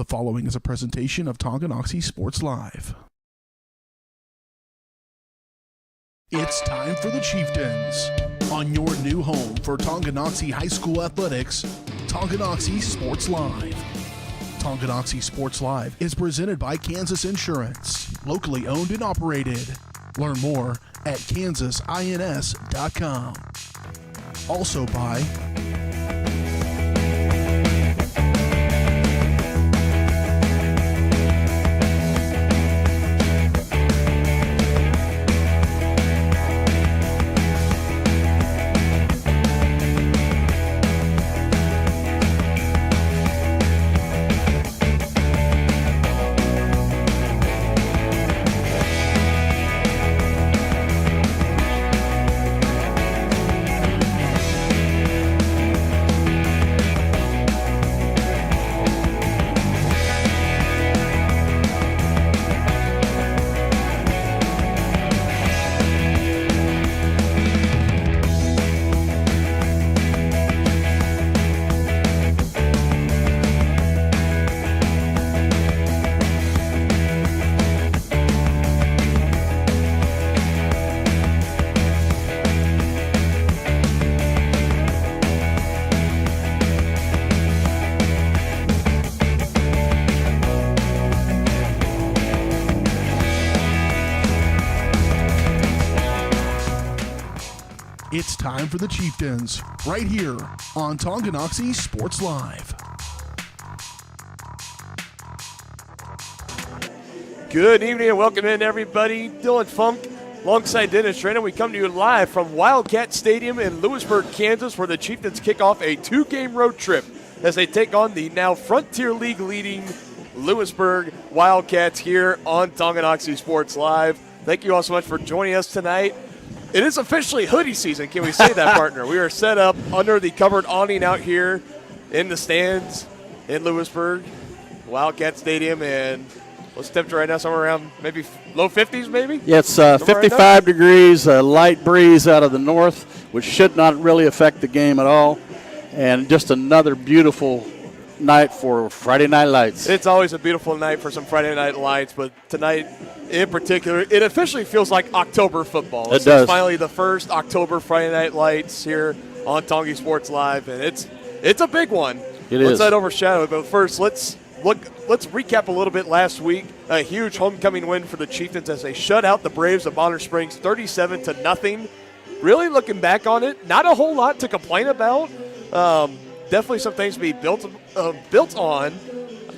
The following is a presentation of Tonganoxie Sports Live. It's time for the Chieftains. On your new home for Tonganoxie High School athletics, Tonganoxie Sports Live. Tonganoxie Sports Live is presented by Kansas Insurance, locally owned and operated. Learn more at kansasins.com. Also by It's time for the Chieftains, right here on Tonganoxie Sports Live. Good evening and welcome in, everybody. Dylan Funk alongside Dennis Trena. We come to you live from Wildcat Stadium in Louisburg, Kansas, where the Chieftains kick off a two-game road trip as they take on the now Frontier League leading Louisburg Wildcats here on Tonganoxie Sports Live. Thank you all so much for joining us tonight. It is officially hoodie season, can we say that, partner? We are set up under the covered awning out here in the stands in Louisburg, Wildcat Stadium, and what's the temperature right now? Somewhere around maybe low 50s, maybe? Yeah, it's 55 degrees, a light breeze out of the north, which should not really affect the game at all, and just another beautiful night for Friday Night Lights. It's always a beautiful night for some Friday Night Lights, but tonight in particular, it officially feels like October football. It does. It's finally the first October Friday Night Lights here on Tongi Sports Live, and it's a big one. Let's not overshadow it, but first let's recap a little bit last week. A huge homecoming win for the Chieftains as they shut out the Braves of Bonner Springs 37-0. Really looking back on it, not a whole lot to complain about. Definitely some things to be built on.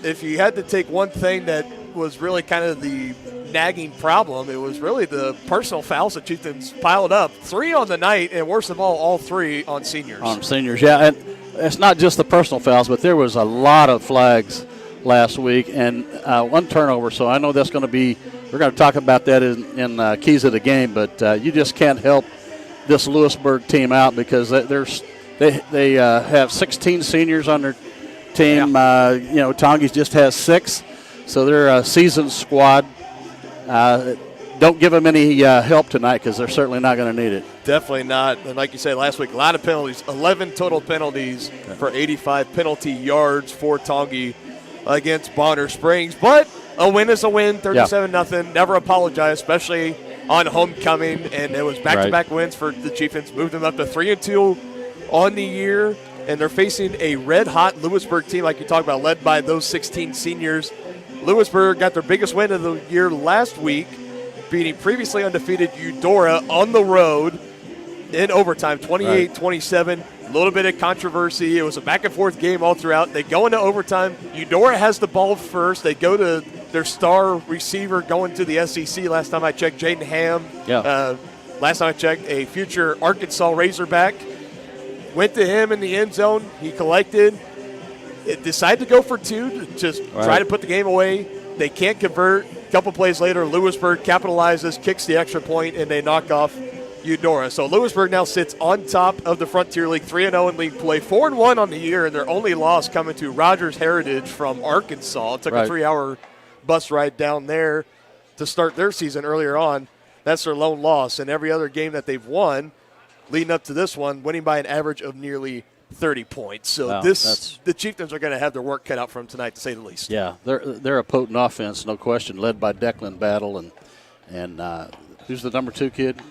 If you had to take one thing that was really kind of the nagging problem, it was really the personal fouls that Chieftains piled up. 3 on the night, and worst of all 3 on seniors. On seniors, yeah. And it's not just the personal fouls, but there was a lot of flags last week and one turnover. So I know that's going to be – we're going to talk about that in keys of the game, but you just can't help this Louisburg team out because they have 16 seniors on their team. Yeah. Tongi's just has 6, so they're a seasoned squad. Don't give them any help tonight because they're certainly not going to need it. Definitely not. And like you said last week, a lot of penalties, 11 total penalties for 85 penalty yards for Tongi against Bonner Springs. But a win is a win, 37-0. Never apologize, especially on homecoming. And it was back-to-back wins for the Chieftains. Moved them up to 3-2 on the year. And they're facing a red-hot Louisburg team, like you talked about, led by those 16 seniors. Louisburg got their biggest win of the year last week, beating previously undefeated Eudora on the road in overtime, 28-27. A little bit of controversy. It was a back-and-forth game all throughout. They go into overtime. Eudora has the ball first. They go to their star receiver going to the SEC. Last time I checked, Jaden Ham. Yeah. Last time I checked, a future Arkansas Razorback. Went to him in the end zone. He collected. It decided to go for 2 to just try to put the game away. They can't convert. A couple plays later, Louisburg capitalizes, kicks the extra point, and they knock off Eudora. So Louisburg now sits on top of the Frontier League, 3-0 in league play, 4-1 on the year, and their only loss coming to Rogers Heritage from Arkansas. It took a 3-hour bus ride down there to start their season earlier on. That's their lone loss. And every other game that they've won leading up to this one, winning by an average of nearly 30 points. So Wow, the Chieftains are going to have their work cut out for them tonight, to say the least. Yeah, they're a potent offense, no question, led by Declan Battle and who's the number 2 kid?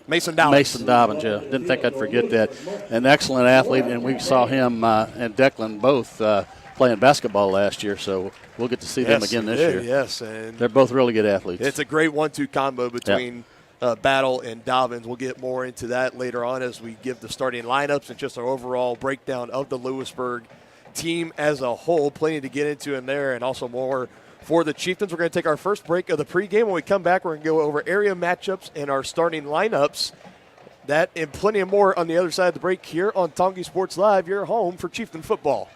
Mason Dobbins. Mason Dobbins, yeah. Didn't think I'd forget that. An excellent athlete, and we saw him and Declan both playing basketball last year, so we'll get to see them again this year. Yes, and they're both really good athletes. It's a great 1-2 combo between Battle and Dobbins. We'll get more into that later on as we give the starting lineups and just our overall breakdown of the Louisburg team as a whole. Plenty to get into in there, and also more for the Chieftains. We're going to take our first break of the pregame. When we come back, we're going to go over area matchups and our starting lineups. That and plenty more on the other side of the break here on Tonganoxie Sports Live, your home for Chieftain football.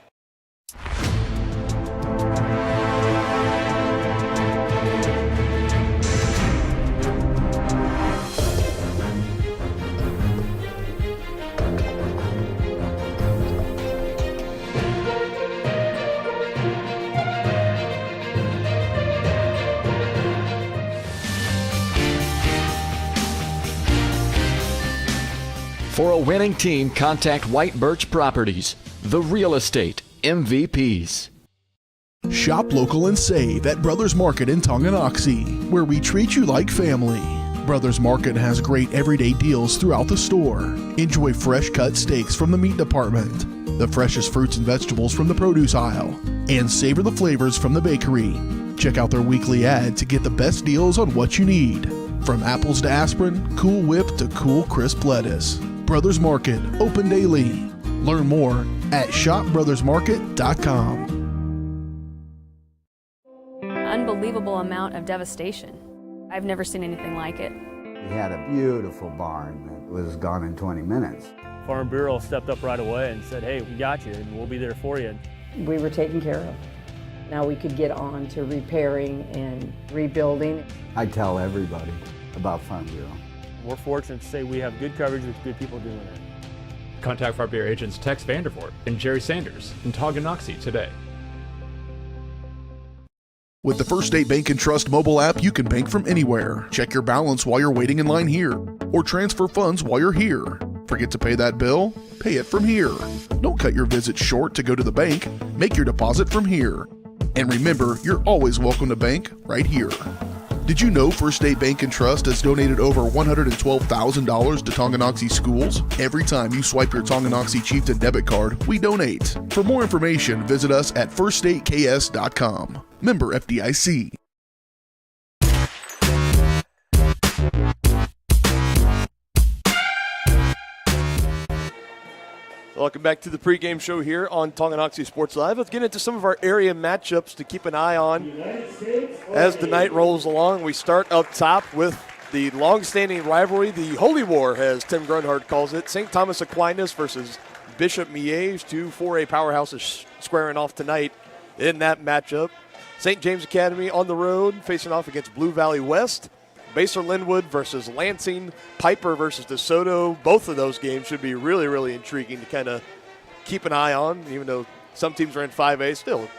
For a winning team, contact White Birch Properties, the real estate MVPs. Shop local and save at Brothers Market in Tonganoxie, where we treat you like family. Brothers Market has great everyday deals throughout the store. Enjoy fresh cut steaks from the meat department, the freshest fruits and vegetables from the produce aisle, and savor the flavors from the bakery. Check out their weekly ad to get the best deals on what you need. From apples to aspirin, Cool Whip to cool crisp lettuce. Brothers Market, open daily. Learn more at shopbrothersmarket.com. Unbelievable amount of devastation. I've never seen anything like it. We had a beautiful barn that was gone in 20 minutes. Farm Bureau stepped up right away and said, hey, we got you and we'll be there for you. We were taken care of. Now we could get on to repairing and rebuilding. I tell everybody about Farm Bureau. We're fortunate to say we have good coverage with good people doing it. Contact Farm Bureau agents Tex Vandervoort and Jerry Sanders in Tonganoxie today. With the First State Bank and Trust mobile app, you can bank from anywhere. Check your balance while you're waiting in line here, or transfer funds while you're here. Forget to pay that bill? Pay it from here. Don't cut your visit short to go to the bank. Make your deposit from here. And remember, you're always welcome to bank right here. Did you know First State Bank and Trust has donated over $112,000 to Tonganoxie schools? Every time you swipe your Tonganoxie Chieftain debit card, we donate. For more information, visit us at firststateks.com. Member FDIC. Welcome back to the pregame show here on Tonganoxie Sports Live. Let's get into some of our area matchups to keep an eye on as the night rolls along. We start up top with the long-standing rivalry, the Holy War, as Tim Grunhard calls it. St. Thomas Aquinas versus Bishop Miege, two 4A powerhouses squaring off tonight in that matchup. St. James Academy on the road facing off against Blue Valley West. Basler Linwood versus Lansing, Piper versus DeSoto. Both of those games should be really, really intriguing to kind of keep an eye on, even though some teams are in 5A. Still,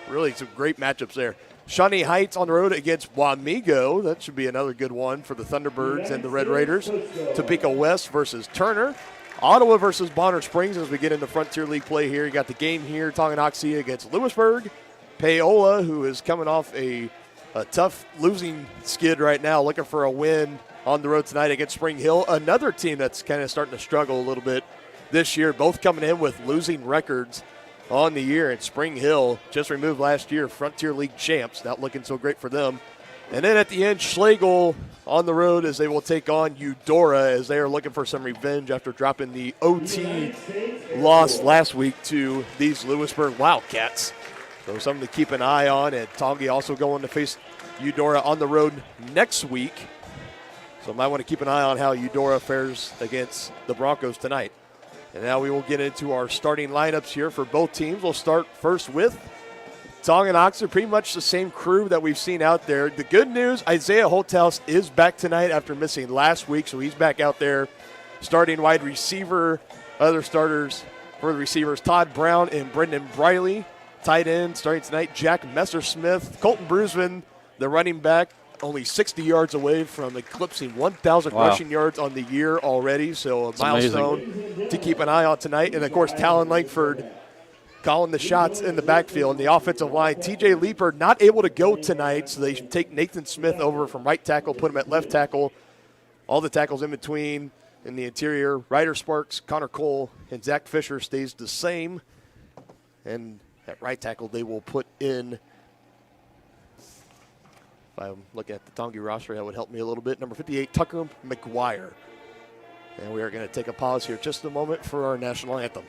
really some great matchups there. Shawnee Heights on the road against Wamego. That should be another good one for the Thunderbirds and the Red Raiders. Topeka West versus Turner. Ottawa versus Bonner Springs as we get into Frontier League play here. You got the game here, Tonganoxie against Louisburg. Paola, who is coming off a tough losing skid right now, looking for a win on the road tonight against Spring Hill. Another team that's kind of starting to struggle a little bit this year, both coming in with losing records on the year. And Spring Hill just removed last year Frontier League champs, not looking so great for them. And then at the end, Schlegel on the road as they will take on Eudora as they are looking for some revenge after dropping the OT loss last week to these Louisburg Wildcats. So something to keep an eye on. And Tongi also going to face Eudora on the road next week. So might want to keep an eye on how Eudora fares against the Broncos tonight. And now we will get into our starting lineups here for both teams. We'll start first with Tonganoxie, pretty much the same crew that we've seen out there. The good news, Isaiah Holthouse is back tonight after missing last week, so he's back out there starting wide receiver. Other starters for the receivers, Todd Brown and Brendan Briley. Tight end starting tonight, Jack Messersmith. Colton Brusman, the running back, only 60 yards away from eclipsing 1,000 rushing yards on the year already. So a milestone to keep an eye on tonight. And, of course, Talon Langford calling the shots in the backfield. And the offensive line, TJ Leeper not able to go tonight, so they should take Nathan Smith over from right tackle, put him at left tackle. All the tackles in between in the interior. Ryder Sparks, Connor Cole, and Zach Fisher stays the same. And at right tackle, they will put in, if I'm looking at the Tongi roster, that would help me a little bit, number 58, Tucker McGuire. And we are going to take a pause here just a moment for our national anthem.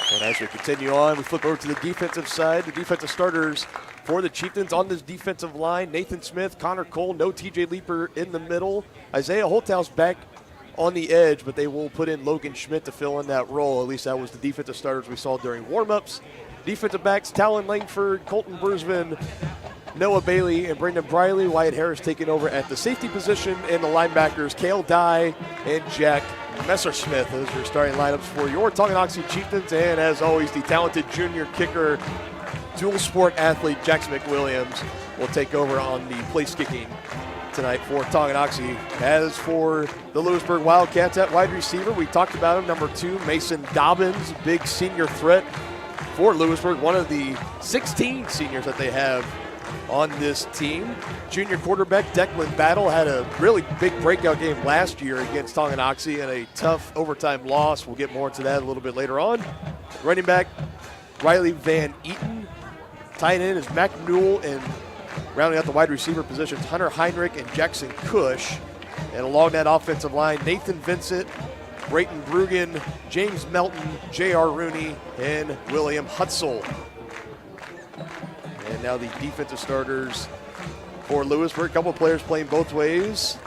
And as we continue on, we flip over to the defensive side. The defensive starters for the Chieftains on this defensive line: Nathan Smith, Connor Cole, no TJ Leeper in the middle. Isaiah Holthouse back on the edge, but they will put in Logan Schmidt to fill in that role. At least that was the defensive starters we saw during warmups. Defensive backs: Talon Langford, Colton Brunsman, Noah Bailey, and Brendan Briley. Wyatt Harris taking over at the safety position, and the linebackers, Cale Dye and Jack Messersmith. Those are your starting lineups for your Tonganoxie Chieftains. And as always, the talented junior kicker, dual sport athlete Jackson McWilliams will take over on the place kicking tonight for Tonganoxie. As for the Louisburg Wildcats at wide receiver, we talked about him, number 2, Mason Dobbins, big senior threat for Louisburg, one of the 16 seniors that they have on this team. Junior quarterback Declan Battle had a really big breakout game last year against Tonganoxie and a tough overtime loss. We'll get more into that a little bit later on. Running back Riley Van Eaton. Tight end is Mac Newell, and rounding out the wide receiver positions, Hunter Heinrich and Jackson Cush. And along that offensive line, Nathan Vincent, Brayton Brugan, James Melton, J.R. Rooney, and William Hutzel. And now the defensive starters for Louisburg. A couple of players playing both ways.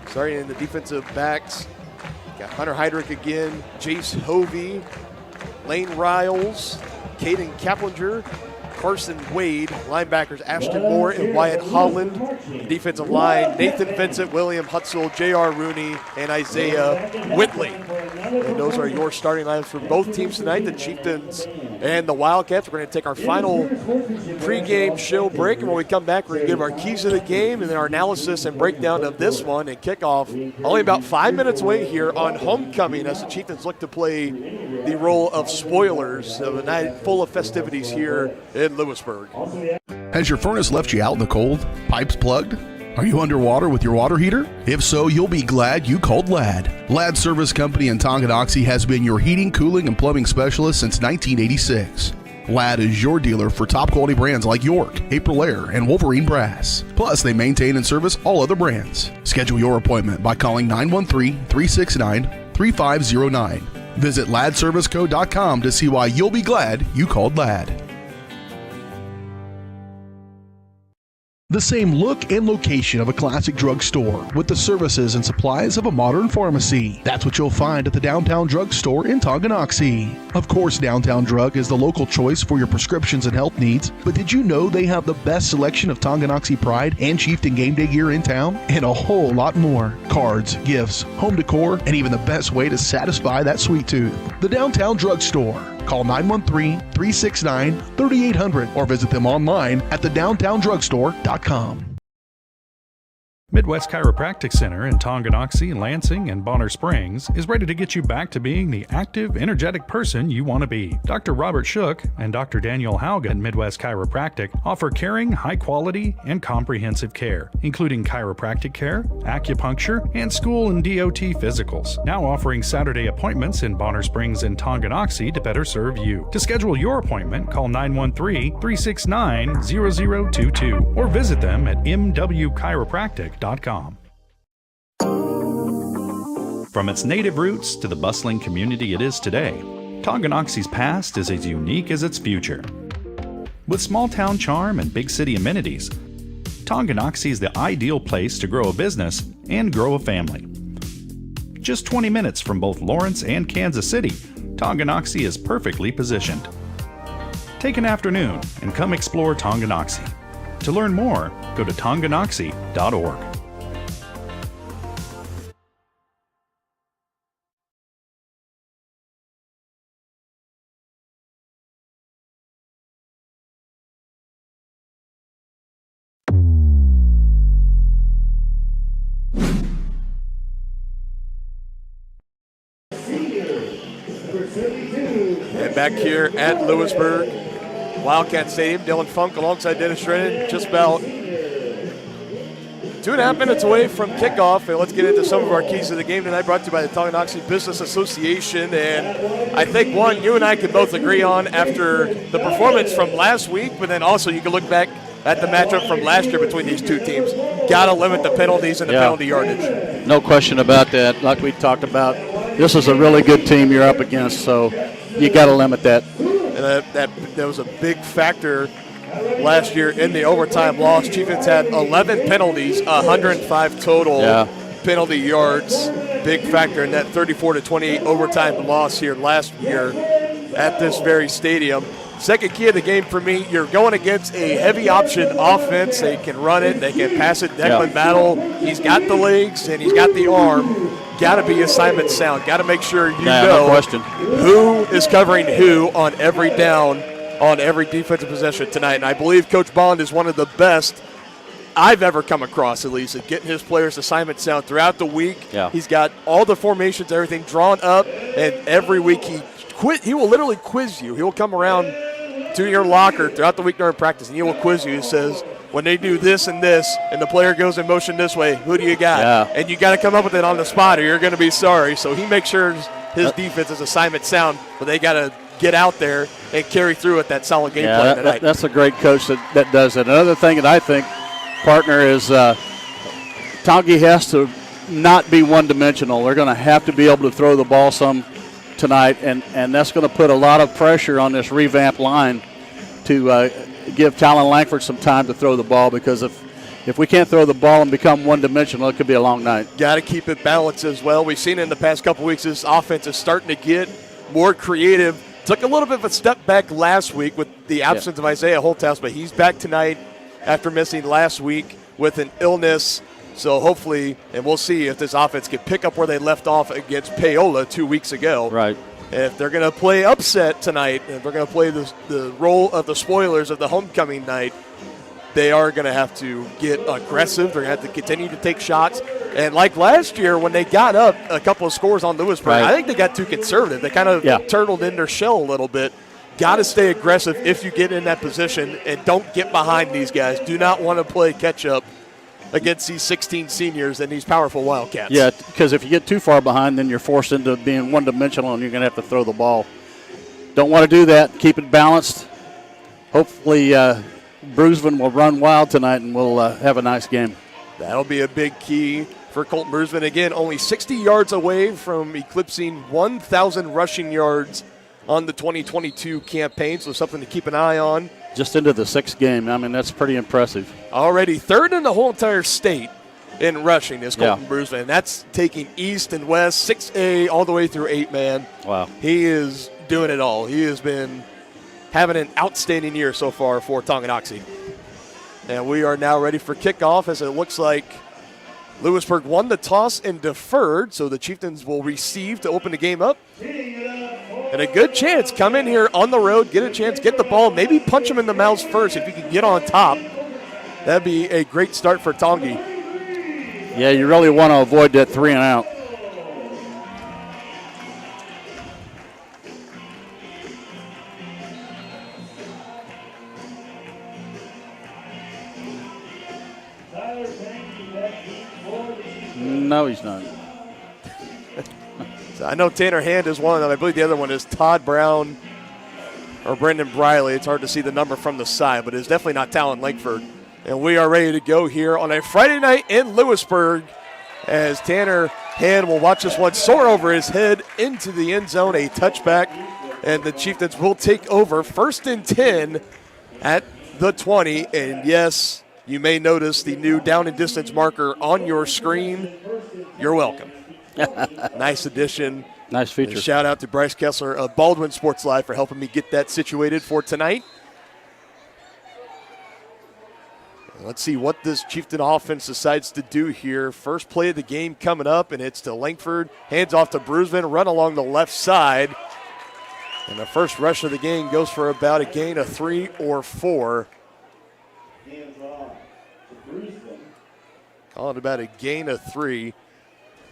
Starting in the defensive backs, got Hunter Heinrich again, Jace Hovey, Lane Riles, Caden Kaplinger, Carson Wade. Linebackers Ashton Moore and Wyatt Holland. Defensive line, Nathan Vincent, William Hutzel, J.R. Rooney, and Isaiah Whitley. And those are your starting lineups for both teams tonight, the Chieftains and the Wildcats. We're going to take our final pregame show break, and when we come back, we're going to give our keys of the game and then our analysis and breakdown of this one and kickoff only about 5 minutes away here on homecoming as the Chieftains look to play the role of spoilers of a night full of festivities here in Louisburg. Has your furnace left you out in the cold? Pipes plugged? Are you underwater with your water heater? If so, you'll be glad you called Ladd. Ladd Service Company in Tonganoxie has been your heating, cooling, and plumbing specialist since 1986. Ladd is your dealer for top quality brands like York, Aprilaire, and Wolverine Brass. Plus, they maintain and service all other brands. Schedule your appointment by calling 913-369-3509. Visit laddserviceco.com to see why you'll be glad you called Ladd. The same look and location of a classic drugstore with the services and supplies of a modern pharmacy. That's what you'll find at the Downtown Drug Store in Tonganoxie. Of course, Downtown Drug is the local choice for your prescriptions and health needs, but did you know they have the best selection of Tonganoxie Pride and Chieftain Game Day gear in town? And a whole lot more. Cards, gifts, home decor, and even the best way to satisfy that sweet tooth. The Downtown Drug Store. Call 913-369-3800 or visit them online at thedowntowndrugstore.com. Midwest Chiropractic Center in Tonganoxie, Lansing, and Bonner Springs is ready to get you back to being the active, energetic person you want to be. Dr. Robert Shook and Dr. Daniel Haugen at Midwest Chiropractic offer caring, high-quality, and comprehensive care, including chiropractic care, acupuncture, and school and DOT physicals. Now offering Saturday appointments in Bonner Springs and Tonganoxie to better serve you. To schedule your appointment, call 913-369-0022 or visit them at mwchiropractic.com. From its native roots to the bustling community it is today, Tonganoxie's past is as unique as its future. With small-town charm and big city amenities, Tonganoxie is the ideal place to grow a business and grow a family. Just 20 minutes from both Lawrence and Kansas City, Tonganoxie is perfectly positioned. Take an afternoon and come explore Tonganoxie. To learn more, go to tonganoxie.org. And back here at Louisburg, Wildcats Stadium, Dylan Funk alongside Dennis Drennan, just about 2.5 minutes away from kickoff. And let's get into some of our keys to the game tonight, brought to you by the Tonganoxie Business Association. And I think one you and I can both agree on after the performance from last week, but then also you can look back at the matchup from last year between these two teams. Got to limit the penalties and the penalty yardage. No question about that. Like we talked about, this is a really good team you're up against, so you got to limit that. And that was a big factor last year in the overtime loss. Chieftains had 11 penalties, 105 total penalty yards. Big factor in that 34-28 overtime loss here last year at this very stadium. Second key of the game for me, you're going against a heavy option offense. They can run it, they can pass it. Declan Battle, he's got the legs and he's got the arm. Got to be assignment sound. Got to make sure you know who is covering who on every down, on every defensive possession tonight. And I believe Coach Bond is one of the best I've ever come across, at least, at getting his players assignment sound throughout the week. Yeah. He's got all the formations, everything drawn up, and every week he will literally quiz you. He will come around to your locker throughout the week during practice, and he will quiz you. He says, when they do this and this, and the player goes in motion this way, who do you got? Yeah. And you got to come up with it on the spot, or you're going to be sorry. So he makes sure his defense is assignment sound, but they got to get out there and carry through with that solid game plan tonight. That's a great coach that does it. Another thing that I think, partner, is Tongi has to not be one-dimensional. They're going to have to be able to throw the ball some tonight, and that's going to put a lot of pressure on this revamped line to give Talon Langford some time to throw the ball, because if we can't throw the ball and become one-dimensional, it could be a long night. Got to keep it balanced as well. We've seen in the past couple weeks this offense is starting to get more creative. Took a little bit of a step back last week with the absence of Isaiah Holthouse, but he's back tonight after missing last week with an illness. So hopefully, and we'll see if this offense can pick up where they left off against Paola 2 weeks ago. Right. And if they're going to play upset tonight, and if they're going to play the role of the spoilers of the homecoming night, they are going to have to get aggressive. They're going to have to continue to take shots. And like last year when they got up a couple of scores on Louisburg, I think they got too conservative. They kind of turtled in their shell a little bit. Got to stay aggressive if you get in that position, and don't get behind these guys. Do not want to play catch-up against these 16 seniors and these powerful Wildcats. Yeah, because if you get too far behind, then you're forced into being one-dimensional, and you're going to have to throw the ball. Don't want to do that. Keep it balanced. Hopefully Bruisman will run wild tonight, and we'll have a nice game. That'll be a big key for Colton Bruisman. Again, only 60 yards away from eclipsing 1,000 rushing yards on the 2022 campaign, so something to keep an eye on. Just into the sixth game. I mean, that's pretty impressive. Already third in the whole entire state in rushing is Colton Bruisman. That's taking east and west, 6A all the way through 8-man. Wow. He is doing it all. He has been having an outstanding year so far for Tonganoxie. And we are now ready for kickoff, as it looks like Louisburg won the toss and deferred, so the Chieftains will receive to open the game up. And a good chance, come in here on the road, get a chance, get the ball, maybe punch them in the mouths first if you can get on top. That'd be a great start for Tongi. Yeah, you really want to avoid that 3 and out. No, he's not. So I know Tanner Hand is one of them. I believe the other one is Todd Brown or Brendan Briley. It's hard to see the number from the side, but it's definitely not Talon Langford. And we are ready to go here on a Friday night in Louisburg as Tanner Hand will watch this one soar over his head into the end zone, a touchback, and the Chieftains will take over 1st and 10 at the 20. And yes, you may notice the new down and distance marker on your screen. You're welcome. Nice addition. Nice feature. And shout out to Bryce Kessler of Baldwin Sports Live for helping me get that situated for tonight. And let's see what this Chieftain offense decides to do here. First play of the game coming up, and it's to Langford. Hands off to Bruisman, run along the left side. And the first rush of the game goes for about a gain of 3 or 4. Call it about a gain of 3.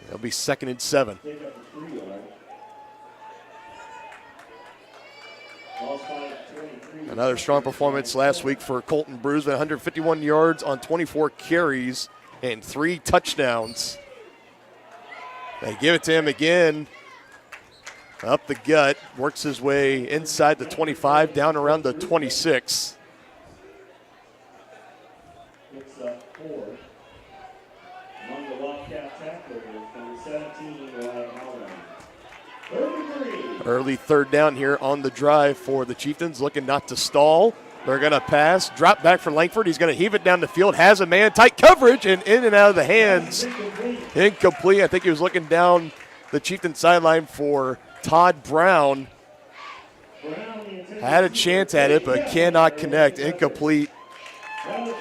It'll be 2nd and 7. Another strong performance last week for Colton Bruisman, 151 yards on 24 carries and 3 touchdowns. They give it to him again. Up the gut, works his way inside the 25, down around the 26. Picks up 4. Among the Wildcat tacklers, number 17, Ryan Howland. 33. Early 3rd down here on the drive for the Chieftains, looking not to stall. They're going to pass, drop back for Langford. He's going to heave it down the field, has a man, tight coverage, and in and out of the hands. Incomplete. I think he was looking down the Chieftain sideline for Todd Brown. Had a chance at it, but cannot connect. Incomplete. And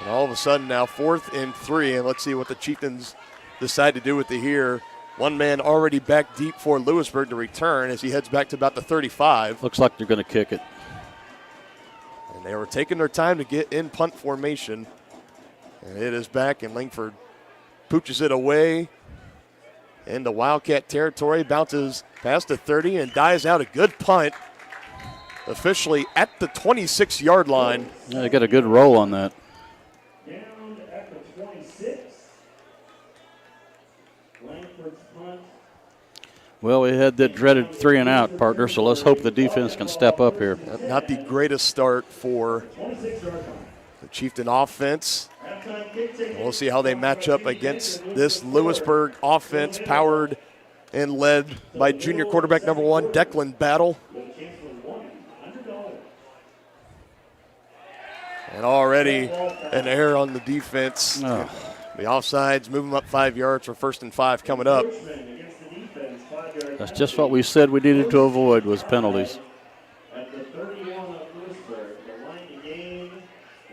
all of a sudden now 4th and 3, and let's see what the Chieftains decide to do with it here. One man already back deep for Louisburg to return as he heads back to about the 35. Looks like they're going to kick it. And they were taking their time to get in punt formation. And it is back, and Langford pooches it away into Wildcat territory, bounces past the 30 and dives out a good punt. Officially at the 26-yard line. Yeah, they got a good roll on that. Down at the 26. Langford's punt. Well, we had that dreaded 3 and out, partner, so let's hope the defense can step up here. Not the greatest start for the Chieftain offense. And we'll see how they match up against this Louisburg offense, powered and led by junior quarterback number 1, Declan Battle. And already an error on the defense. Oh. The offsides move them up 5 yards for 1st and 5 coming up. That's just what we said we needed to avoid was penalties. At the 31 of Louisburg, the line to gain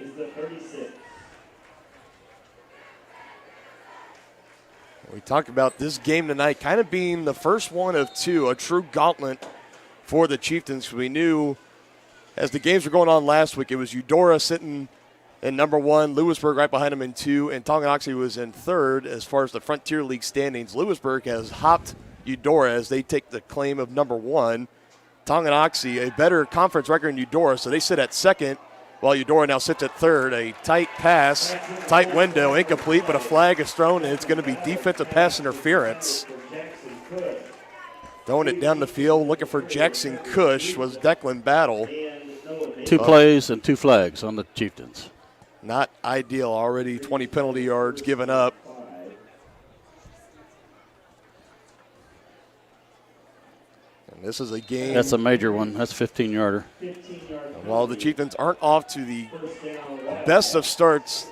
is the 36. We talked about this game tonight kind of being the first one of 2, a true gauntlet for the Chieftains. We knew as the games were going on last week, it was Eudora sitting in number 1, Louisburg right behind him in 2, and Tonganoxie was in 3rd as far as the Frontier League standings. Louisburg has hopped Eudora as they take the claim of number 1. Tonganoxie, a better conference record than Eudora, so they sit at 2nd, while Eudora now sits at 3rd. A tight pass, tight window, incomplete, but a flag is thrown, and it's going to be defensive pass interference. Throwing it down the field, looking for Jackson Cush was Declan Battle. 2 plays and 2 flags on the Chieftains. Not ideal. Already 20 penalty yards given up. And this is a game. That's a major one. That's a 15-yarder. While the Chieftains aren't off to the best of starts,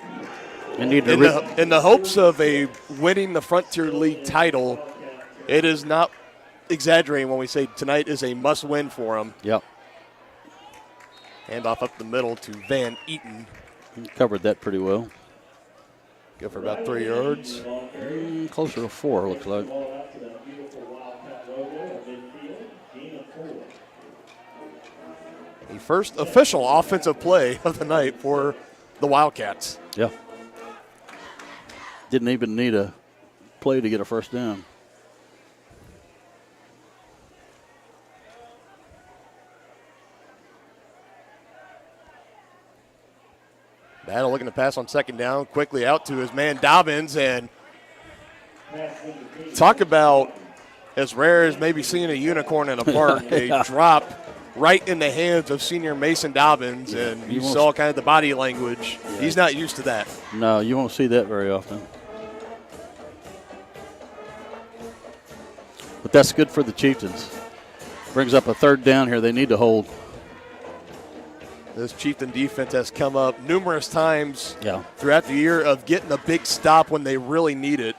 in the hopes of winning the Frontier League title, it is not exaggerating when we say tonight is a must-win for them. Yep. Handoff up the middle to Van Eaton. He covered that pretty well. Go for about 3 yards. Closer to 4, looks like. The first official offensive play of the night for the Wildcats. Yeah. Didn't even need a play to get a first down. Battle looking to pass on second down, quickly out to his man Dobbins, and talk about as rare as maybe seeing a unicorn in a park, a drop right in the hands of senior Mason Dobbins, and you saw kind of the body language. Yeah. He's not used to that. No, you won't see that very often. But that's good for the Chieftains. Brings up a third down here they need to hold. This Chieftain defense has come up numerous times yeah. throughout the year of getting a big stop when they really need it.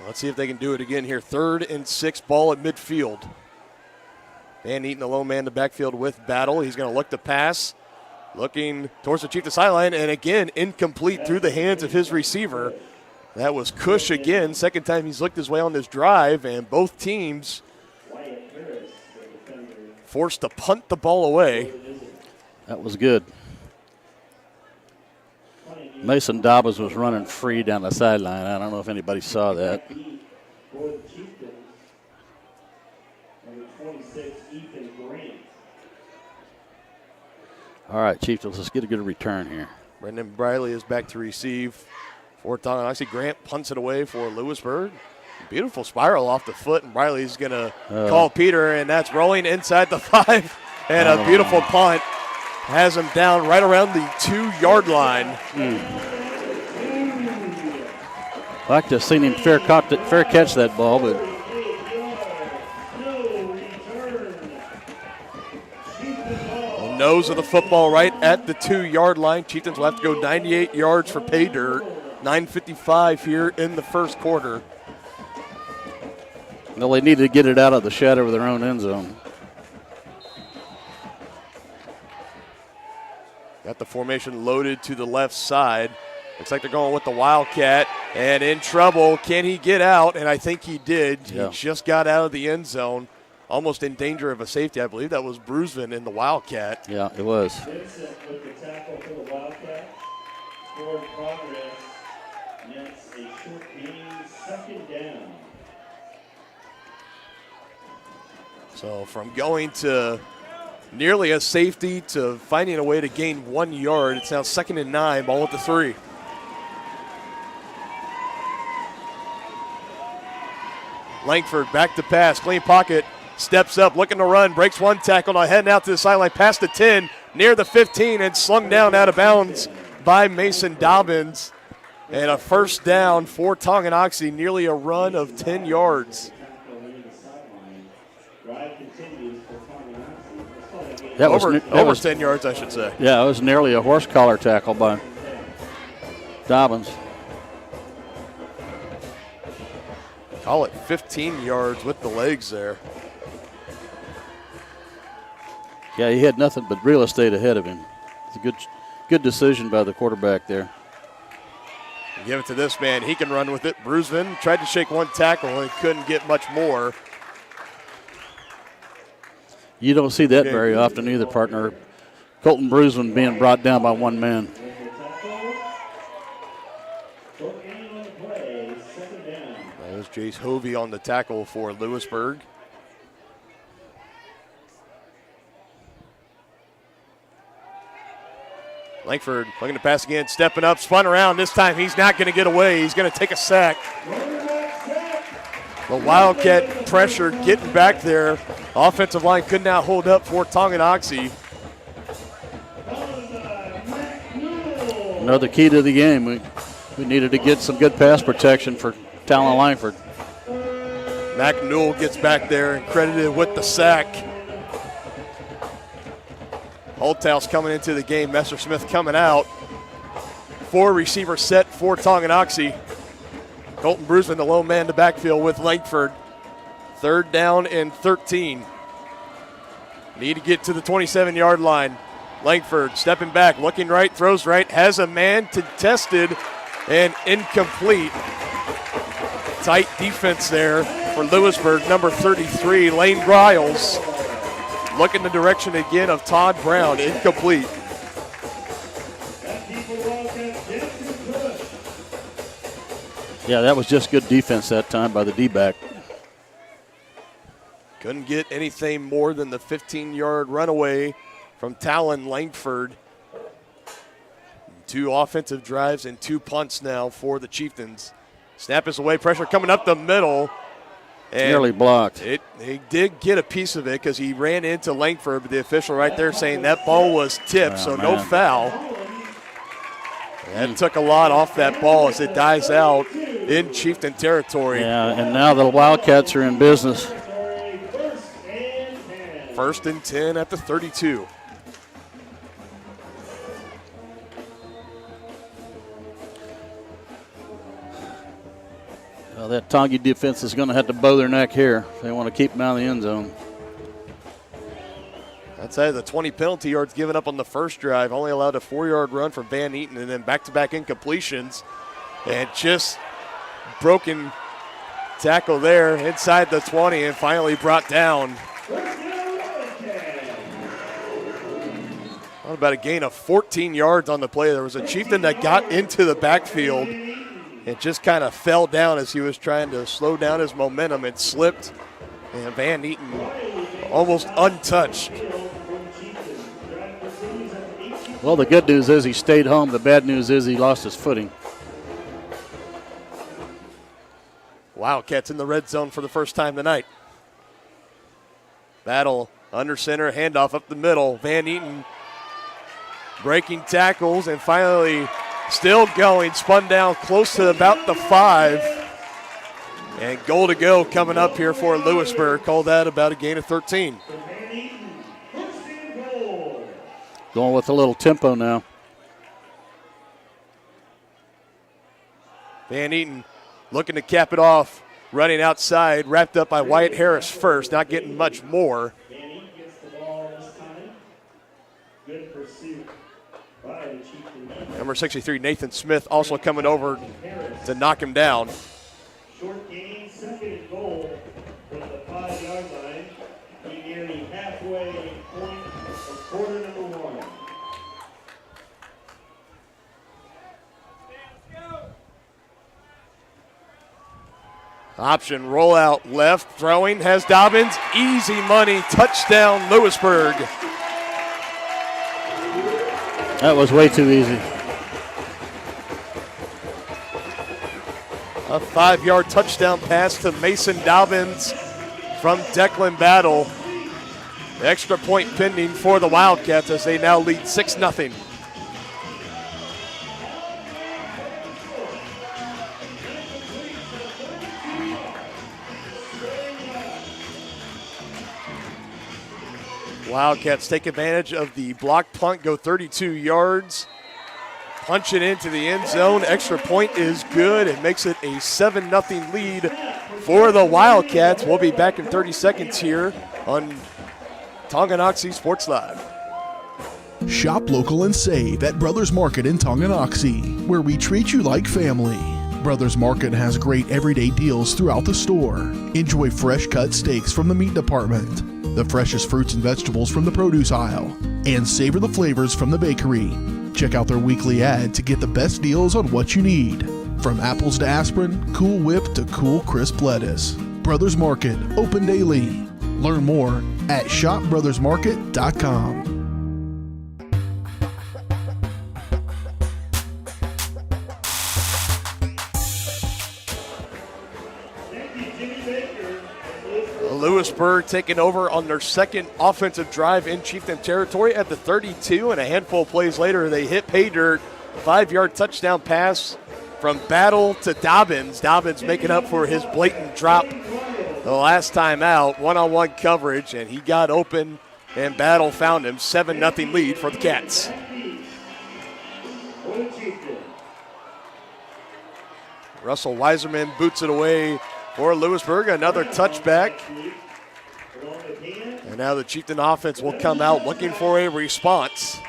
Let's see if they can do it again here. 3rd and 6, ball at midfield. Van Eaton, the lone man in the backfield with Battle. He's going to look to pass, looking towards the Chieftain sideline, and again, incomplete through the hands of his receiver. That was Cush again. Second time he's looked his way on this drive, and both teams forced to punt the ball away. That was good. Mason Dobbins was running free down the sideline. I don't know if anybody saw that. All right, Chieftains, let's get a good return here. Brendan Briley is back to receive for Tonganoxie. Grant punts it away for Louisburg. Beautiful spiral off the foot, and Briley's going to call Peter, and that's rolling inside the 5, and a beautiful punt. Has him down right around the 2-yard line. I'd like to have seen him fair catch that ball, but nose of the football right at the 2-yard line. Chieftains will have to go 98 yards for pay dirt. 9:55 here in the first quarter. Well, they needed to get it out of the shadow of their own end zone. Got the formation loaded to the left side. Looks like they're going with the Wildcat, and in trouble. Can he get out? And I think he did. Yeah. He just got out of the end zone, almost in danger of a safety. I believe that was Bruisman in the Wildcat. Yeah, it was. Vincent with the tackle for the Wildcat. Forward progress. Nets a short gain, 2nd down. So from going to nearly a safety to finding a way to gain 1 yard. It's now 2nd and 9, ball at the 3. Langford back to pass, clean pocket, steps up, looking to run, breaks one tackle, now heading out to the sideline, past the 10, near the 15, and slung down out of bounds by Mason Dobbins. And a first down for Tonganoxie, nearly a run of 10 yards. That was over 10 yards, I should say. Yeah, it was nearly a horse collar tackle by Dobbins. Call it 15 yards with the legs there. Yeah, he had nothing but real estate ahead of him. It's a good decision by the quarterback there. Give it to this man. He can run with it. Bruisman tried to shake one tackle and couldn't get much more. You don't see that very often either, partner. Colton Bruisman being brought down by one man. There's Jace Hovey on the tackle for Louisburg. Langford looking to pass again, stepping up, spun around. This time he's not going to get away. He's going to take a sack. The Wildcat pressure getting back there. Offensive line could not hold up for Tonganoxie. Another key to the game. We needed to get some good pass protection for Talon Langford. Mac Newell gets back there and credited with the sack. Holthouse coming into the game. Messersmith coming out. 4 receiver set for Tonganoxie. Colton Bruisman, the lone man in the backfield with Langford. 3rd down and 13. Need to get to the 27-yard line. Langford stepping back, looking right, throws right, has a man contested and incomplete. Tight defense there for Louisburg, number 33, Lane Griles. Look in the direction again of Todd Brown, incomplete. Yeah, that was just good defense that time by the D-back. Couldn't get anything more than the 15-yard runaway from Talon Langford. 2 offensive drives and 2 punts now for the Chieftains. Snap is away, pressure coming up the middle. And nearly blocked. He did get a piece of it because he ran into Langford, but the official right there saying that ball was tipped, so no foul. That took a lot off that ball as it dies out in Chieftain territory. Yeah, and now the Wildcats are in business. 1st and 10 at the 32. Well, that Tongi defense is going to have to bow their neck here if they want to keep them out of the end zone. That's the 20 penalty yards given up on the first drive. Only allowed a 4-yard run from Van Eaton and then back-to-back incompletions. And just broken tackle there inside the 20 and finally brought down. About a gain of 14 yards on the play. There was a Chieftain that got into the backfield and just kind of fell down as he was trying to slow down his momentum. It slipped, and Van Eaton almost untouched. Well, the good news is he stayed home. The bad news is he lost his footing. Wildcats in the red zone for the first time tonight. Battle under center, handoff up the middle. Van Eaton breaking tackles and finally still going, spun down close to about the 5. And goal to go coming up here for Louisburg. Called that about a gain of 13. Going with a little tempo now. Van Eaton looking to cap it off, running outside, wrapped up by Wyatt Harris first, not getting much more. Van Eaton gets the ball this time. Good pursuit. Number 63, Nathan Smith, also coming over to knock him down. Short gain, 2nd and goal from the 5-yard line. He nearly halfway point of quarter number 1. Option rollout left, throwing, has Dobbins. Easy money, touchdown Louisburg. That was way too easy. A 5-yard touchdown pass to Mason Dobbins from Declan Battle. Extra point pending for the Wildcats as they now lead 6-0. Wildcats take advantage of the block punt, go 32 yards. Punch it into the end zone. Extra point is good. It makes it a 7-0 lead for the Wildcats. We'll be back in 30 seconds here on Tonganoxie Sports Live. Shop local and save at Brothers Market in Tonganoxie, where we treat you like family. Brothers Market has great everyday deals throughout the store. Enjoy fresh cut steaks from the meat department, the freshest fruits and vegetables from the produce aisle, and savor the flavors from the bakery. Check out their weekly ad to get the best deals on what you need. From apples to aspirin, Cool Whip to cool crisp lettuce. Brothers Market, open daily. Learn more at shopbrothersmarket.com. Louisburg taking over on their second offensive drive in Chieftain territory at the 32, and a handful of plays later, they hit pay dirt. 5-yard touchdown pass from Battle to Dobbins. Dobbins making up for his blatant drop the last time out. One-on-one coverage, and he got open, and Battle found him. 7-0 lead for the Cats. Russell Weiserman boots it away for Louisburg. Another touchback. And now the Chieftain offense will come out looking for a response.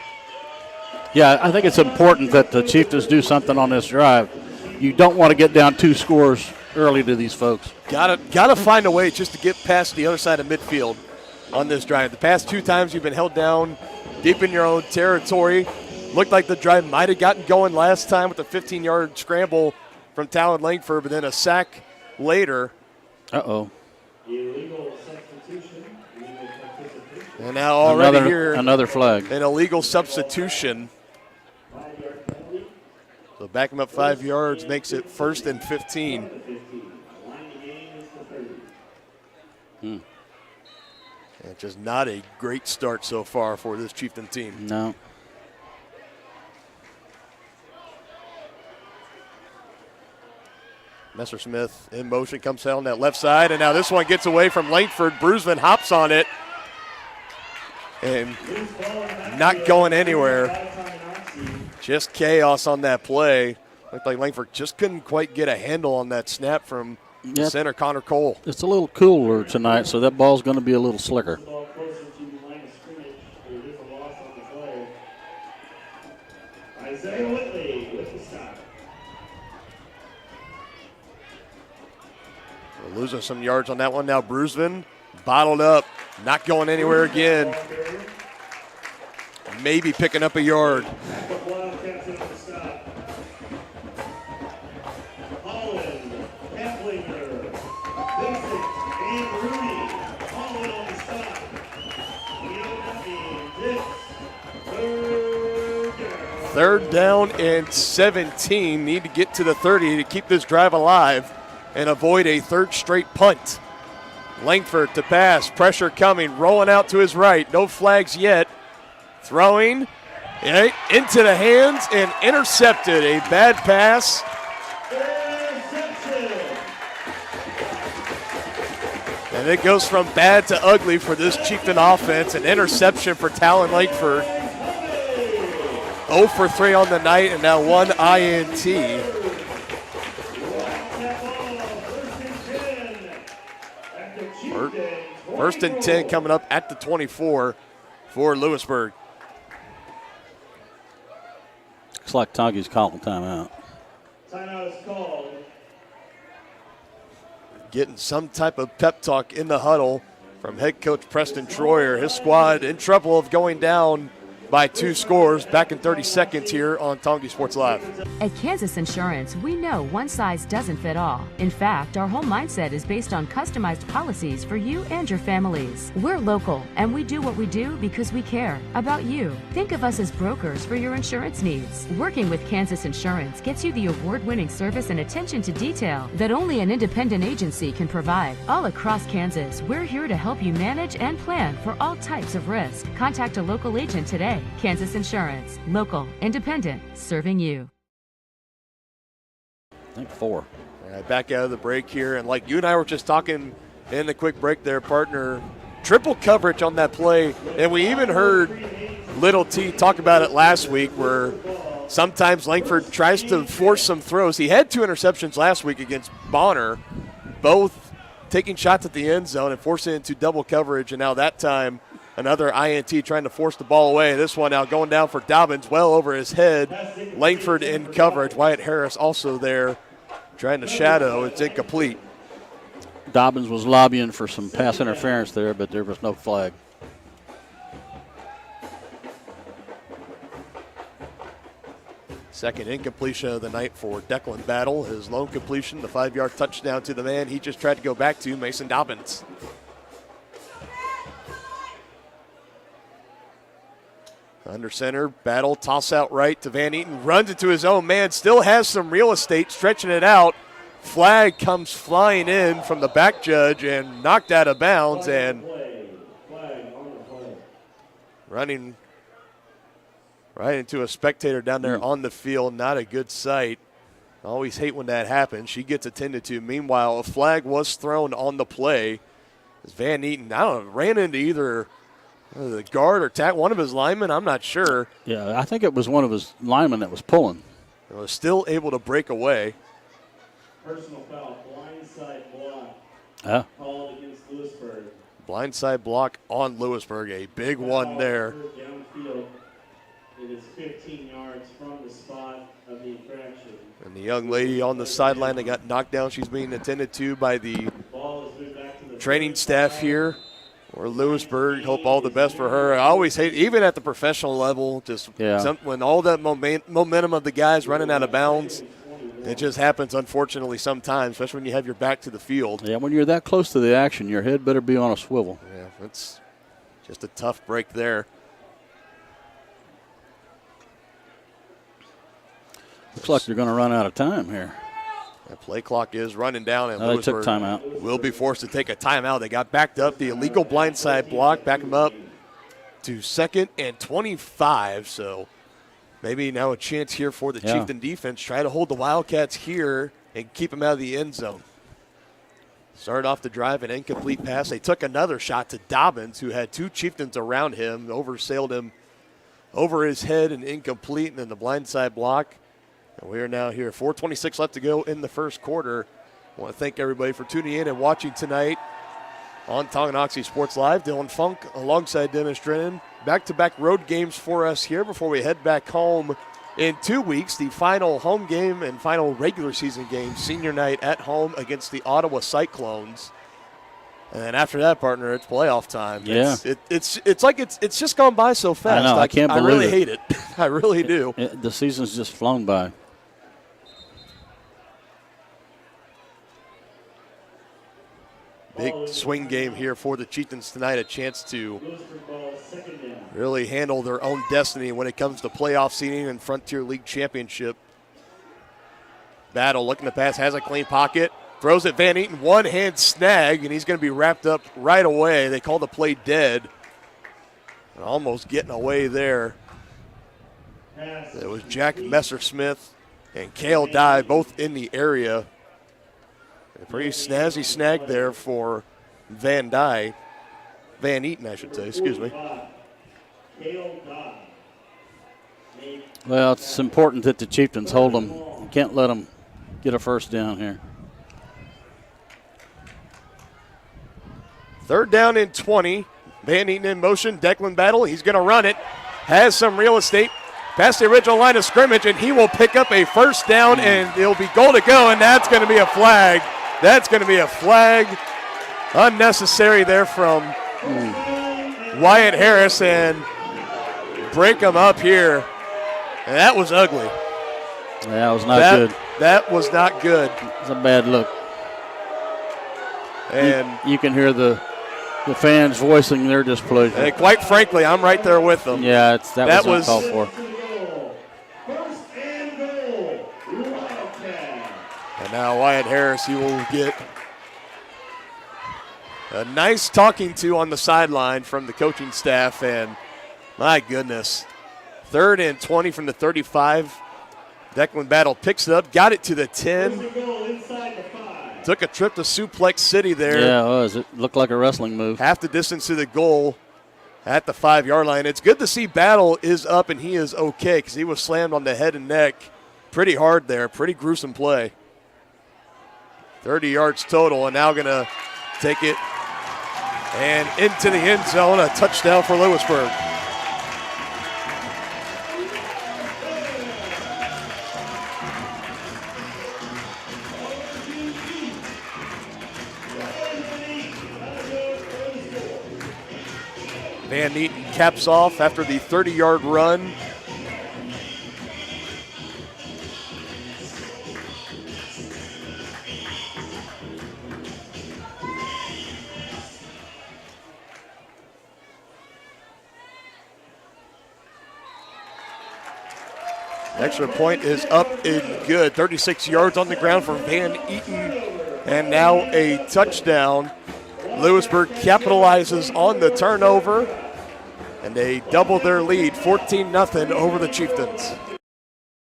Yeah, I think it's important that the Chieftains do something on this drive. You don't want to get down 2 scores early to these folks. Gotta find a way just to get past the other side of midfield on this drive. The past 2 times you've been held down deep in your own territory. Looked like the drive might have gotten going last time with the 15-yard scramble from Talon Langford, but then a sack later. Uh-oh. Illegal substitution. Illegal participation. And now already another flag. An illegal substitution. 5-yard penalty. So back him up 5 yards, makes it 1st and 15. Line the game is the 30. And just not a great start so far for this Chieftain team. No. Messersmith in motion, comes out on that left side, and now this one gets away from Langford. Bruisman hops on it and not going anywhere. Just chaos on that play. Looked like Langford just couldn't quite get a handle on that snap from center Connor Cole. It's a little cooler tonight, so that ball's going to be a little slicker. Ball closer to the line of scrimmage. There is a loss on the play. Isaiah Whitley with the stop. We're losing some yards on that one now. Bruisman bottled up, not going anywhere again. Maybe picking up a yard. Wildcats at the stop. Holland, Heflinger, Vincent, and Rudy. Holland on the stop. Third down and 17. Need to get to the 30 to keep this drive alive and avoid a third straight punt. Langford to pass, pressure coming, rolling out to his right. No flags yet. Throwing into the hands and intercepted. A bad pass. And it goes from bad to ugly for this Chieftain offense. An interception for Talon Langford. 0 for 3 on the night and now 1 INT. First and 10 coming up at the 24 for Louisburg. Looks like Tongi's calling timeout. Timeout is called. Getting some type of pep talk in the huddle from head coach Preston Troyer. His squad in trouble of going down by 2 scores. Back in 30 seconds here on Tongi Sports Live. At Kansas Insurance, we know one size doesn't fit all. In fact, our whole mindset is based on customized policies for you and your families. We're local, and we do what we do because we care about you. Think of us as brokers for your insurance needs. Working with Kansas Insurance gets you the award-winning service and attention to detail that only an independent agency can provide. All across Kansas, we're here to help you manage and plan for all types of risk. Contact a local agent today. Kansas Insurance, local, independent, serving you. I think 4. All right, back out of the break here, and like you and I were just talking in the quick break there, partner, triple coverage on that play, and we even heard Little T talk about it last week where sometimes Langford tries to force some throws. He had 2 interceptions last week against Bonner, both taking shots at the end zone and forcing it into double coverage, and now that time another INT trying to force the ball away. This one now going down for Dobbins, well over his head. Langford in coverage. Wyatt Harris also there trying to shadow. It's incomplete. Dobbins was lobbying for some pass interference there, but there was no flag. Second incompletion of the night for Declan Battle. His lone completion, the 5-yard touchdown to the man he just tried to go back to, Mason Dobbins. Under center, Battle, toss out right to Van Eaton, runs into his own man, still has some real estate, stretching it out. Flag comes flying in from the back judge and knocked out of bounds, and running right into a spectator down there on the field. Not a good sight. Always hate when that happens. She gets attended to. Meanwhile, a flag was thrown on the play as Van Eaton, I don't know, ran into either the guard or one of his linemen, I'm not sure. Yeah, I think it was one of his linemen that was pulling. He was still able to break away. Personal foul, blindside block. Called against Louisburg. Blindside block on Louisburg, a big one there. Downfield. It is 15 yards from the spot of the infraction. And the young lady on the sideline that got knocked down, she's being attended to by the training staff here. Or Lewisburg, hope all the best for her. I always hate, even at the professional level, just when all that momentum of the guys running out of bounds, It just happens, unfortunately, sometimes, especially when you have your back to the field. Yeah, when you're that close to the action, your head better be on a swivel. Yeah, that's just a tough break there. Looks like they're going to run out of time here. The play clock is running down, and They took timeout. will be forced to take a timeout. They got backed up. The illegal blindside block, back them up to 2nd and 25. So maybe now a chance here for the Chieftain defense. Try to hold the Wildcats here and keep them out of the end zone. Started off the drive, an incomplete pass. They took another shot to Dobbins, who had 2 Chieftains around him, oversailed him over his head and incomplete, and then the blindside block. And we are now here, 4:26 left to go in the first quarter. I want to thank everybody for tuning in and watching tonight on Tonganoxie Sports Live. Dylan Funk alongside Dennis Drennan. Back-to-back road games for us here before we head back home in 2 weeks. The final home game and final regular season game, senior night at home against the Ottawa Cyclones. And then after that, partner, it's playoff time. Yeah. It's like it's just gone by so fast. I know, I can't believe I really it. hate it. I really do. The season's just flown by. Big swing game here for the Chieftains tonight, a chance to really handle their own destiny when it comes to playoff seeding and Frontier League Championship. Battle looking to pass, has a clean pocket, throws it Van Eaton, one-hand snag, and he's going to be wrapped up right away. They call the play dead. Almost getting away there. It was Jack Messersmith and Cale Dye both in the area. A pretty snazzy snag there for Van Eaton, I should say, excuse me. Well, it's important that the Chieftains hold them. You can't let them get a first down here. 3rd down and 20. Van Eaton in motion. Declan Battle. He's going to run it. Has some real estate. Past the original line of scrimmage, and he will pick up a first down, and it'll be goal to go, and that's going to be a flag. That's going to be a flag. Unnecessary there from Wyatt Harris, and break him up here. And that was ugly. Yeah, that was not good. That was not good. It's a bad look. And you can hear the fans voicing their displeasure. And quite frankly, I'm right there with them. Yeah, that was uncalled for. And now Wyatt Harris, he will get a nice talking to on the sideline from the coaching staff. And my goodness, 3rd and 20 from the 35. Declan Battle picks it up, got it to the 10. Took a trip to Suplex City there. Yeah, it was. It looked like a wrestling move. Half the distance to the goal at the 5-yard line. It's good to see Battle is up and he is okay because he was slammed on the head and neck pretty hard there. Pretty gruesome play. 30 yards total, and now going to take it and into the end zone. A touchdown for Louisburg. Van Eaton caps off after the 30-yard run. Extra point is up and good. 36 yards on the ground for Van Eaton. And now a touchdown. Louisburg capitalizes on the turnover. And they double their lead, 14-0 over the Chieftains.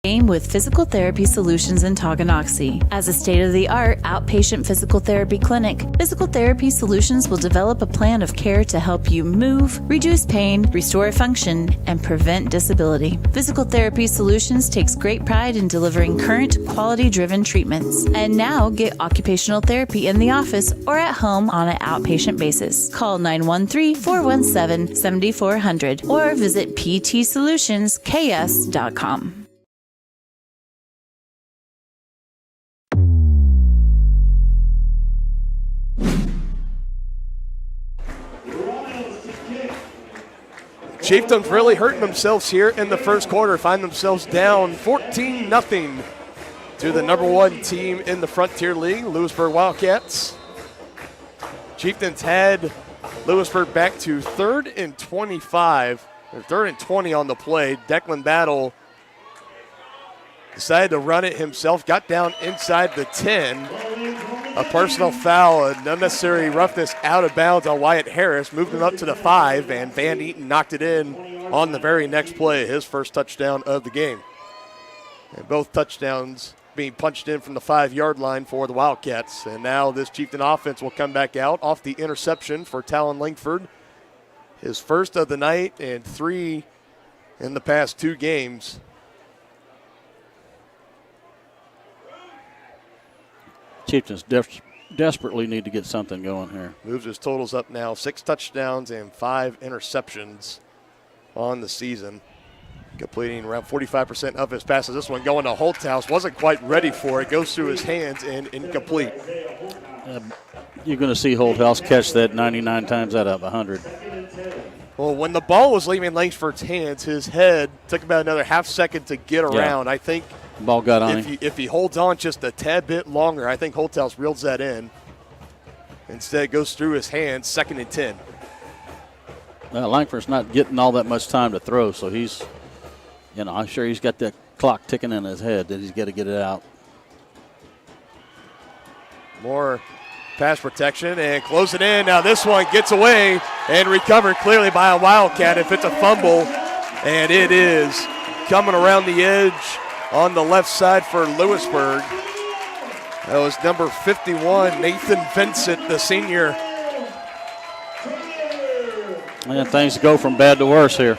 Game with Physical Therapy Solutions in Tonganoxie. As a state-of-the-art outpatient physical therapy clinic, Physical Therapy Solutions will develop a plan of care to help you move, reduce pain, restore function, and prevent disability. Physical Therapy Solutions takes great pride in delivering current, quality-driven treatments. And now get occupational therapy in the office or at home on an outpatient basis. Call 913-417-7400 or visit ptsolutionsks.com. Chieftains really hurting themselves here in the first quarter, find themselves down 14-0 to the #1 team in the Frontier League, Louisburg Wildcats. Chieftains had Louisburg back to 3rd and 25, or 3rd and 20 on the play. Declan Battle decided to run it himself, got down inside the 10. A personal foul, an unnecessary roughness out of bounds on Wyatt Harris, moved him up to the 5, and Van Eaton knocked it in on the very next play, his first touchdown of the game. And both touchdowns being punched in from the 5-yard line for the Wildcats. And now this Chieftain offense will come back out off the interception for Talon Langford. His first of the night and 3 in the past 2 games. Chieftains desperately need to get something going here. Moves his totals up now, 6 touchdowns and 5 interceptions on the season. Completing around 45% of his passes. This one going to Holthouse. Wasn't quite ready for it. Goes through his hands and incomplete. You're going to see Holthouse catch that 99 times out of 100. Well, when the ball was leaving Langford's hands, his head took about another half second to get around. Yeah. I think ball got on him. If he holds on just a tad bit longer, I think Holthouse reels that in. Instead, it goes through his hands, 2nd and 10. Langford's not getting all that much time to throw, so he's, I'm sure he's got that clock ticking in his head that he's got to get it out. More pass protection and close it in. Now this one gets away and recovered clearly by a Wildcat if it's a fumble. And it is coming around the edge on the left side for Louisburg. That was number 51, Nathan Vincent, the senior. And things go from bad to worse here.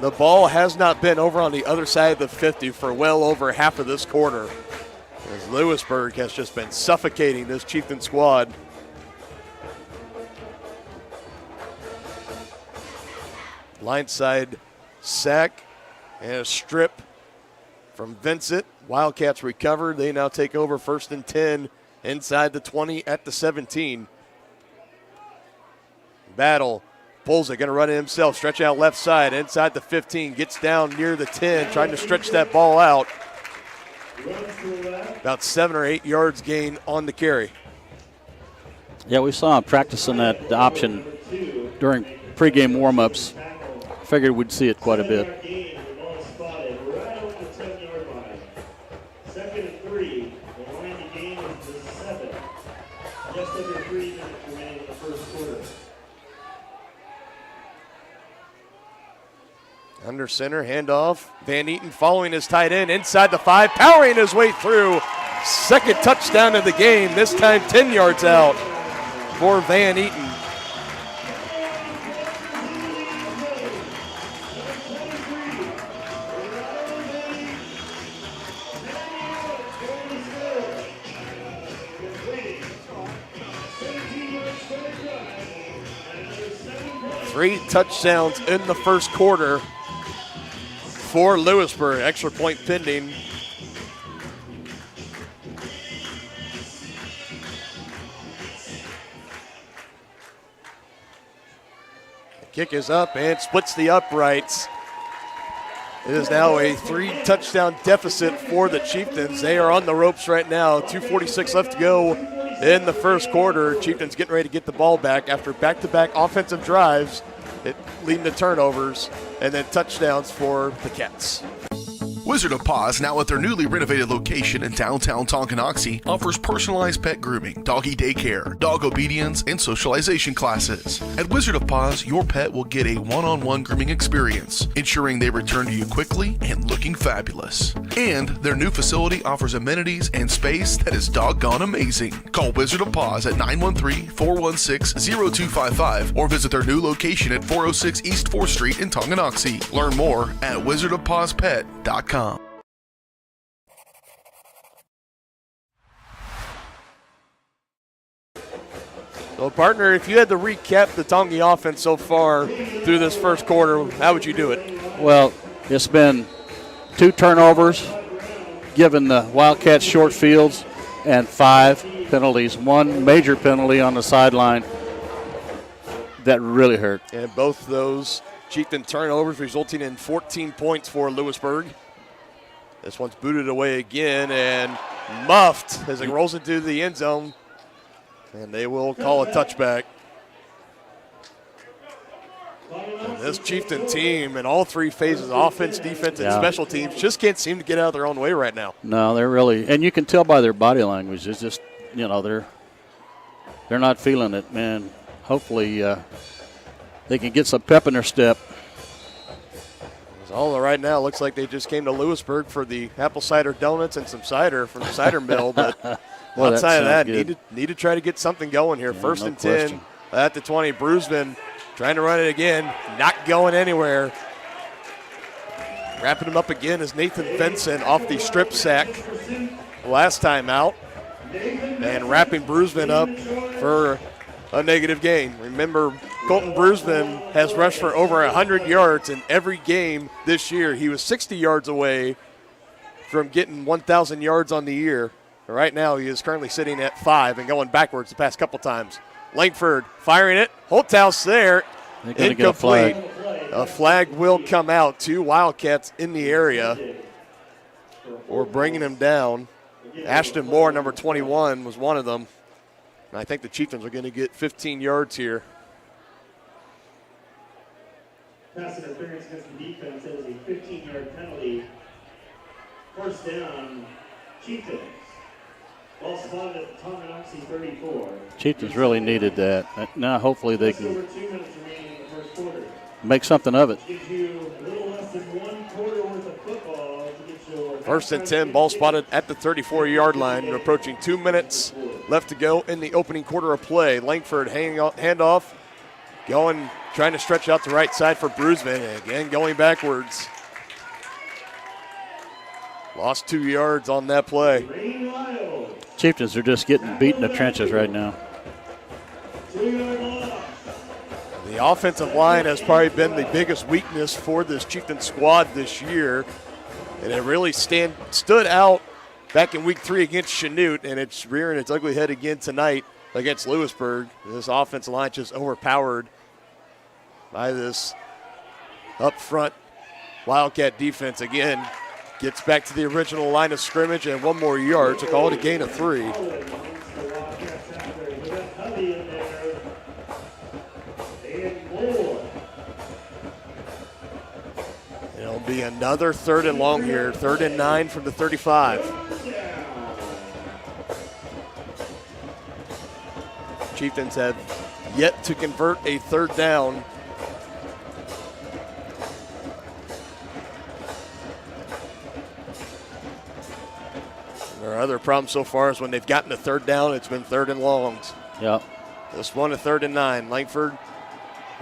The ball has not been over on the other side of the 50 for well over half of this quarter, as Louisburg has just been suffocating this Chieftain squad. Line side sack and a strip from Vincent. Wildcats recovered. They now take over 1st and 10 inside the 20 at the 17. Battle pulls it, going to run it himself, stretch out left side, inside the 15, gets down near the 10, trying to stretch that ball out. About 7 or 8 yards gain on the carry. Yeah, we saw him practicing that option during pregame warm-ups. Figured we'd see it quite a bit. 2nd and 3. The line to gain is the 7. Just under 3 minutes remaining in the first quarter. Under center, handoff. Van Eaton following his tight end inside the 5, powering his way through. 2nd touchdown of the game, this time 10 yards out for Van Eaton. Three touchdowns in the first quarter for Louisburg. Extra point pending. The kick is up and splits the uprights. It is now a 3-touchdown deficit for the Chieftains. They are on the ropes right now. 2:46 left to go in the first quarter. Chieftains getting ready to get the ball back after back-to-back offensive drives, leading to turnovers and then touchdowns for the Cats. Wizard of Paws, now at their newly renovated location in downtown Tonganoxie, offers personalized pet grooming, doggy daycare, dog obedience, and socialization classes. At Wizard of Paws, your pet will get a one-on-one grooming experience, ensuring they return to you quickly and looking fabulous. And their new facility offers amenities and space that is doggone amazing. Call Wizard of Paws at 913-416-0255 or visit their new location at 406 East 4th Street in Tonganoxie. Learn more at wizardofpawspet.com. So, partner, if you had to recap the Tongi offense so far through this first quarter, how would you do it? Well, it's been 2 turnovers, given the Wildcats short fields, and 5 penalties. 1 major penalty on the sideline that really hurt. And both those Chieftain turnovers resulting in 14 points for Louisburg. This one's booted away again and muffed as it rolls into the end zone. And they will call a touchback. And this Chieftain team in all three phases, offense, defense, and special teams, just can't seem to get out of their own way right now. No, they're really, and you can tell by their body language. It's just, you know, they're not feeling it, man. Hopefully they can get some pep in their step. All right now, looks like they just came to Lewisburg for the apple cider donuts and some cider from the cider mill. But well, outside of that, need to try to get something going here. Yeah, First no and question. 10 at the 20. Bruisman trying to run it again, not going anywhere. Wrapping him up again is Nathan Benson off the strip sack last time out. And wrapping Bruisman up for a negative gain. Remember, Colton Bruisman has rushed for over 100 yards in every game this year. He was 60 yards away from getting 1,000 yards on the year. Right now, he is currently sitting at 5 and going backwards the past couple times. Langford firing it. Holthouse there. Incomplete. A flag will come out. 2 Wildcats in the area. Or bringing him down. Ashton Moore, number 21, was one of them. And I think the Chieftains are going to get 15 yards here. Pass interference against the defense. That was a 15-yard penalty. First down, Chieftains. Ball spotted at the Tonganoxie 34. Chieftains really needed that. Now hopefully they can over 2 minutes remaining in the first quarter. make something of it. Gives you a little less than 1 quarter worth of football to get your First and 10, ball spotted at the 34-yard line. We're approaching 2 minutes left to go in the opening quarter of play. Langford handoff, going, trying to stretch out the right side for Bruisman. Again, going backwards. Lost 2 yards on that play. Chieftains are just getting beat in the trenches right now. The offensive line has probably been the biggest weakness for this Chieftain squad this year. And it really stood out back in week 3 against Chanute, and it's rearing its ugly head again tonight against Lewisburg. This offensive line just overpowered by this up front Wildcat defense. Again, gets back to the original line of scrimmage and 1 more yard to call it a gain of 3. It'll be another 3rd and long here, 3rd and 9 from the 35. Chieftains have yet to convert a 3rd down. Their other problem so far is when they've gotten a 3rd down, it's been 3rd and longs. Yep. This one a 3rd and 9. Langford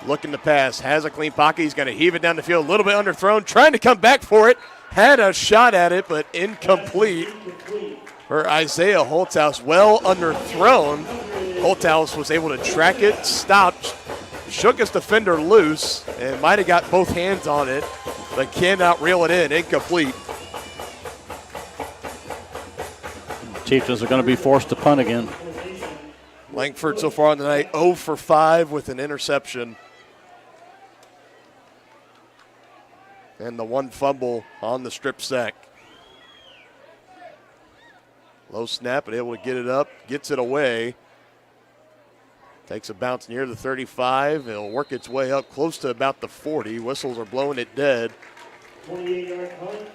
looking to pass, has a clean pocket. He's going to heave it down the field, a little bit underthrown, trying to come back for it. Had a shot at it, but incomplete for Isaiah Holthouse. Well underthrown. Holthouse was able to track it, stopped, shook his defender loose, and might have got both hands on it, but cannot reel it in. Incomplete. Chieftains are going to be forced to punt again. Langford so far on the night 0 for 5 with an interception. And the 1 fumble on the strip sack. Low snap, but able to get it up, gets it away. Takes a bounce near the 35. It'll work its way up close to about the 40. Whistles are blowing it dead.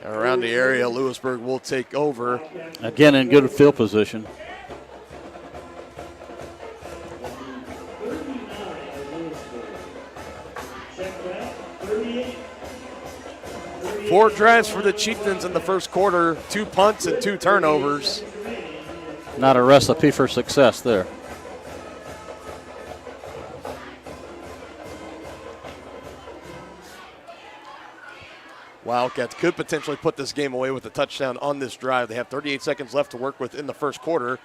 Around the area, Lewisburg will take over. Again in good field position. Four drives for the Chieftains in the first quarter, 2 punts and 2 turnovers. Not a recipe for success there. Wildcats could potentially put this game away with a touchdown on this drive. They have 38 seconds left to work with in the first quarter.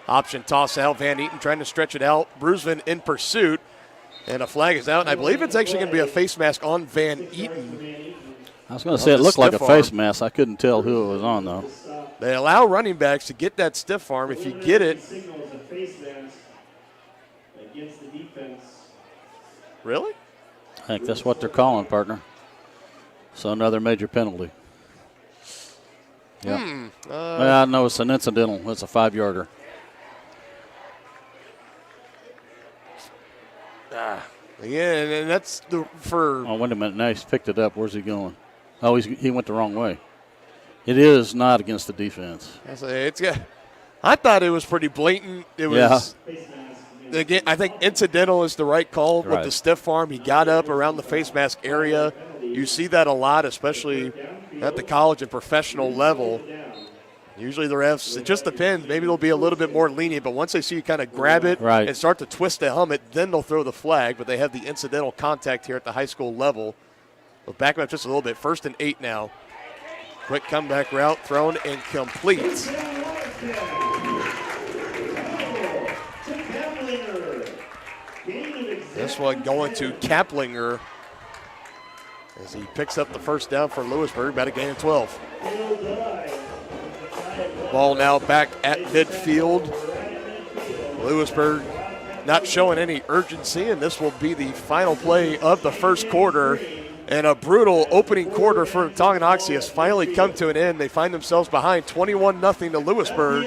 Option toss out. Van Eaton trying to stretch it out. Bruisman in pursuit. And a flag is out. And I believe it's actually going to be a face mask on Van Eaton. I was going to say it looked like a face mask. I couldn't tell who it was on, though. They allow running backs to get that stiff arm. If you get it. Really? I think that's what they're calling, partner. So another major penalty. Yeah. I know it's an incidental. It's a 5-yarder. Again, and that's for. Oh, wait a minute. Now he's picked it up. Where's he going? Oh, he went the wrong way. It is not against the defense. I thought it was pretty blatant. It was. Again, I think incidental is the right call with the stiff arm. He got up around the face mask area. You see that a lot, especially at the college and professional level. Usually the refs, it just depends. Maybe they'll be a little bit more lenient, but once they see you kind of grab it and start to twist the helmet, then they'll throw the flag. But they have the incidental contact here at the high school level. We'll back them up just a little bit. 1st and 8 now. Quick comeback route thrown and complete. This one going to Kaplinger as he picks up the first down for Louisburg, about a gain of 12. Ball now back at midfield. Lewisburg not showing any urgency, and this will be the final play of the first quarter. And a brutal opening quarter for Tonganoxie has finally come to an end. They find themselves behind 21-0 to Lewisburg.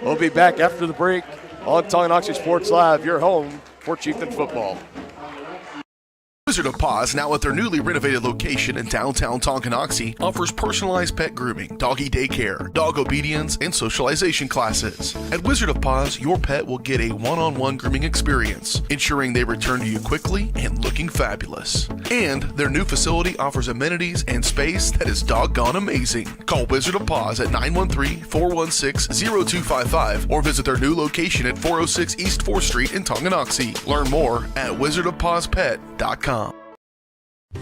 We'll be back after the break on Tonganoxie Sports Live, your home for Chieftain football. Wizard of Paws, now at their newly renovated location in downtown Tonganoxie, offers personalized pet grooming, doggy daycare, dog obedience, and socialization classes. At Wizard of Paws, your pet will get a one-on-one grooming experience, ensuring they return to you quickly and looking fabulous. And their new facility offers amenities and space that is doggone amazing. Call Wizard of Paws at 913-416-0255 or visit their new location at 406 East 4th Street in Tonganoxie. Learn more at wizardofpawspet.com.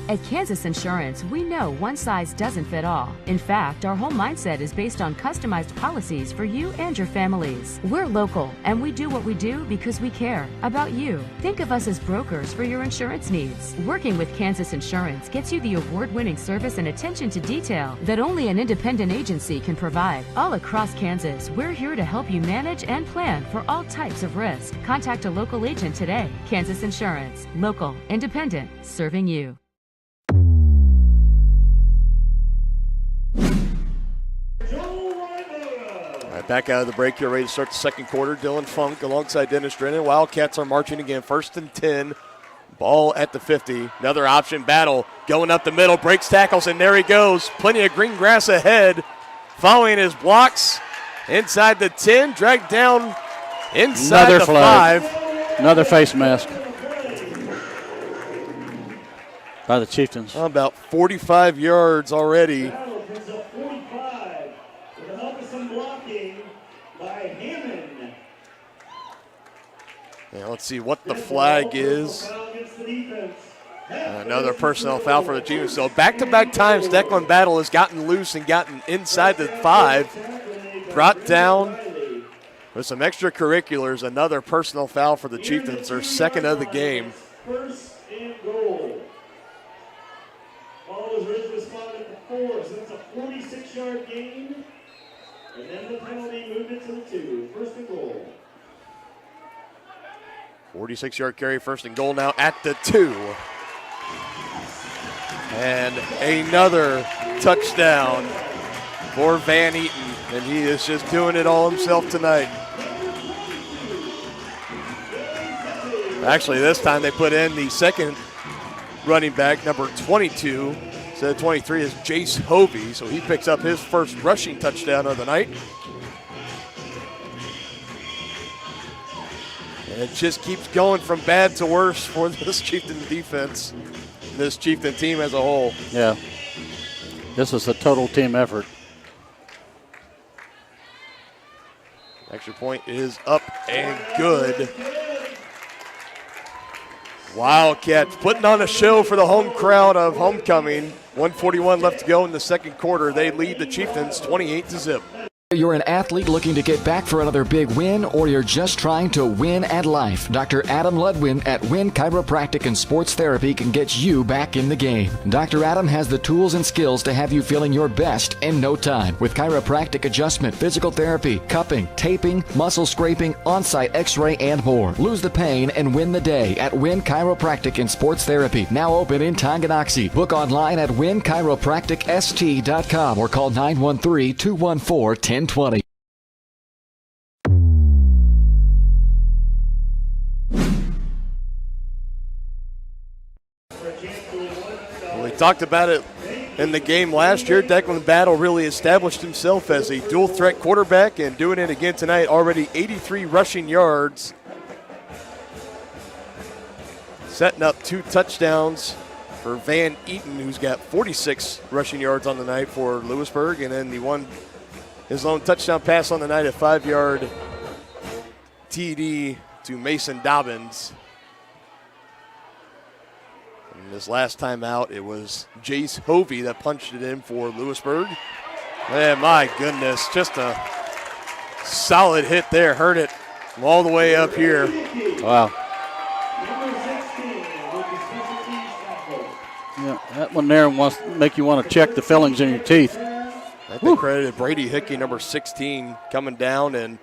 At Kansas Insurance, we know one size doesn't fit all. In fact, our whole mindset is based on customized policies for you and your families. We're local, and we do what we do because we care about you. Think of us as brokers for your insurance needs. Working with Kansas Insurance gets you the award-winning service and attention to detail that only an independent agency can provide. All across Kansas, we're here to help you manage and plan for all types of risk. Contact a local agent today. Kansas Insurance. Local, independent, serving you. Back out of the break here, ready to start the second quarter. Dylan Funk alongside Dennis Drennan. Wildcats are marching again. 1st and 10. Ball at the 50. Another option battle going up the middle. Breaks tackles, and there he goes. Plenty of green grass ahead. Following his blocks inside the 10. Dragged down inside Another the flag. 5. Another face mask by the Chieftains. About 45 yards already. Yeah, let's see what the flag is. Another personnel foul for the Chieftains. So back-to-back times, Declan Battle has gotten loose and gotten inside the 5. Brought down with some extracurriculars. Another personal foul for the Chieftains, their second of the game. 1st and goal. Ball was originally spotted at the 4, so that's a 46-yard gain. And then the penalty moved it to the 2. 1st and goal. 46-yard carry, 1st and goal now at the 2. And another touchdown for Van Eaton, and he is just doing it all himself tonight. Actually, this time they put in the second running back, number 22. Instead of 23 is Jace Hovey, so he picks up his first rushing touchdown of the night. And it just keeps going from bad to worse for this Chieftain defense, this Chieftain team as a whole. Yeah, this is a total team effort. Extra point is up and good. Wildcats putting on a show for the home crowd of homecoming. 1:41 left to go in the second quarter. They lead the Chieftains 28-0. You're an athlete looking to get back for another big win, or you're just trying to win at life, Dr. Adam Ludwin at Win Chiropractic and Sports Therapy can get you back in the game. Dr. Adam has the tools and skills to have you feeling your best in no time with chiropractic adjustment, physical therapy, cupping, taping, muscle scraping, on-site x-ray, and more. Lose the pain and win the day at Win Chiropractic and Sports Therapy, now open in Tonganoxie. Book online at winchiropracticst.com or call 913-214-1020. We talked about it in the game last year. Declan Battle really established himself as a dual threat quarterback, and doing it again tonight. Already 83 rushing yards, setting up 2 touchdowns for Van Eaton, who's got 46 rushing yards on the night for Louisburg, and then he won his lone touchdown pass on the night, a 5-yard TD to Mason Dobbins. And this last time out, it was Jace Hovey that punched it in for Louisburg. And my goodness, just a solid hit there. Heard it all the way up here. Wow. Yeah, that one there wants to make you want to check the fillings in your teeth. I think credited Brady Hickey, number 16, coming down and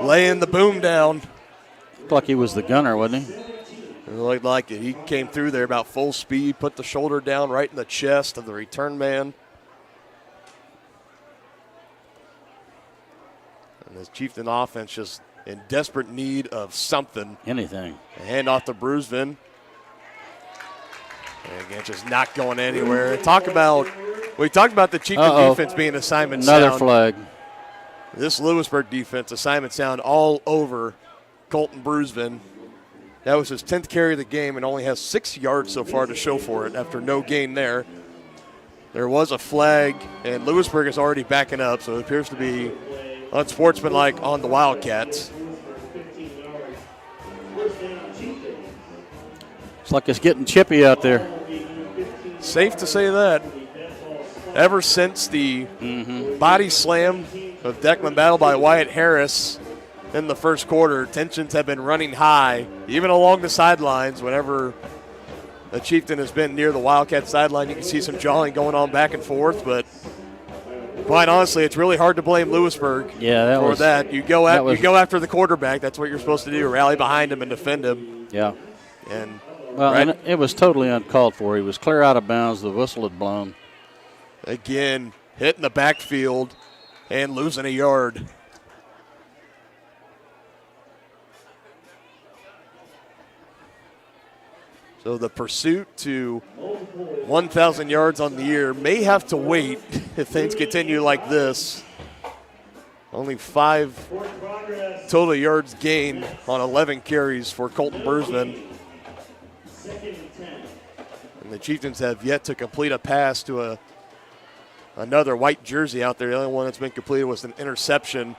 laying the boom down. Looked like he was the gunner, wasn't he? It looked like it. He came through there about full speed, put the shoulder down right in the chest of the return man. And this Chieftain offense just in desperate need of something. Anything. A hand off to Brusvin. And again, just not going anywhere. We talked about the Chieftain defense being assignment sound. Another flag. This Louisburg defense, assignment sound all over Colton Brusvin. That was his 10th carry of the game and only has 6 yards so far to show for it after no gain there. There was a flag, and Louisburg is already backing up, so it appears to be unsportsmanlike on the Wildcats. It's like it's getting chippy out there. Safe to say that. Ever since the body slam of Declan Battle by Wyatt Harris in the first quarter, tensions have been running high, even along the sidelines. Whenever a Chieftain has been near the Wildcat sideline, you can see some jawing going on back and forth, but quite honestly, it's really hard to blame Louisburg for that. You go after the quarterback. That's what you're supposed to do, rally behind him and defend him. Yeah. And and it was totally uncalled for. He was clear out of bounds. The whistle had blown. Again, hitting the backfield and losing a yard. So the pursuit to 1,000 yards on the year may have to wait if things continue like this. Only 5 total yards gained on 11 carries for Colton Brusvin. And the Chieftains have yet to complete a pass to another white jersey out there. The only one that's been completed was an interception.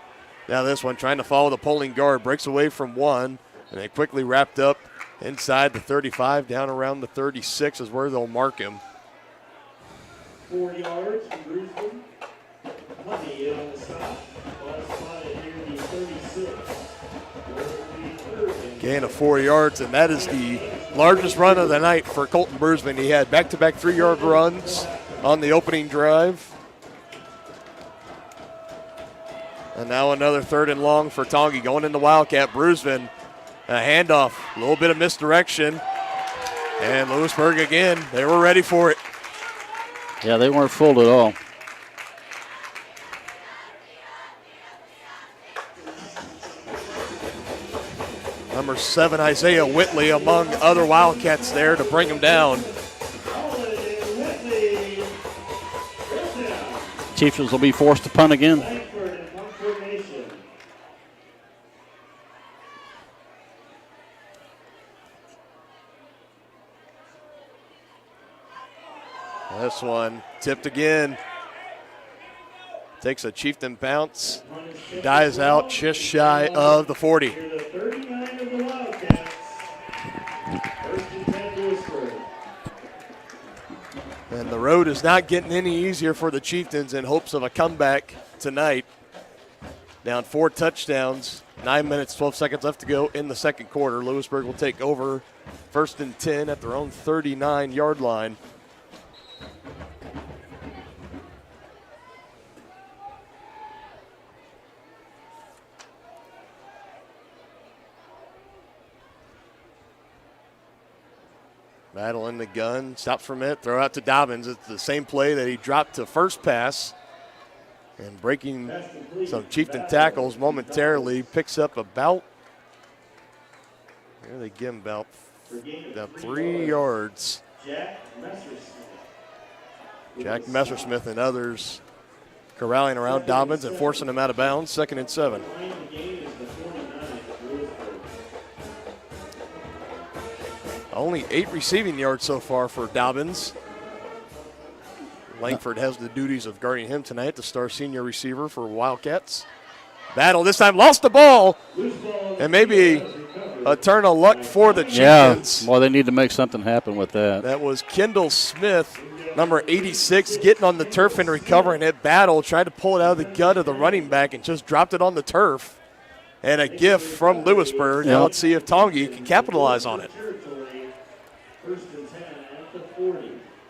Now this one trying to follow the pulling guard, breaks away from one, and they quickly wrapped up inside the 35, down around the 36 is where they'll mark him. 4 yards from Brusvin. Honey on the stop. Ball spotted near the 36. Gain of 4 yards, and that is the largest run of the night for Colton Brusvin. He had back-to-back 3-yard runs on the opening drive. And now another 3rd and long for Tongi going into Wildcat. Brusvin, a handoff, a little bit of misdirection. And Louisburg again, they were ready for it. Yeah, they weren't fooled at all. Number 7, Isaiah Whitley, among other Wildcats there to bring him down. Chieftains will be forced to punt again. This one tipped again. Takes a Chieftain bounce. Dies out just shy of the 40. And the road is not getting any easier for the Chieftains in hopes of a comeback tonight. Down 4 touchdowns, 9 minutes, 12 seconds left to go in the second quarter. Louisburg will take over 1st and 10 at their own 39-yard line. Battle in the gun, stops for a minute, throw out to Dobbins. It's the same play that he dropped to first pass. And breaking some Chieftain tackles momentarily, picks up about, here they give him about 3 yards. Jack Messersmith and others corralling around Dobbins and forcing him out of bounds, 2nd and 7. Only 8 receiving yards so far for Dobbins. Langford has the duties of guarding him tonight, the star senior receiver for Wildcats. Battle this time, lost the ball, and maybe a turn of luck for the Chieftains. Yeah, well, they need to make something happen with that. That was Kendall Smith, number 86, getting on the turf and recovering it. Battle tried to pull it out of the gut of the running back and just dropped it on the turf. And a gift from Lewisburg. Now let's see if Tonganoxie can capitalize on it.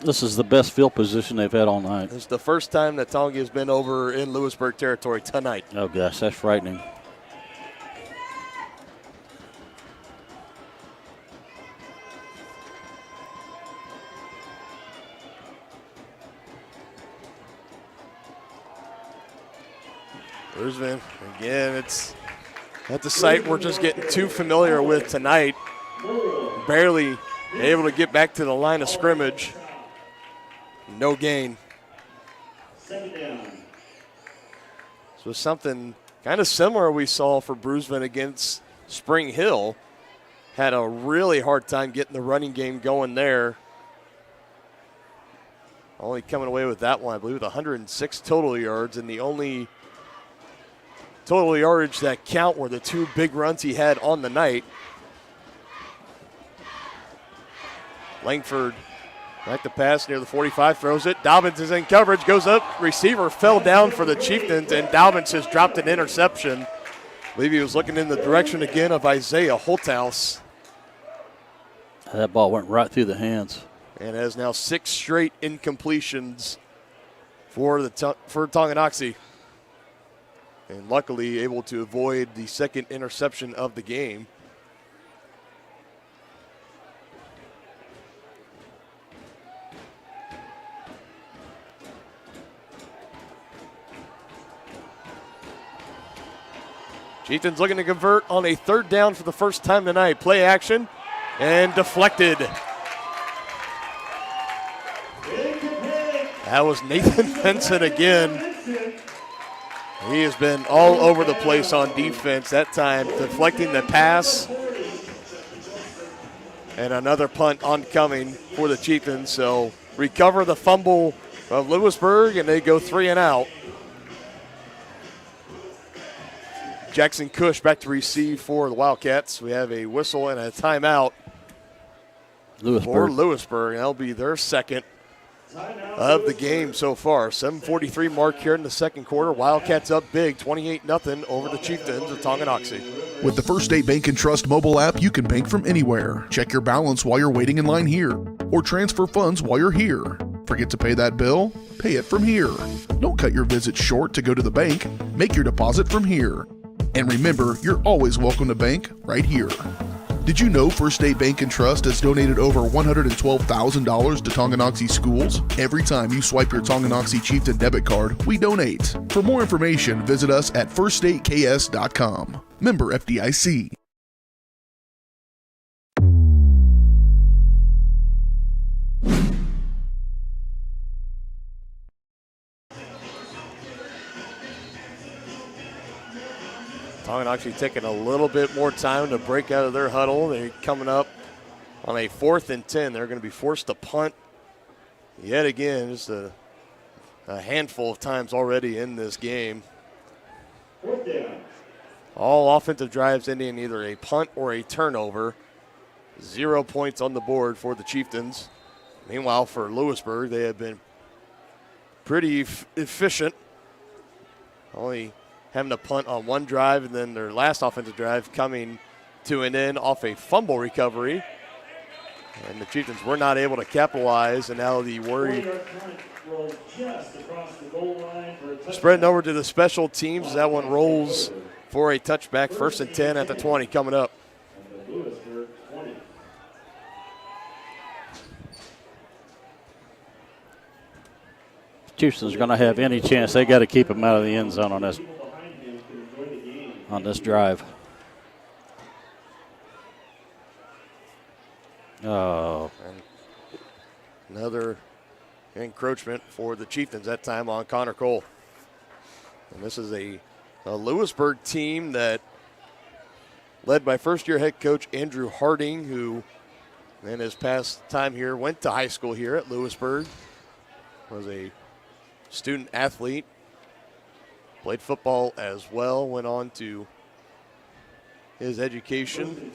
This is the best field position they've had all night. It's the first time that Tonganoxie has been over in Louisburg territory tonight. Oh, gosh, that's frightening. Brisbane, again, it's at the site we're just getting too familiar with tonight. Barely able to get back to the line of scrimmage. No gain. So something kind of similar we saw for Brisbane against Spring Hill. Had a really hard time getting the running game going there. Only coming away with that one, I believe, with 106 total yards, and the only total yardage that count were the 2 big runs he had on the night. Langford back to pass near the 45, throws it. Dobbins is in coverage, goes up. Receiver fell down for the Chieftains, and Dobbins has dropped an interception. I believe he was looking in the direction again of Isaiah Holthouse. That ball went right through the hands. And has now 6 straight incompletions for Tonganoxie. And luckily able to avoid the second interception of the game. Chieftains looking to convert on a 3rd down for the first time tonight. Play action and deflected. That was Nathan Benson again. He has been all over the place on defense that time, deflecting the pass. And another punt oncoming for the Chieftains. So recover the fumble of Louisburg, and they go 3 and out. Jackson Cush back to receive for the Wildcats. We have a whistle and a timeout for Louisburg. That'll be their second of the game so far. 7:43 mark here in the second quarter. Wildcats up big, 28-0 over the Chieftains of Tonganoxie. With the First State Bank & Trust mobile app, you can bank from anywhere. Check your balance while you're waiting in line here, or transfer funds while you're here. Forget to pay that bill? Pay it from here. Don't cut your visit short to go to the bank. Make your deposit from here. And remember, you're always welcome to bank right here. Did you know First State Bank & Trust has donated over $112,000 to Tonganoxie schools? Every time you swipe your Tonganoxie Chieftain debit card, we donate. For more information, visit us at firststateks.com. Member FDIC. Tonganoxie taking a little bit more time to break out of their huddle. They're coming up on a 4th and 10. They're going to be forced to punt yet again. Just a handful of times already in this game. All offensive drives ending in either a punt or a turnover. 0 points on the board for the Chieftains. Meanwhile, for Louisburg, they have been pretty efficient, only having to punt on one drive, and then their last offensive drive coming to an end off a fumble recovery. And the Chieftains were not able to capitalize, and now the worry spreading over to the special teams as that one rolls for a touchback. 1st and 10 at the 20 coming up. Chieftains are going to have any chance. They got to keep them out of the end zone on this drive. Oh. And another encroachment for the Chieftains, that time on Connor Cole. And this is a Louisburg team that led by first-year head coach Andrew Harding, who in his past time here went to high school here at Louisburg, was a student athlete, played football as well, went on to his education,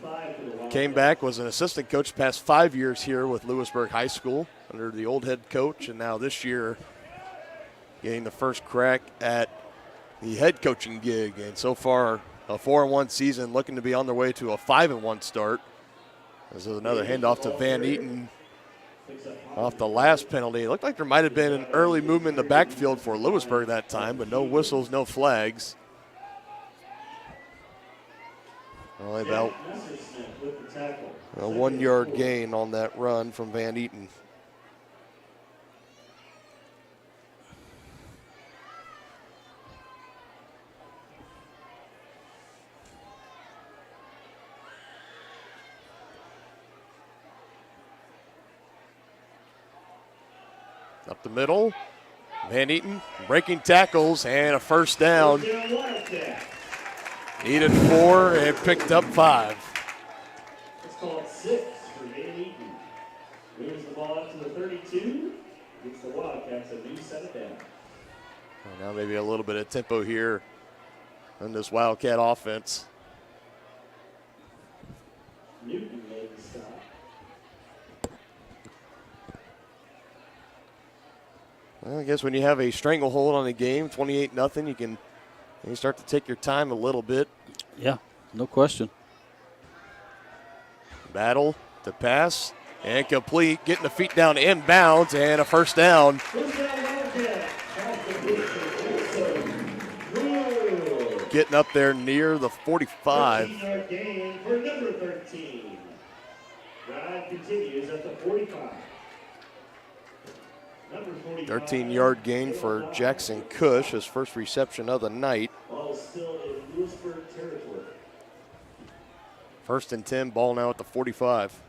came back, was an assistant coach past 5 years here with Louisburg High School under the old head coach, and now this year getting the first crack at the head coaching gig. And so far, a 4-1 season, looking to be on their way to a 5-1 start. This is another handoff to Van Eaton off the last penalty. It looked like there might have been an early movement in the backfield for Louisburg that time, but no whistles, no flags. Only about a 1 yard gain on that run from Van Eaton. Up the middle, Van Eaton breaking tackles and a first down. Needed 4 and picked up 5. Let's call it 6 for Van Eaton. Moves the ball up to the 32. Gets the Wildcats a new set of down. Now maybe a little bit of tempo here on this Wildcat offense. Newton made the stop. Well, I guess when you have a stranglehold on a game, 28-0, you start to take your time a little bit. Yeah, no question. Battle to pass and complete, getting the feet down inbounds and a first down. Getting up there near the 45. 13-yard gain for number 13. Drive continues at the 45. 13-yard gain for Jackson Cush, his first reception of the night. Ball still in Louisburg territory. 1st and 10, ball now at the 45.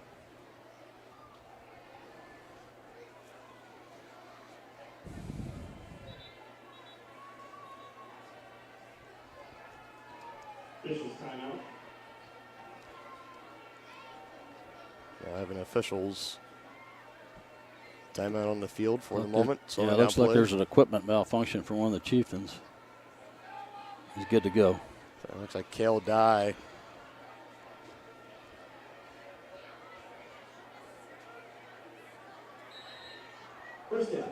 Officials timeout. Now having officials timeout on the field for the moment. So yeah, it looks like there's an equipment malfunction for one of the Chieftains. He's good to go. So it looks like Cale Dye. First down.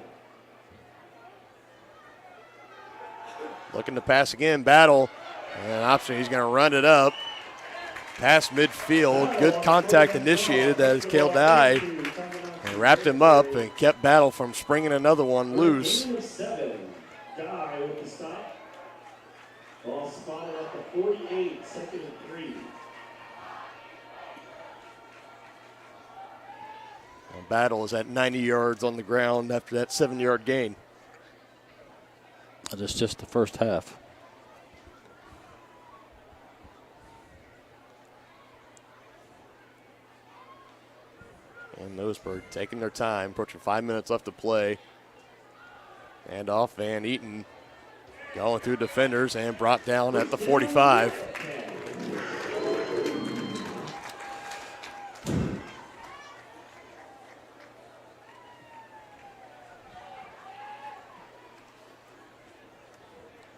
Looking to pass again, Battle. And an option, he's going to run it up. Past midfield, good contact initiated. That is Cale Dye. And wrapped him up and kept Battle from springing another one loose. Dye with the stop. Ball spotted at the 48, 2nd and 3. Battle is at 90 yards on the ground after that 7-yard gain. That's just the first half. And Louisburg taking their time, approaching 5 minutes left to play. And off Van Eaton going through defenders and brought down at the 45.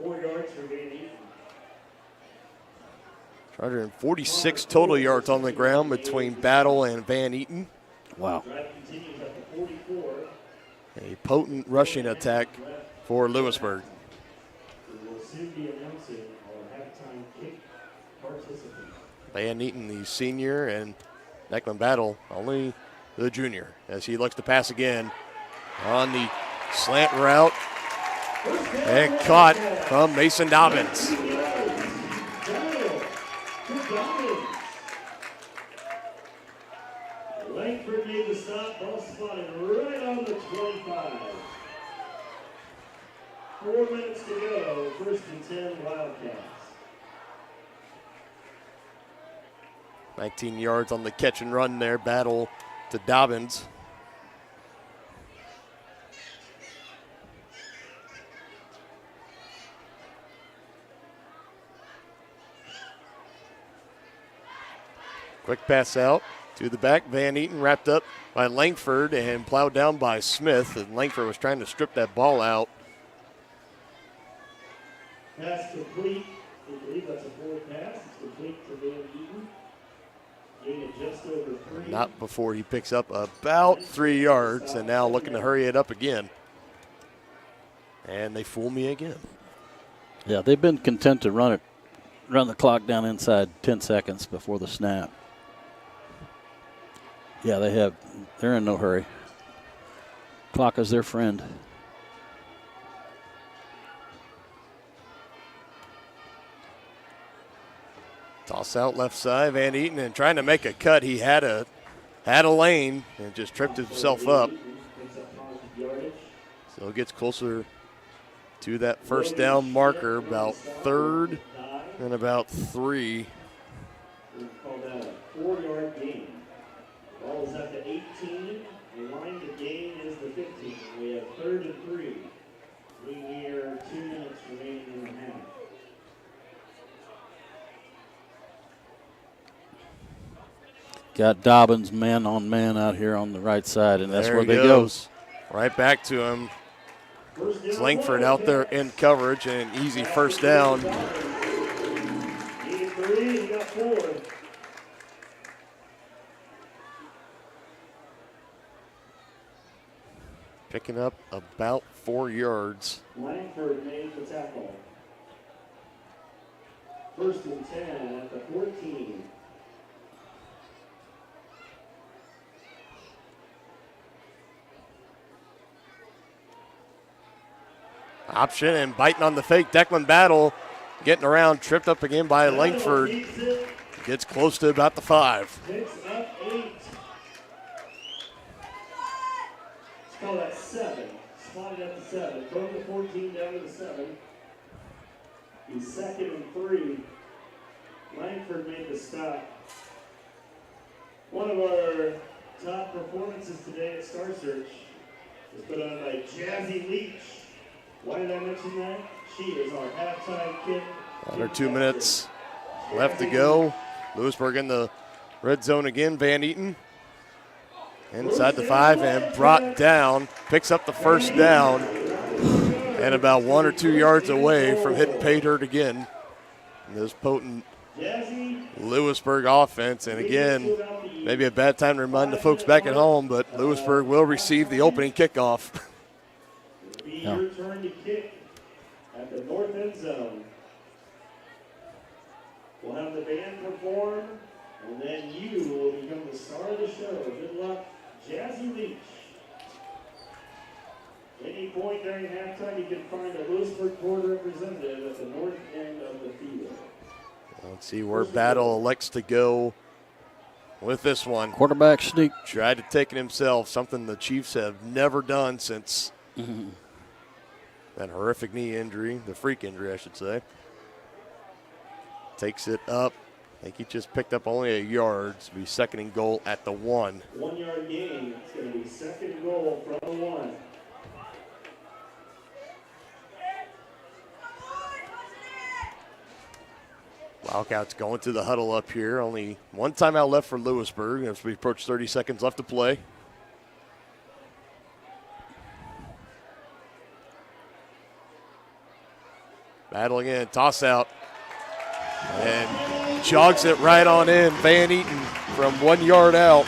$4 146 total yards on the ground between Battle and Van Eaton. Wow. A potent rushing attack for Louisburg. We will soon be announcing our halftime kick participants. Van Eaton, the senior, and Declan Battle, only the junior, as he looks to pass again on the slant route. And caught from Mason Dobbins. Langford made the stop, ball spotted right on the 25. 4 minutes to go, 1st and 10 Wildcats. 19 yards on the catch and run there, Battle to Dobbins. Quick pass out to the back. Van Eaton wrapped up by Langford and plowed down by Smith. And Langford was trying to strip that ball out. Pass complete. I believe that's a forward pass. It's complete to Van Eaton. Getting it just over 3. Not before he picks up about 3 yards, and now looking to hurry it up again. And they fool me again. Yeah, they've been content to run the clock down inside 10 seconds before the snap. Yeah, they have. They're in no hurry. Clock is their friend. Toss out left side, Van Eaton, and trying to make a cut. He had a lane and just tripped himself up. So it gets closer to that first down marker, about 3rd and about 3. We call that a 4-yard gain. Ball is at the 18. The line to gain is the 15. We have 3rd and 3. We near 2 minutes remaining in the half. Got Dobbins man on man out here on the right side, and that's there where they goes. Right back to him. It's Langford out there in coverage and an easy first down. Needed 3, he got 4. Picking up about 4 yards. Langford made the tackle. 1st and 10 at the 14. Option and biting on the fake. Declan Battle getting around, tripped up again by Langford. Gets close to about the 5. Picks up 8. Let's call that 7. Spotted at the 7. From the 14 down to the 7. He's 2nd and 3. Langford made the stop. One of our top performances today at Star Search was put on by Jazzy Leach. Why did I mention that? She is our halftime kick. Under 2 minutes left to go. Louisburg in the red zone again. Van Eaton inside the 5 and brought down. Picks up the first down and about 1 or 2 yards away from hitting pay dirt again. And this potent Louisburg offense. And again, maybe a bad time to remind the folks back at home, but Louisburg will receive the opening kickoff. Your turn to kick at the north end zone. We'll have the band perform, and then you will become the star of the show. Good luck, Jazzy Leach. Any point during halftime, you can find a Louisburg board representative at the north end of the field. Let's see where Battle elects to go with this one. Quarterback sneak. Tried to take it himself, something the Chiefs have never done since that horrific knee injury, the freak injury, I should say. Takes it up. I think he just picked up only a yard. It's going to be 2nd and goal at the 1. 1 yard gain. It's going to be 2nd goal from the 1. Wildcats going to the huddle up here. Only 1 timeout left for Louisburg as we approach 30 seconds left to play. Battle again, toss out. And jogs it right on in. Van Eaton from 1 yard out.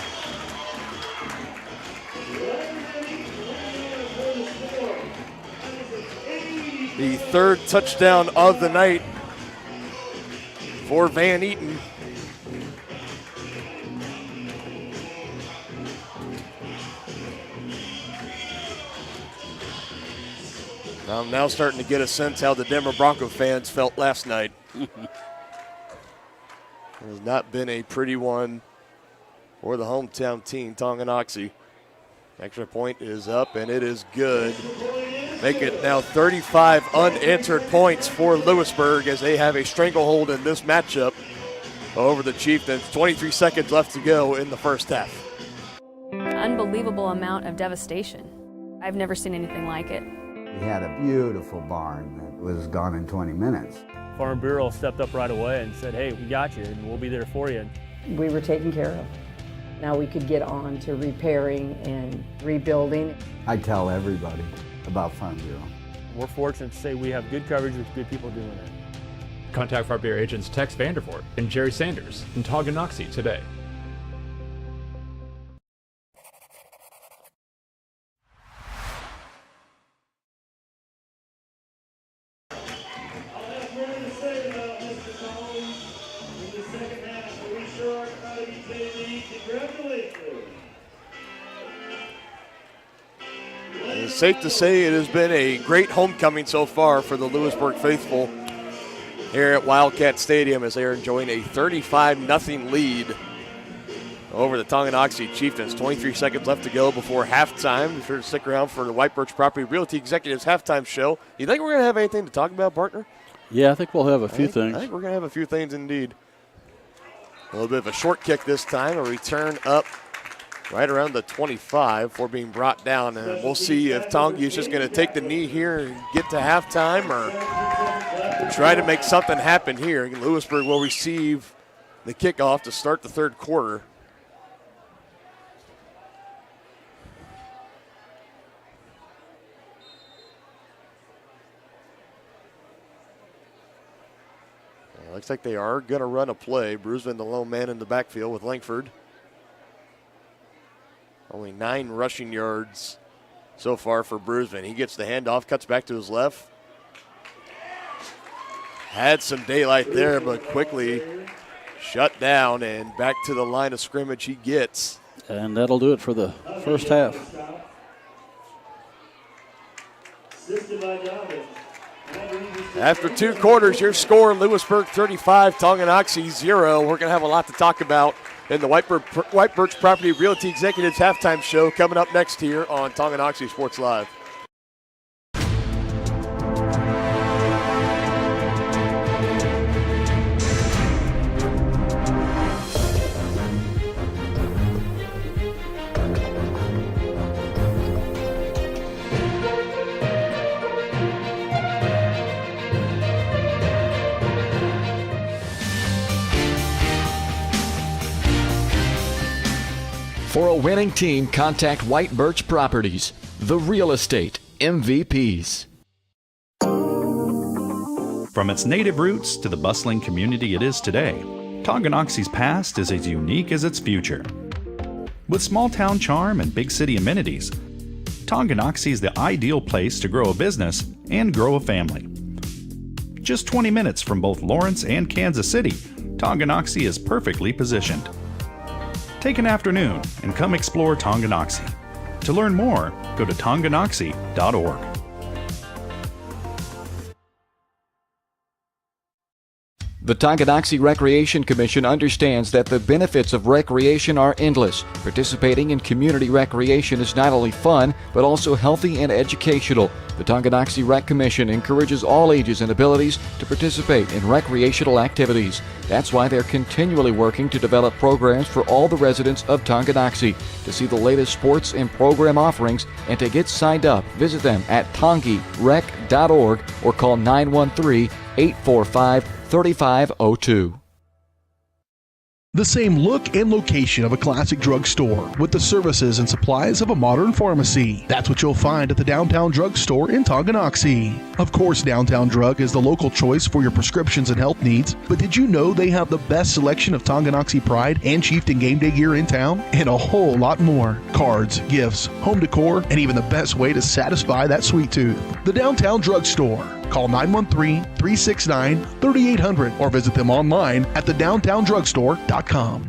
The third touchdown of the night for Van Eaton. I'm now starting to get a sense how the Denver Bronco fans felt last night. It has not been a pretty one for the hometown team, Tonganoxie. Extra point is up, and it is good. Make it now 35 unanswered points for Louisburg as they have a stranglehold in this matchup over the Chieftains. 23 seconds left to go in the first half. Unbelievable amount of devastation. I've never seen anything like it. We had a beautiful barn that was gone in 20 minutes. Farm Bureau stepped up right away and said, hey, we got you and we'll be there for you. We were taken care of. Now we could get on to repairing and rebuilding. I tell everybody about Farm Bureau. We're fortunate to say we have good coverage with good people doing it. Contact Farm Bureau agents Tex Vandervoort and Jerry Sanders in Tonganoxie today. It's safe to say it has been a great homecoming so far for the Louisburg faithful here at Wildcat Stadium as they are enjoying a 35-0 lead over the Tonganoxie Chieftains. 23 seconds left to go before halftime. Be sure to stick around for the White Birch Property Realty Executives halftime show. You think we're going to have anything to talk about, partner? Yeah, I think we'll have a few things. I think we're going to have a few things indeed. A little bit of a short kick this time, a return up right around the 25 before being brought down. And we'll see if Tongi is just going to take the knee here and get to halftime or try to make something happen here. Louisburg will receive the kickoff to start the third quarter. Looks like they are going to run a play. Bruisman, the lone man in the backfield with Langford. Only 9 rushing yards so far for Bruisman. He gets the handoff, cuts back to his left. Had some daylight there, but quickly shut down, and back to the line of scrimmage he gets. And that'll do it for the first half. After 2 quarters, your score, Louisburg 35, Tonganoxie 0. We're going to have a lot to talk about in the White Birch Property Realty Executives halftime show coming up next here on Tonganoxie Sports Live. For a winning team, contact White Birch Properties, the real estate MVPs. From its native roots to the bustling community it is today, Tonganoxie's past is as unique as its future. With small town charm and big city amenities, Tonganoxie is the ideal place to grow a business and grow a family. Just 20 minutes from both Lawrence and Kansas City, Tonganoxie is perfectly positioned. Take an afternoon and come explore Tonganoxie. To learn more, go to tonganoxie.org. The Tonganoxie Recreation Commission understands that the benefits of recreation are endless. Participating in community recreation is not only fun, but also healthy and educational. The Tonganoxie Rec Commission encourages all ages and abilities to participate in recreational activities. That's why they're continually working to develop programs for all the residents of Tonganoxie. To see the latest sports and program offerings and to get signed up, visit them at tongirec.org or call 913-845-3502. The same look and location of a classic drugstore with the services and supplies of a modern pharmacy. That's what you'll find at the Downtown Drug Store in Tonganoxie. Of course, Downtown Drug is the local choice for your prescriptions and health needs, but did you know they have the best selection of Tonganoxie Pride and Chieftain Game Day gear in town? And a whole lot more. Cards, gifts, home decor, and even the best way to satisfy that sweet tooth. The Downtown Drug Store. Call 913-369-3800 or visit them online at thedowntowndrugstore.com.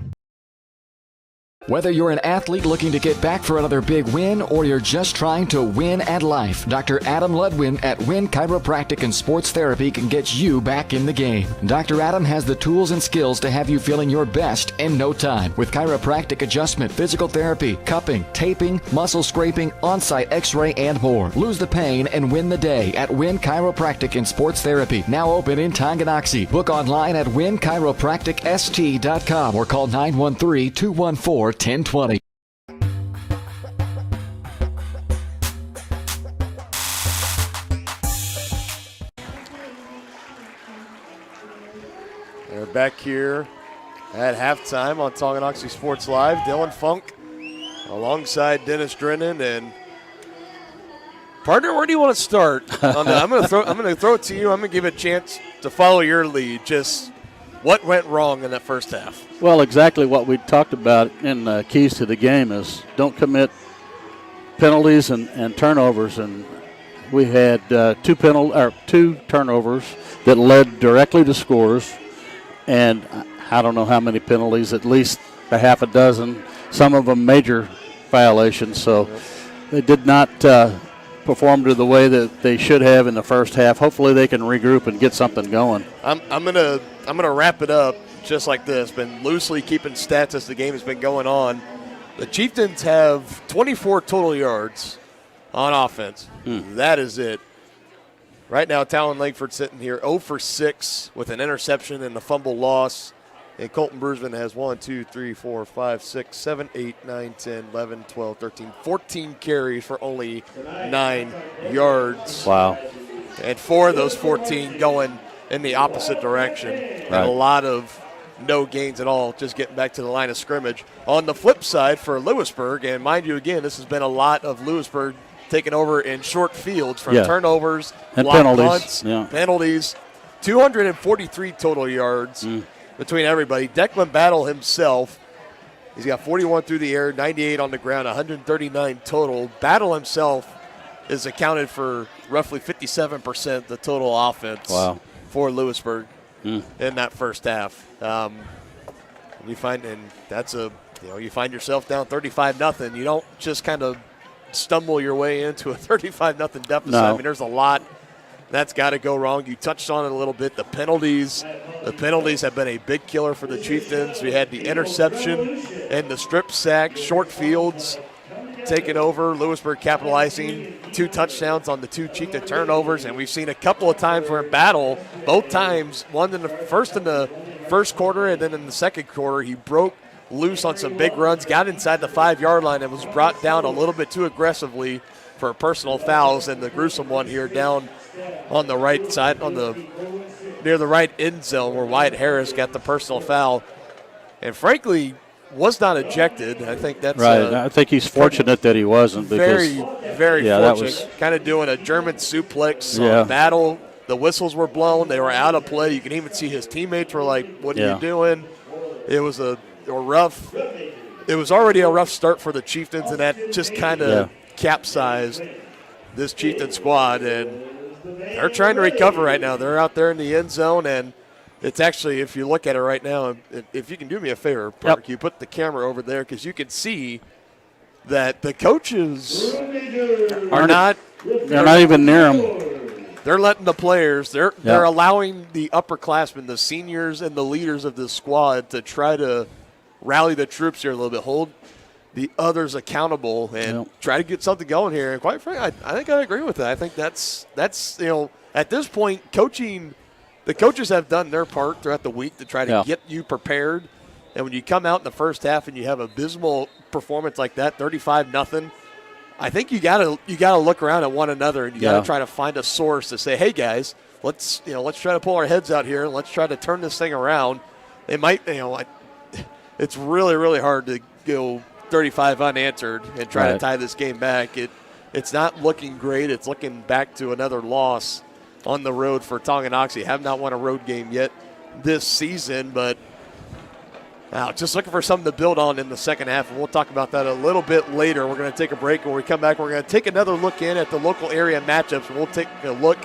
Whether you're an athlete looking to get back for another big win or you're just trying to win at life, Dr. Adam Ludwin at Win Chiropractic and Sports Therapy can get you back in the game. Dr. Adam has the tools and skills to have you feeling your best in no time with chiropractic adjustment, physical therapy, cupping, taping, muscle scraping, on-site x-ray, and more. Lose the pain and win the day at Win Chiropractic and Sports Therapy, now open in Tonganoxie. Book online at winchiropracticst.com or call 913-214-1020. They're back here at halftime on Tonganoxie Sports Live. Dylan Funk alongside Dennis Drennan. And partner, where do you want to start? I'm going to throw it to you. I'm going to give it a chance to follow your lead. Just what went wrong in that first half? Well, exactly what we talked about in keys to the game is don't commit penalties and turnovers. And we had two turnovers that led directly to scores, and I don't know how many penalties, at least a half a dozen, some of them major violations. So they did not perform to the way that they should have in the first half. Hopefully they can regroup and get something going. I'm gonna wrap it up just like this. Been loosely keeping stats as the game has been going on. The Chieftains have 24 total yards on offense. That is it. Right now, Talon Langford sitting here 0 for 6 with an interception and a fumble loss. And Colton Bruisman has 1, 2, 3, 4, 5, 6, 7, 8, 9, 10, 11, 12, 13, 14 carries for only 9 yards. Wow. And 4 of those 14 going in the opposite direction. Right. And a lot of no gains at all, just getting back to the line of scrimmage. On the flip side for Louisburg, and mind you, again, this has been a lot of Louisburg taking over in short fields from turnovers, and blocked penalties. punts, penalties. 243 total yards between everybody. Declan Battle himself, he's got 41 through the air, 98 on the ground, 139 total. Battle himself is accounted for roughly 57% the total offense for Louisburg in that first half. You find yourself down 35-0. You don't just kind of stumble your way into a 35-0 deficit. No. I mean, there's a lot that's got to go wrong. You touched on it a little bit. The penalties have been a big killer for the Chieftains. We had the interception and the strip sack, short fields taking over. Lewisburg capitalizing 2 touchdowns on the 2 Chieftain turnovers, and we've seen a couple of times where in battle, both times, one in the first quarter and then in the second quarter, he broke loose on some big runs, got inside the 5-yard line and was brought down a little bit too aggressively for personal fouls, and the gruesome one here down on the right side, near the right end zone where Wyatt Harris got the personal foul, and frankly was not ejected. I think that's right. I think he's fortunate that he wasn't. Very, because, very that fortunate. was kind of doing a German suplex on Battle. The whistles were blown. They were out of play. You can even see his teammates were like, "What are you doing?" It was a rough. It was already a rough start for the Chieftains, and that just kind of capsized this Chieftain squad. And they're trying to recover right now. They're out there in the end zone, and it's actually, if you look at it right now, if you can do me a favor, Park, you put the camera over there because you can see that the coaches are not. They're not even near them. They're letting the players. They're allowing the upperclassmen, the seniors, and the leaders of this squad to try to rally the troops here a little bit, hold the others accountable, and try to get something going here. And quite frankly, I think I agree with that. I think that's at this point, coaching. The coaches have done their part throughout the week to try to get you prepared. And when you come out in the first half and you have an abysmal performance like that, 35-0, I think you gotta look around at one another and you gotta try to find a source to say, hey guys, let's try to pull our heads out here and let's try to turn this thing around. It might, it's really, really hard to go 35 unanswered and try to tie this game back. It's not looking great. It's looking back to another loss on the road for Tonganoxie. Have not won a road game yet this season, but just looking for something to build on in the second half, and we'll talk about that a little bit later. We're going to take a break. When we come back, we're going to take another look in at the local area matchups, and we'll take a look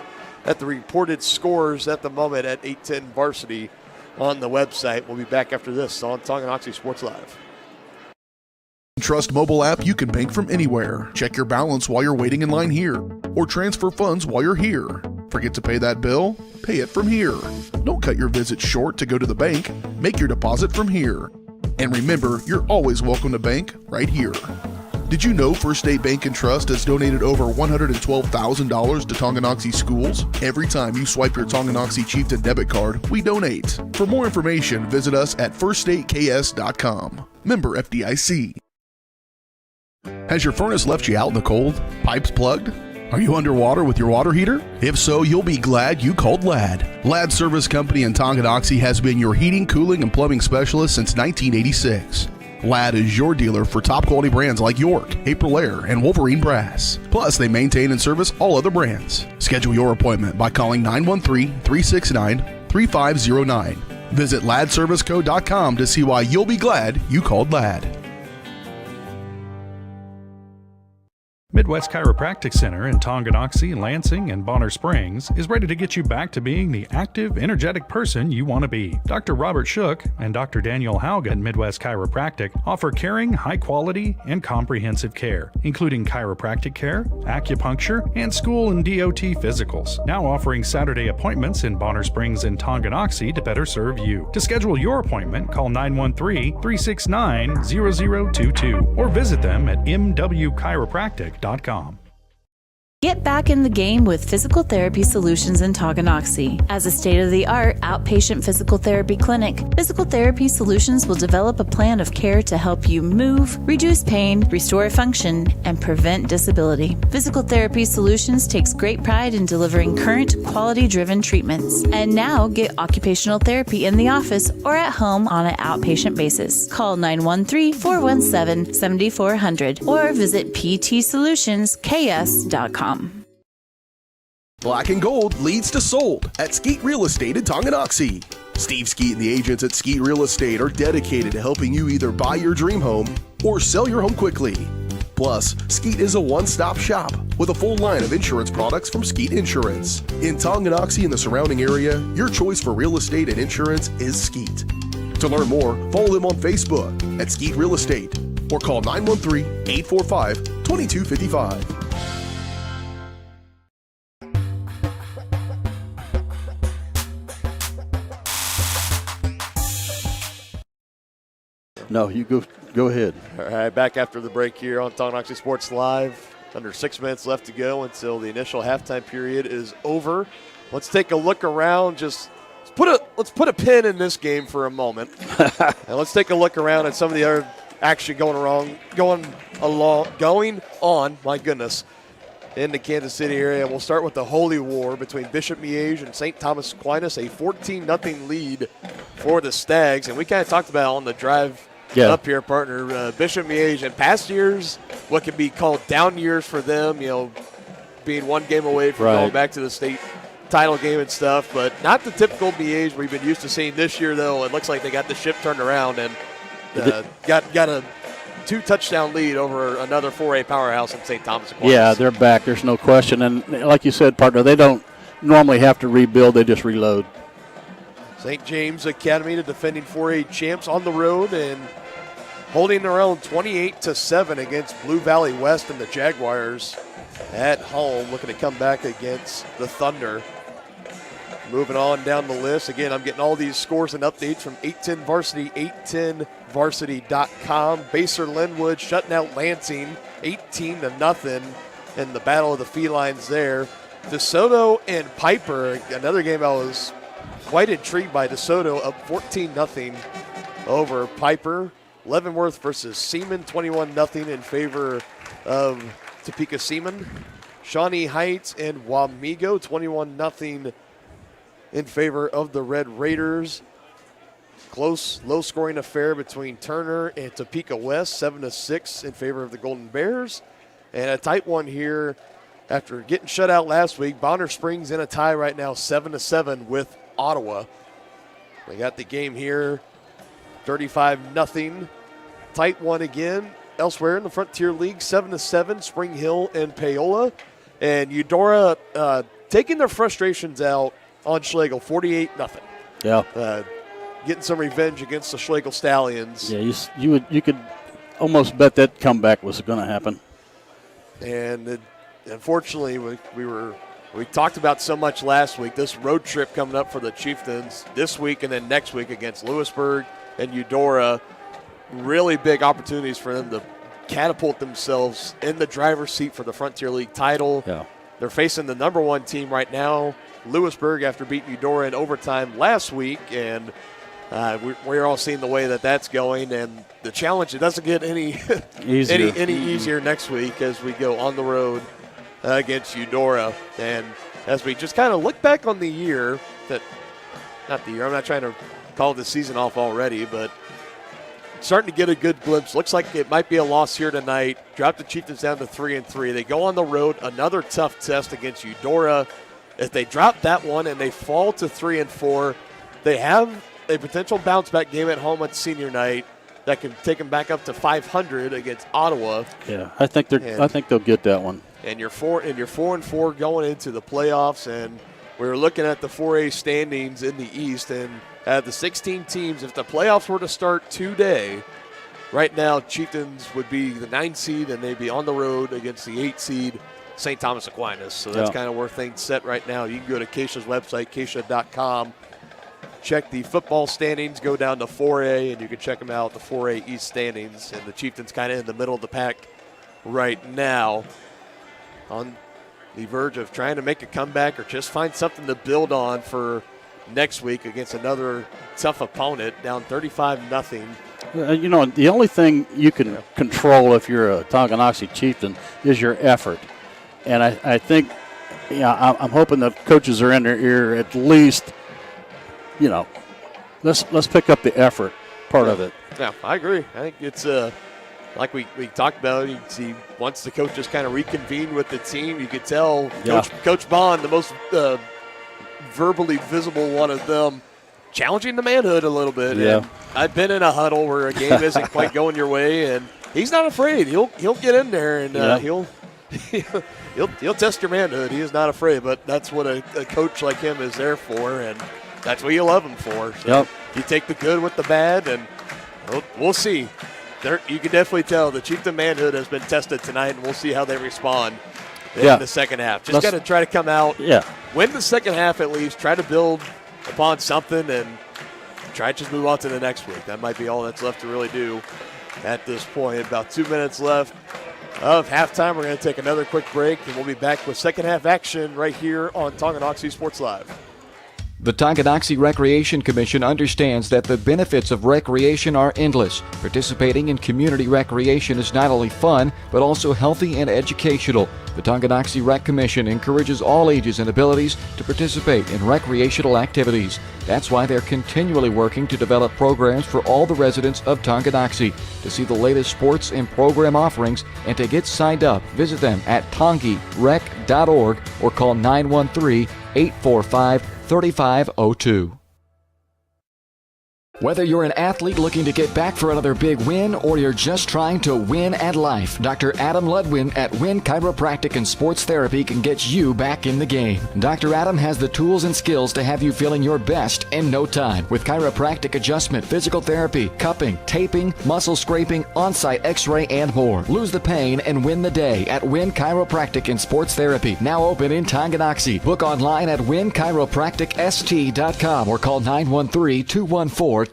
at the reported scores at the moment at 810 Varsity on the website. We'll be back after this on Tonganoxie Sports Live. Trust mobile app, you can bank from anywhere. Check your balance while you're waiting in line here, or transfer funds while you're here. Forget to pay that bill? Pay it from here. Don't cut your visit short to go to the bank. Make your deposit from here. And remember, you're always welcome to bank right here. Did you know First State Bank and Trust has donated over $112,000 to Tonganoxie schools? Every time you swipe your Tonganoxie Chieftain debit card, we donate. For more information, visit us at firststateks.com. Member FDIC. Has your furnace left you out in the cold? Pipes plugged? Are you underwater with your water heater? If so, you'll be glad you called Ladd. Ladd Service Company in Tonganoxie has been your heating, cooling, and plumbing specialist since 1986. Ladd is your dealer for top quality brands like York, April Air, and Wolverine Brass. Plus, they maintain and service all other brands. Schedule your appointment by calling 913-369-3509. Visit laddserviceco.com to see why you'll be glad you called Ladd. Midwest Chiropractic Center in Tonganoxie, Lansing, and Bonner Springs is ready to get you back to being the active, energetic person you want to be. Dr. Robert Shook and Dr. Daniel Haugen at Midwest Chiropractic offer caring, high-quality, and comprehensive care, including chiropractic care, acupuncture, and school and DOT physicals. Now offering Saturday appointments in Bonner Springs and Tonganoxie to better serve you. To schedule your appointment, call 913-369-0022 or visit them at mwchiropractic.com. Get back in the game with Physical Therapy Solutions in Tonganoxie. As a state-of-the-art outpatient physical therapy clinic, Physical Therapy Solutions will develop a plan of care to help you move, reduce pain, restore function, and prevent disability. Physical Therapy Solutions takes great pride in delivering current, quality-driven treatments. And now get occupational therapy in the office or at home on an outpatient basis. Call 913-417-7400 or visit ptsolutionsks.com. Black and Gold leads to sold at Skeet Real Estate in Tonganoxie. Steve Skeet and the agents at Skeet Real Estate are dedicated to helping you either buy your dream home or sell your home quickly. Plus, Skeet is a one-stop shop with a full line of insurance products from Skeet Insurance. In Tonganoxie and the surrounding area, your choice for real estate and insurance is Skeet. To learn more, follow them on Facebook at Skeet Real Estate or call 913-845-2255. No, you go ahead. All right, back after the break here on Tonganoxie Sports Live. Under 6 minutes left to go until the initial halftime period is over. Let's take a look around. Let's put a pin in this game for a moment, and let's take a look around at some of the other action going on. My goodness, in the Kansas City area. We'll start with the holy war between Bishop Miege and St. Thomas Aquinas, a 14-0 lead for the Stags, and we kind of talked about on the drive. Up here, partner. Bishop Miege in past years, what could be called down years for them, being one game away from going back to the state title game and stuff, but not the typical Miege we've been used to seeing this year, though. It looks like they got the ship turned around and got a 2-touchdown lead over another 4A powerhouse in St. Thomas Aquinas. Yeah, they're back. There's no question. And like you said, partner, they don't normally have to rebuild. They just reload. St. James Academy, the defending 4A champs, on the road and holding their own 28-7 against Blue Valley West and the Jaguars at home, looking to come back against the Thunder. Moving on down the list. Again, I'm getting all these scores and updates from 810 Varsity, 810varsity.com. Baser Linwood shutting out Lansing 18-0 in the Battle of the Felines there. DeSoto and Piper, another game I was quite intrigued by. DeSoto up 14-0 over Piper. Leavenworth versus Seaman, 21-0 in favor of Topeka Seaman. Shawnee Heights and Wamego, 21-0 in favor of the Red Raiders. Close, low-scoring affair between Turner and Topeka West, 7-6 in favor of the Golden Bears. And a tight one here after getting shut out last week. Bonner Springs in a tie right now, 7-7 with Ottawa. We got the game here, 35-0. Tight one again. Elsewhere in the Frontier League, 7-7, Spring Hill and Paola. And Eudora taking their frustrations out on Schlegel, 48-0. Yeah. Getting some revenge against the Schlegel Stallions. Yeah, you could almost bet that comeback was going to happen. And unfortunately, we talked about so much last week. This road trip coming up for the Chieftains this week and then next week against Louisburg and Eudora. Really big opportunities for them to catapult themselves in the driver's seat for the Frontier League title. Yeah. They're facing the number one team right now, Louisburg, after beating Eudora in overtime last week. And we're all seeing the way that's going. And the challenge, it doesn't get any easier. any easier next week as we go on the road against Eudora. And as we just kind of look back on the year, I'm not trying to call the season off already, but starting to get a good glimpse. Looks like it might be a loss here tonight. Drop the Chieftains down to 3-3. They go on the road, another tough test against Eudora. If they drop that one and they fall to 3-4, they have a potential bounce back game at home on senior night that can take them back up to 500 against Ottawa. Yeah, I think they'll get that one. And you're 4-4 going into the playoffs, and we're looking at the 4A standings in the East, and out of the 16 teams, if the playoffs were to start today, right now Chieftains would be the 9 seed, and they'd be on the road against the 8 seed St. Thomas Aquinas. So that's kind of where things set right now. You can go to Keisha's website, keisha.com, check the football standings, go down to 4A, and you can check them out, the 4A East standings. And the Chieftains kind of in the middle of the pack right now, on the verge of trying to make a comeback or just find something to build on for next week against another tough opponent, down 35-0. The only thing you can control if you're a Tonganoxie Chieftain is your effort. And I think, I'm hoping the coaches are in their ear at least, let's pick up the effort part of it. Yeah, I agree. I think it's like we talked about. You can see once the coaches kind of reconvened with the team, you could tell Coach Bond, the most verbally visible one of them, challenging the manhood a little bit. Yeah. And I've been in a huddle where a game isn't quite going your way, and he's not afraid. He'll get in there and he'll test your manhood. He is not afraid, but that's what a coach like him is there for, and that's what you love him for. So you take the good with the bad, and we'll see. You can definitely tell the Chieftain manhood has been tested tonight, and we'll see how they respond in the second half. Just got to try to come out, win the second half at least, try to build upon something, and try to just move on to the next week. That might be all that's left to really do at this point. About 2 minutes left of halftime. We're going to take another quick break, and we'll be back with second half action right here on Tonganoxie Sports Live. The Tonganoxie Recreation Commission understands that the benefits of recreation are endless. Participating in community recreation is not only fun, but also healthy and educational. The Tonganoxie Rec Commission encourages all ages and abilities to participate in recreational activities. That's why they're continually working to develop programs for all the residents of Tonganoxie. To see the latest sports and program offerings and to get signed up, visit them at tongirec.org or call 913-845-3502. Whether you're an athlete looking to get back for another big win or you're just trying to win at life, Dr. Adam Ludwin at Win Chiropractic and Sports Therapy can get you back in the game. Dr. Adam has the tools and skills to have you feeling your best in no time with chiropractic adjustment, physical therapy, cupping, taping, muscle scraping, on-site x-ray, and more. Lose the pain and win the day at Win Chiropractic and Sports Therapy, now open in Tonganoxie. Book online at winchiropracticst.com or call 913-214-1020.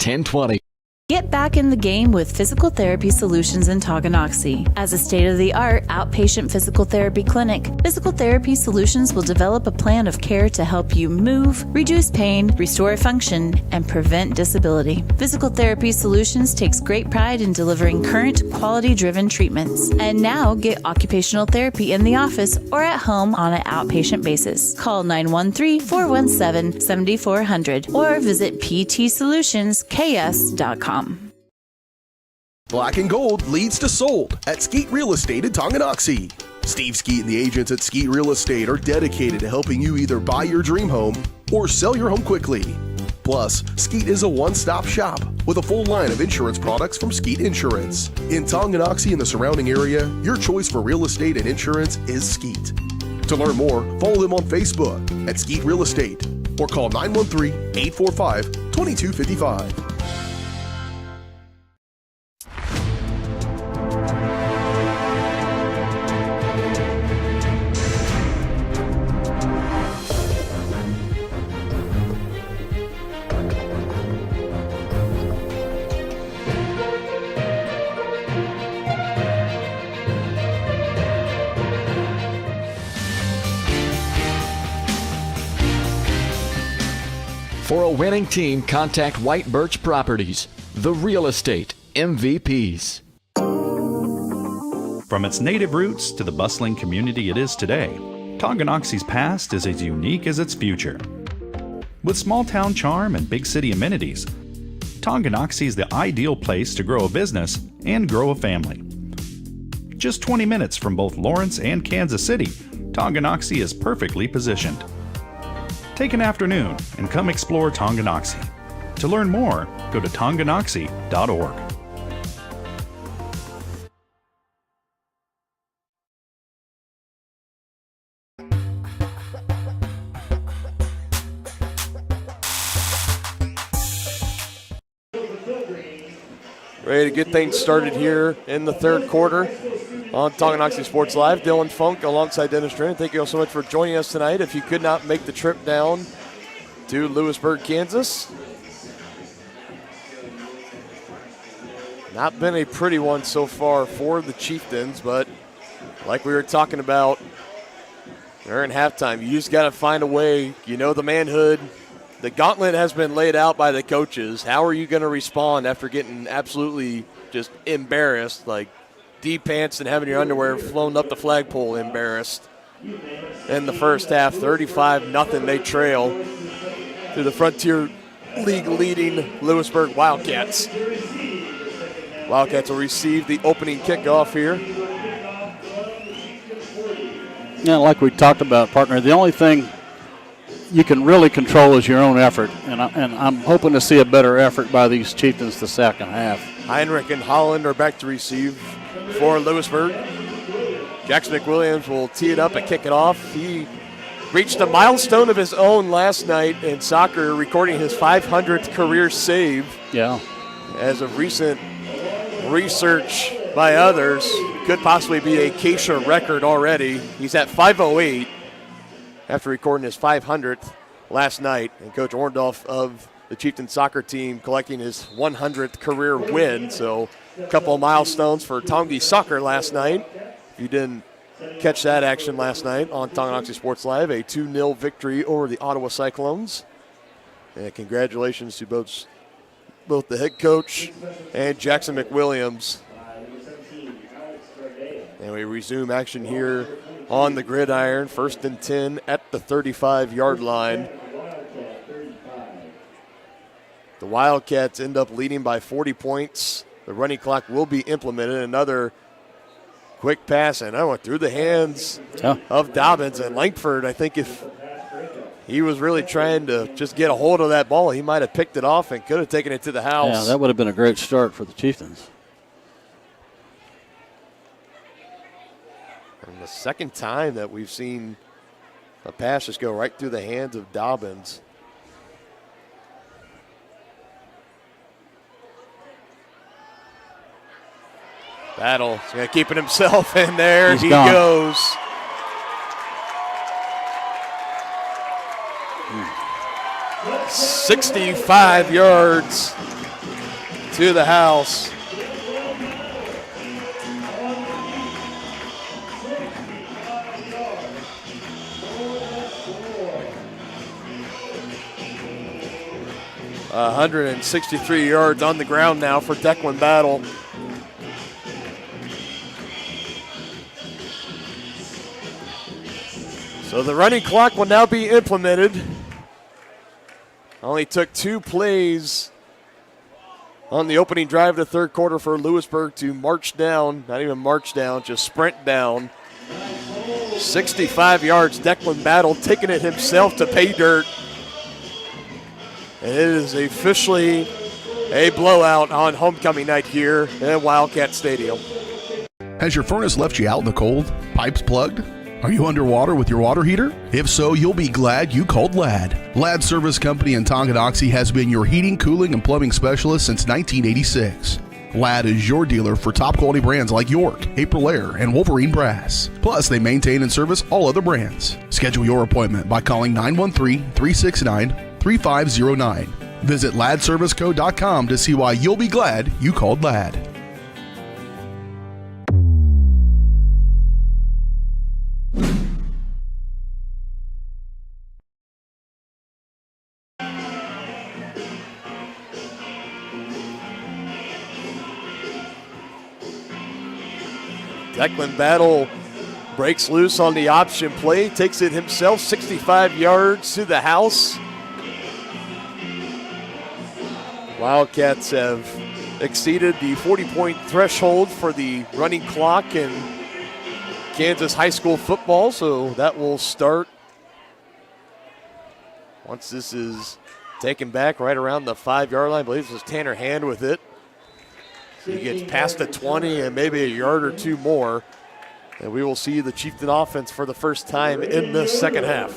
Get back in the game with Physical Therapy Solutions in Tonganoxie. As a state-of-the-art outpatient physical therapy clinic, Physical Therapy Solutions will develop a plan of care to help you move, reduce pain, restore function, and prevent disability. Physical Therapy Solutions takes great pride in delivering current, quality-driven treatments. And now get occupational therapy in the office or at home on an outpatient basis. Call 913-417-7400 or visit ptsolutions.ks.com. Black and Gold leads to sold at Skeet Real Estate in Tonganoxie. Steve Skeet and the agents at Skeet Real Estate are dedicated to helping you either buy your dream home or sell your home quickly. Plus, Skeet is a one-stop shop with a full line of insurance products from Skeet Insurance. In Tonganoxie and the surrounding area, your choice for real estate and insurance is Skeet. To learn more, follow them on Facebook at Skeet Real Estate or call 913-845-2255. For a winning team, contact White Birch Properties, the real estate MVPs. From its native roots to the bustling community it is today, Tonganoxie's past is as unique as its future. With small town charm and big city amenities, Tonganoxie is the ideal place to grow a business and grow a family. Just 20 minutes from both Lawrence and Kansas City, Tonganoxie is perfectly positioned. Take an afternoon and come explore Tonganoxie. To learn more, go to tonganoxie.org. Ready to get things started here in the third quarter on Tonganoxie Sports Live. Dylan Funk alongside Dennis Drennan. Thank you all so much for joining us tonight. If you could not make the trip down to Louisburg, Kansas, not been a pretty one so far for the Chieftains, but like we were talking about during halftime, you just got to find a way. You know the manhood. The gauntlet has been laid out by the coaches. How are you going to respond after getting absolutely just embarrassed, like deep pants and having your underwear flown up the flagpole embarrassed in the first half? 35-0 they trail to the Frontier League leading Louisburg Wildcats. Wildcats will receive the opening kickoff here. Yeah, like we talked about, partner, the only thing you can really control is your own effort, and I'm hoping to see a better effort by these Chieftains the second half. Heinrich and Holland are back to receive for Louisburg. Jackson McWilliams will tee it up and kick it off. He reached a milestone of his own last night in soccer, recording his 500th career save. Yeah. As of recent research by others, could possibly be a Keisha record already. He's at 508 after recording his 500th last night. And Coach Orndorff of the Chieftain soccer team collecting his 100th career win. So a couple of milestones for Tongi soccer last night. If you didn't catch that action last night on Tonganoxie Sports Live, a 2-0 victory over the Ottawa Cyclones. And congratulations to both the head coach and Jackson McWilliams. And we resume action here on the gridiron. 1st and 10 at the 35-yard line. The Wildcats end up leading by 40 points. The running clock will be implemented. Another quick pass, and I went through the hands of Dobbins. And Langford, I think if he was really trying to just get a hold of that ball, he might have picked it off and could have taken it to the house. Yeah, that would have been a great start for the Chieftains. And the second time that we've seen a pass just go right through the hands of Dobbins. Battle. He's going to keep it himself in there. He goes. Mm. 65 yards to the house. Uh, 163 yards on the ground now for Declan Battle. So the running clock will now be implemented. Only took 2 plays on the opening drive of the third quarter for Louisburg to march down, not even march down, just sprint down. 65 yards, Declan Battle taking it himself to pay dirt. And it is officially a blowout on homecoming night here at Wildcat Stadium. Has your furnace left you out in the cold? Pipes plugged? Are you underwater with your water heater? If so, you'll be glad you called Ladd. Ladd Service Company in Tonganoxie has been your heating, cooling, and plumbing specialist since 1986. Ladd is your dealer for top quality brands like York, Aprilaire, and Wolverine Brass. Plus, they maintain and service all other brands. Schedule your appointment by calling 913-369-3509. Visit laddserviceco.com to see why you'll be glad you called Ladd. Declan Battle breaks loose on the option play, takes it himself 65 yards to the house. Wildcats have exceeded the 40-point threshold for the running clock in Kansas high school football, so that will start once this is taken back right around the 5-yard line. I believe this is Tanner Hand with it. He gets past the 20 and maybe a yard or two more, and we will see the Chieftain offense for the first time in the second half.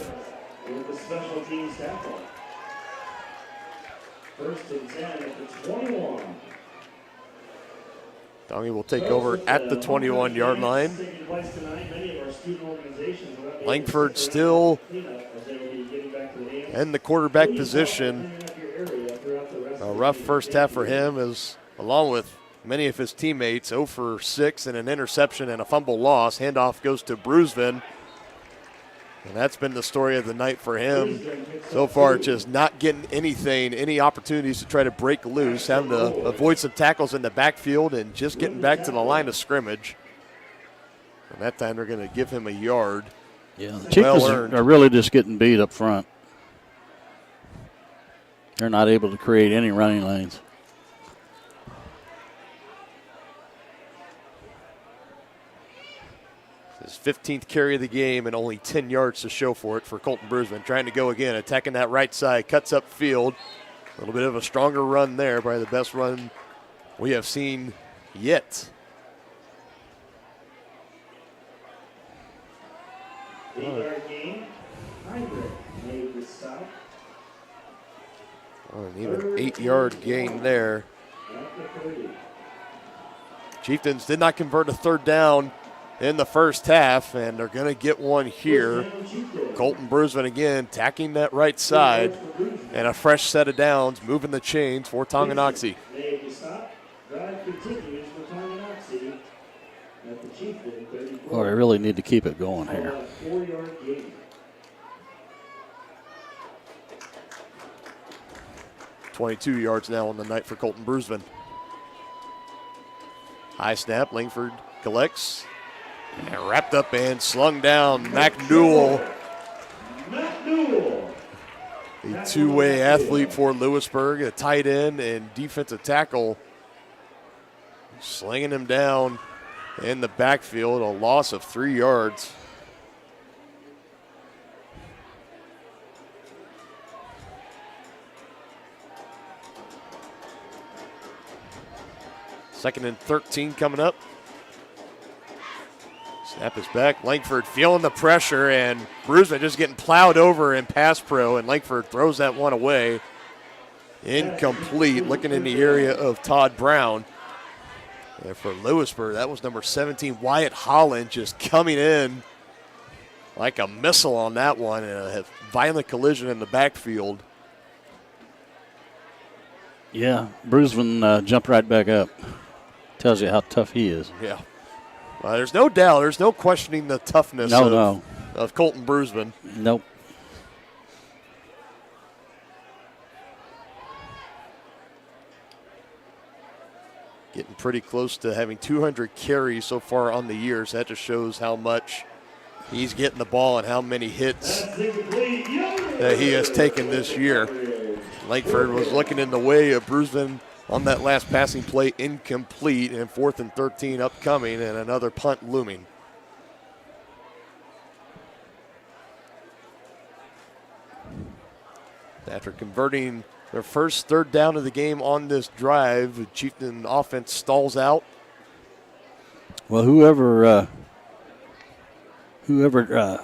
First and 10 at the 21. Dongy will take over at the 21-yard line. Langford still in the quarterback position. A rough first half for him, as along with many of his teammates, 0 for 6 and an interception and a fumble loss. Handoff goes to Brusvin. And that's been the story of the night for him so far, just not getting anything, any opportunities to try to break loose, having to avoid some tackles in the backfield and just getting back to the line of scrimmage. And that time they're going to give him a yard. Yeah, the Chieftains are really just getting beat up front. They're not able to create any running lanes. His 15th carry of the game and only 10 yards to show for it for Colton Brusman. Trying to go again, attacking that right side, cuts up field. A little bit of a stronger run there, probably the best run we have seen yet. An even 8-yard gain there. Chieftains did not convert a third down in the first half, and they're going to get one here. Colton Brusman again tacking that right side, and a fresh set of downs, moving the chains for Tonganoxie. Well, they really need to keep it going here. 22 yards now on the night for Colton Brusman. High snap, Langford collects. And wrapped up and slung down. Mac Newell, the two-way athlete for Louisburg, a tight end and defensive tackle, slinging him down in the backfield, a loss of 3 yards. Second and 13 coming up. Snap is back. Langford feeling the pressure, and Brusman just getting plowed over in pass pro, and Langford throws that one away. Incomplete. Looking in the area of Todd Brown. And for Louisburg, that was number 17, Wyatt Holland, just coming in like a missile on that one, and a violent collision in the backfield. Yeah, Brusman jumped right back up. Tells you how tough he is. Yeah. There's no doubt. There's no questioning the toughness of Colton Brusman. Nope. Getting pretty close to having 200 carries so far on the year, so that just shows how much he's getting the ball and how many hits that he has taken this year. Langford was looking in the way of Brusman on that last passing play, incomplete, and 4th and 13 upcoming, and another punt looming. After converting their first third down of the game on this drive, the Chieftain offense stalls out. Well, whoever whoever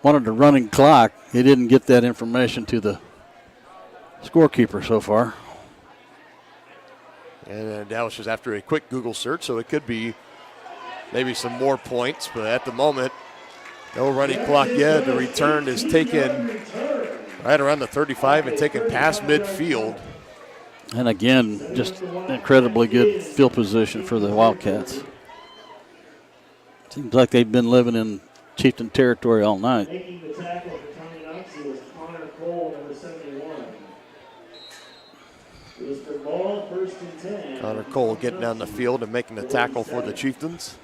wanted a running clock, he didn't get that information to the scorekeeper so far. And that was just after a quick Google search, so it could be maybe some more points. But at the moment, no running clock yet. The return is taken right around the 35 and taken past midfield. And again, just incredibly good field position for the Wildcats. Seems like they've been living in Chieftain territory all night. Making the tackle for Tonganoxie was Connor Cole, number 71. Louisburg ball, 1st and 10. Connor Cole getting down the field and making the tackle for the Chieftains.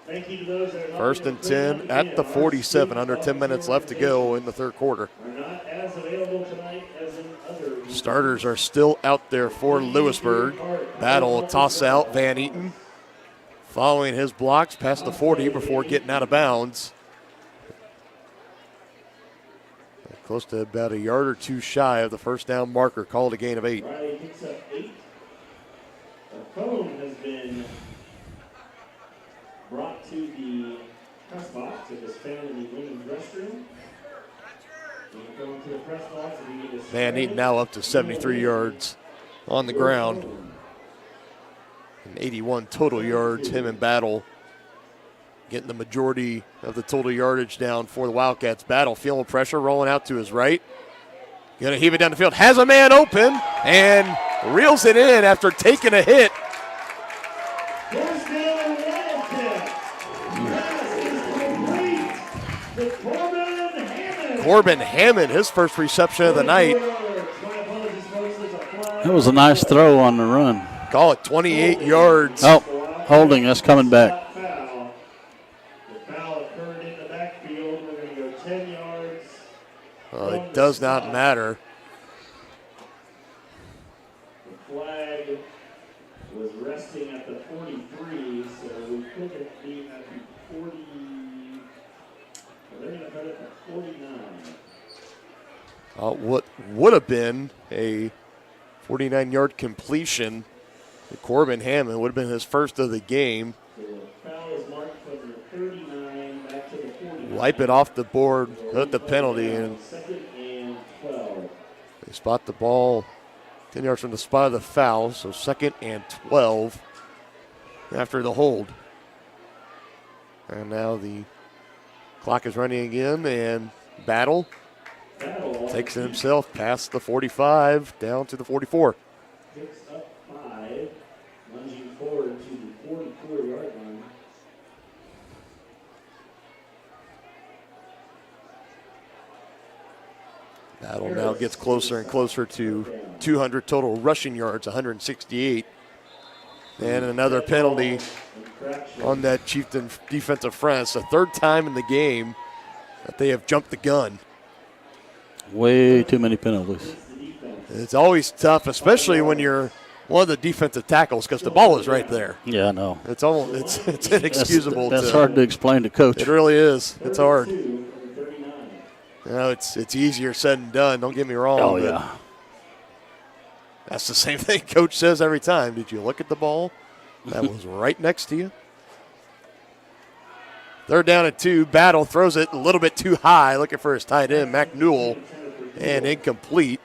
Thank you to those that are 1st and 10 at the 47, under 10 minutes left to go in the third quarter. are not as available tonight as in other. Starters are still out there for Louisburg. Battle, toss out, Van Eaton. Following his blocks past the 40 before getting out of bounds. Close to about a yard or two shy of the first down marker, called a gain of 8. Riley picks up 8. A cone has been brought to the press box. It was found in the women's restroom. And going to the press box, and we need a Van Eaton now up to 73 yards on the ground. And 81 total yards, him and Battle getting the majority of the total yardage down for the Wildcats. Battle feeling pressure, rolling out to his right. Gonna heave it down the field, has a man open, and reels it in after taking a hit. First down, Wildcats. Pass is complete to Corbin Hammond. Corbin Hammond, his first reception of the night. That was a nice throw on the run. Call it 28 yards. Oh, holding us coming back. The foul occurred in the backfield. We're going to go 10 yards. It does not matter. The flag was resting at the 43, so we couldn't be at the 40. They're going to put it at 49. What would have been a 49-yard completion to Corbin Hammond would have been his first of the game. So the foul is marked from the 39 back to the 49. Wipe it off the board, put the penalty in. 2nd and 12. They spot the ball 10 yards from the spot of the foul, so 2nd and 12 after the hold. And now the clock is running again, and Battle takes it himself past the 45 down to the 44. Picks up 5, lunging forward to the 44-yard line. Battle now gets closer and closer to 200 total rushing yards, 168. And another penalty on that Chieftain defensive front. It's the third time in the game that they have jumped the gun. Way too many penalties. It's always tough, especially when you're one of the defensive tackles, because the ball is right there. Yeah, I know. It's almost it's inexcusable. That's hard to explain to coach. It really is. It's hard. It's easier said than done. Don't get me wrong. Oh yeah. That's the same thing coach says every time. Did you look at the ball? That was right next to you. 3rd down and 2. Battle throws it a little bit too high, looking for his tight end, Mac Newell, and incomplete.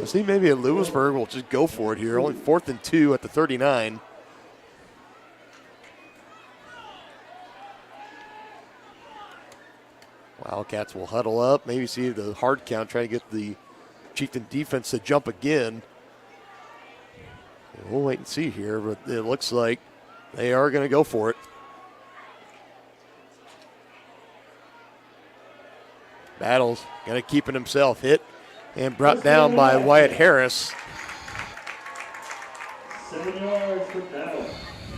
See, maybe Louisburg will just go for it here. Only 4th and 2 at the 39. Wildcats will huddle up, maybe see the hard count, try to get the Chieftain defense to jump again. We'll wait and see here, but it looks like they are going to go for it. Battle's going to keep it himself. Hit and brought down by Wyatt Harris. 7 yards for Battle.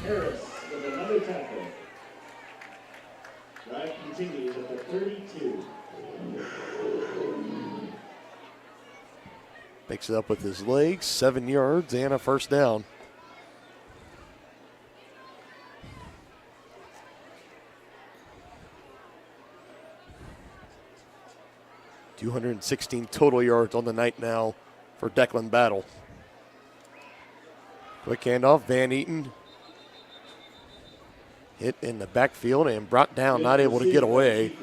Harris with another tackle. Drive continues at the 32. Picks it up with his legs, 7 yards and a first down. .216 total yards on the night now for Declan Battle. Quick handoff, Van Eaton. Hit in the backfield and brought down, not able to get away.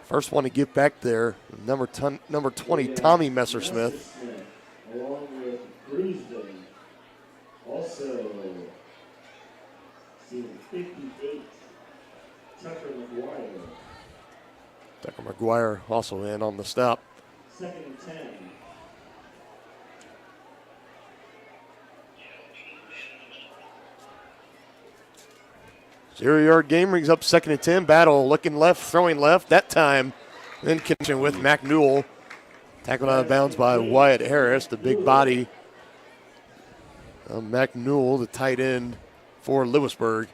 First one to get back there, number 20, Tommy Messersmith. Along with Bruisden. Also, season 58, Tucker McGuire. Tucker McGuire also in on the stop. 2nd and 10. Zero-yard game brings up 2nd and 10. Battle looking left, throwing left. That time in connection with Mac Newell. Tackled out of bounds by Wyatt Harris, the big body. Mac Newell, the tight end for Louisburg.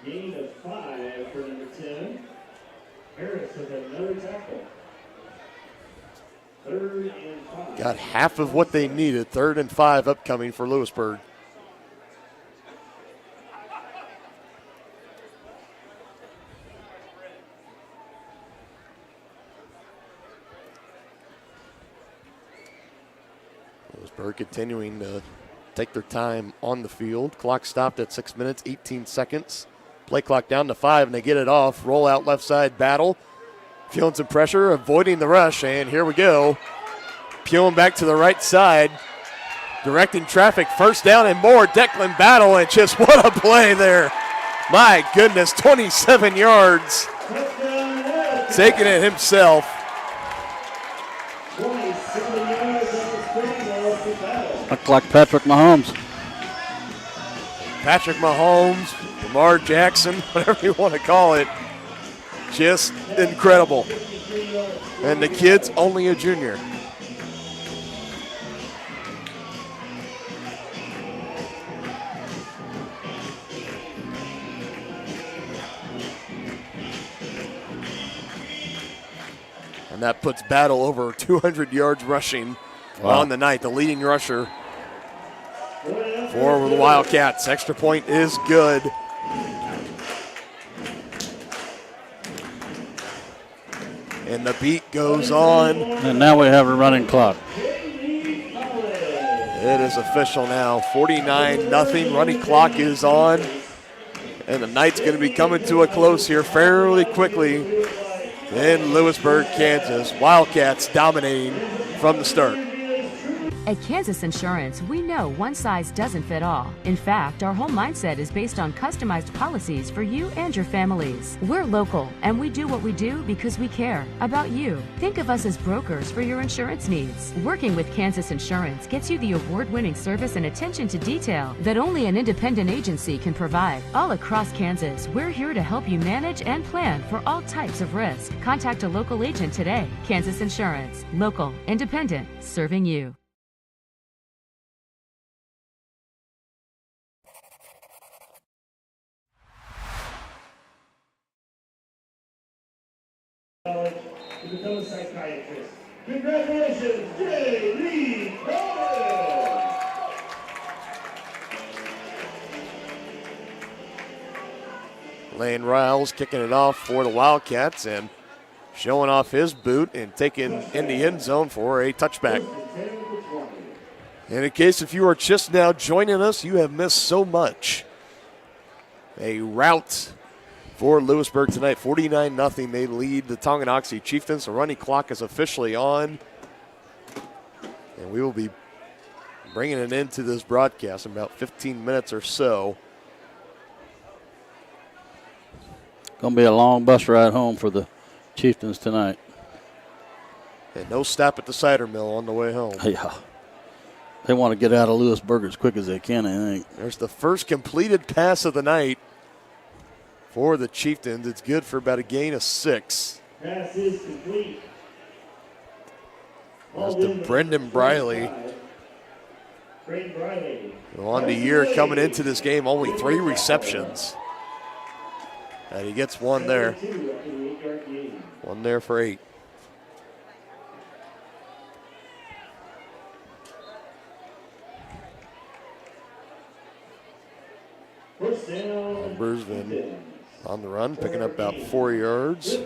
Gain of 5 for number 10. Harris with another tackle. 3rd and 5. Got half of what they needed. 3rd and 5 upcoming for Louisburg. Louisburg continuing to take their time on the field. Clock stopped at 6 minutes, 18 seconds. Play clock down to 5, and they get it off. Roll out left side, Battle. Feeling some pressure, avoiding the rush, and here we go. Peeling back to the right side, directing traffic, first down and more. Declan Battle, and just what a play there. My goodness, 27 yards. Taking it himself. 27 yards on the screen ball for Battle. Looked like Patrick Mahomes. Patrick Mahomes, Lamar Jackson, whatever you want to call it. Just incredible. And the kid's only a junior. And that puts Battle over 200 yards rushing on the night, the leading rusher for the Wildcats. Extra point is good. And the beat goes on. And now we have a running clock. It is official now. 49-0. Running clock is on. And the night's going to be coming to a close here fairly quickly in Louisburg, Kansas. Wildcats dominating from the start. At Kansas Insurance, we know one size doesn't fit all. In fact, our whole mindset is based on customized policies for you and your families. We're local, and we do what we do because we care about you. Think of us as brokers for your insurance needs. Working with Kansas Insurance gets you the award-winning service and attention to detail that only an independent agency can provide. All across Kansas, we're here to help you manage and plan for all types of risk. Contact a local agent today. Kansas Insurance. Local, independent, serving you. To become a psychiatrist. Congratulations, J. Lee Coleman! Lane Riles kicking it off for the Wildcats and showing off his boot and taking in the end zone for a touchback. And in case if you are just now joining us, you have missed so much. A rout for Louisburg tonight, 49-0. They lead the Tonganoxie Chieftains. The running clock is officially on. And we will be bringing it into this broadcast in about 15 minutes or so. Going to be a long bus ride home for the Chieftains tonight. And no stop at the cider mill on the way home. Yeah. They want to get out of Louisburg as quick as they can, I think. There's the first completed pass of the night for the Chieftains. It's good for about a gain of 6. Pass is complete. That's to Brendan Briley. Braden Briley. On the year coming into this game, only 3 receptions. And he gets one there. One there for 8. Bruisden on the run, picking up about 4 yards.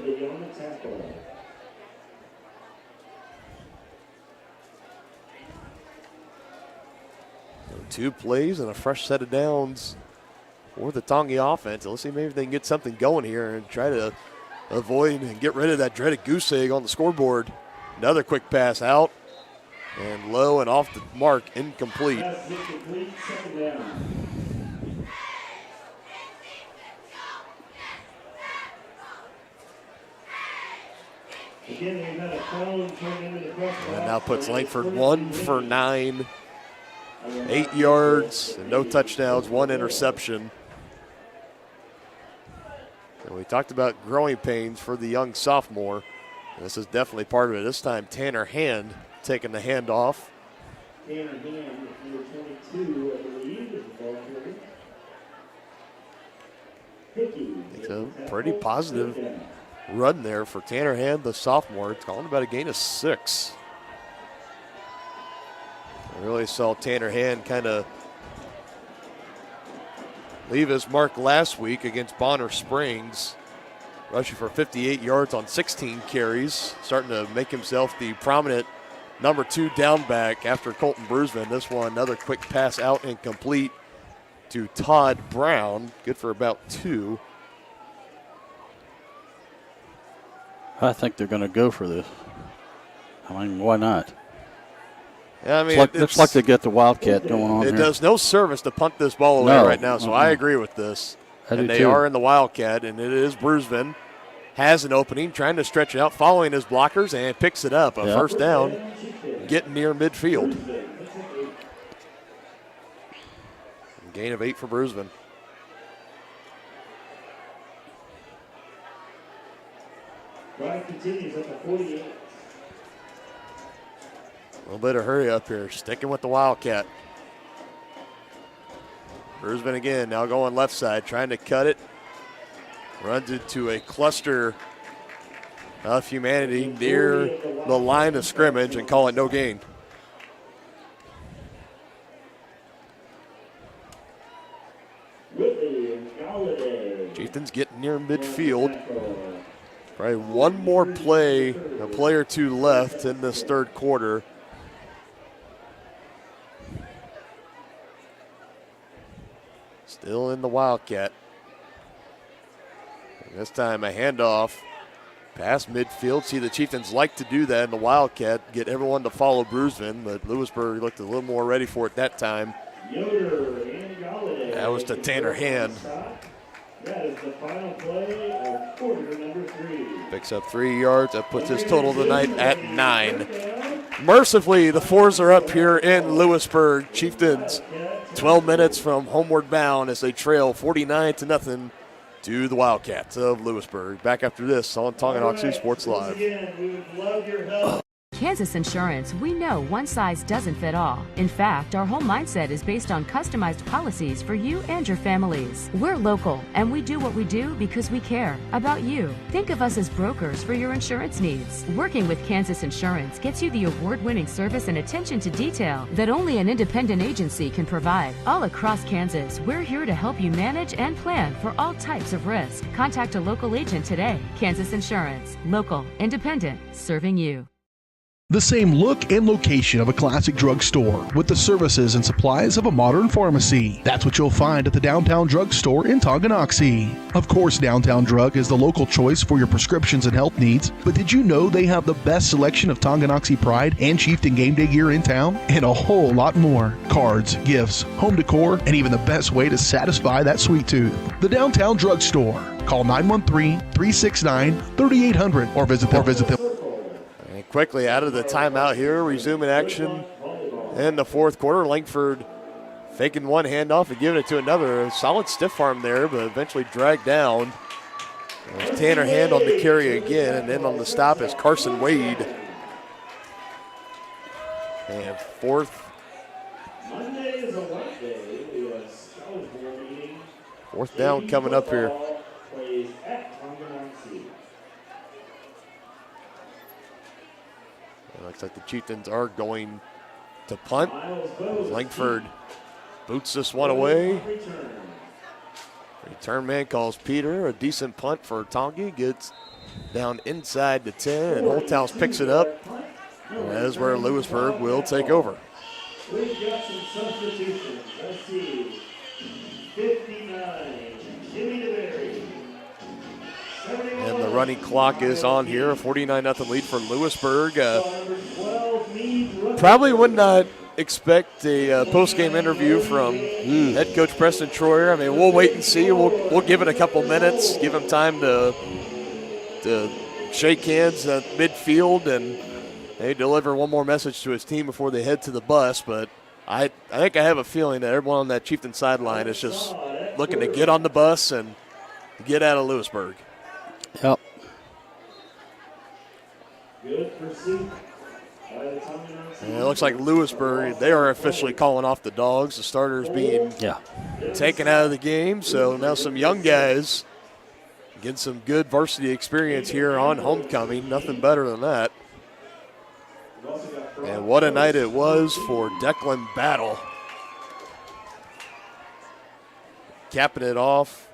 2 plays and a fresh set of downs for the Tongi offense. Let's see maybe they can get something going here and try to avoid and get rid of that dreaded goose egg on the scoreboard. Another quick pass out and low and off the mark, incomplete. Second down. Again, they've had a phone turn into the crossbar. And now puts Langford 1 for 9, 8 yards, and no touchdowns, 1 interception. And we talked about growing pains for the young sophomore. This is definitely part of it. This time, Tanner Hand taking the handoff. Tanner Hand, number 22, I believe, is the ball carrier. It's a pretty positive run there for Tanner Hand, the sophomore. It's calling about a gain of 6. I really saw Tanner Hand kind of leave his mark last week against Bonner Springs, rushing for 58 yards on 16 carries, starting to make himself the prominent number 2 down back after Colton Brusman. This one, another quick pass out and complete to Todd Brown, good for about 2. I think they're going to go for this. I mean, why not? Yeah, I mean, looks like they get the Wildcat going on. It here. does no service to punt this ball away right now, so I agree with this. And they are in the Wildcat, and it is Brusman. Has an opening, trying to stretch it out, following his blockers, and picks it up. A first down, getting near midfield. Gain of 8 for Brusman. Drive continues at the 48. A little bit of hurry up here, sticking with the Wildcat. Brusman again, now going left side, trying to cut it. Runs into a cluster of humanity near the line of scrimmage and call it no gain. Chieftains getting near midfield. Probably one more play, a play or two left in this third quarter. Still in the Wildcat. And this time a handoff past midfield. See, the Chieftains like to do that in the Wildcat, get everyone to follow Brusman, but Louisburg looked a little more ready for it that time. That was to Tanner Hand. That is the final play of quarter number 3. Picks up 3 yards. That puts his total tonight at 9. Mercifully, the 4s are up here in Louisburg. Chieftains 12 minutes from homeward bound as they trail 49-0 to the Wildcats of Louisburg. Back after this on Tonganoxie Sports Live. Kansas Insurance, we know one size doesn't fit all. In fact, our whole mindset is based on customized policies for you and your families. We're local, and we do what we do because we care about you. Think of us as brokers for your insurance needs. Working with Kansas Insurance gets you the award-winning service and attention to detail that only an independent agency can provide. All across Kansas, we're here to help you manage and plan for all types of risk. Contact a local agent today. Kansas Insurance, local, independent, serving you. The same look and location of a classic drugstore with the services and supplies of a modern pharmacy. That's what you'll find at the Downtown Drug Store in Tonganoxie. Of course, Downtown Drug is the local choice for your prescriptions and health needs, but did you know they have the best selection of Tonganoxie Pride and Chieftain Game Day gear in town? And a whole lot more. Cards, gifts, home decor, and even the best way to satisfy that sweet tooth. The Downtown Drug Store. Call 913-369-3800 or visit them. Quickly out of the timeout here, resuming action in the fourth quarter. Langford faking one handoff and giving it to another. A solid stiff arm there, but eventually dragged down. There's Tanner Hand on the carry again, and then on the stop is Carson Wade. And fourth down coming up here. Looks like the Chieftains are going to punt. Langford boots this one away. Return man calls Peter. A decent punt for Tongi. Gets down inside the 10, and Holthouse picks it up. And that is where Louisburg will take over. We've got some substitutions. Tonganoxie, 59. Jimmy DeBerry. And the running clock is on here. A 49-0 lead for Louisburg. Probably would not expect a post-game interview from head coach Preston Troyer. I mean, we'll wait and see. We'll give it a couple minutes, give him time to shake hands at midfield and maybe deliver one more message to his team before they head to the bus. But I think I have a feeling that everyone on that Chieftain sideline is just looking to get on the bus and get out of Louisburg. Yep. Good pursuit by the Tonganoxie. And it looks like Louisburg, they are officially calling off the Dogs. The starters being taken out of the game. So now some young guys getting some good varsity experience here on homecoming. Nothing better than that. And what a night it was for Declan Battle. Capping it off.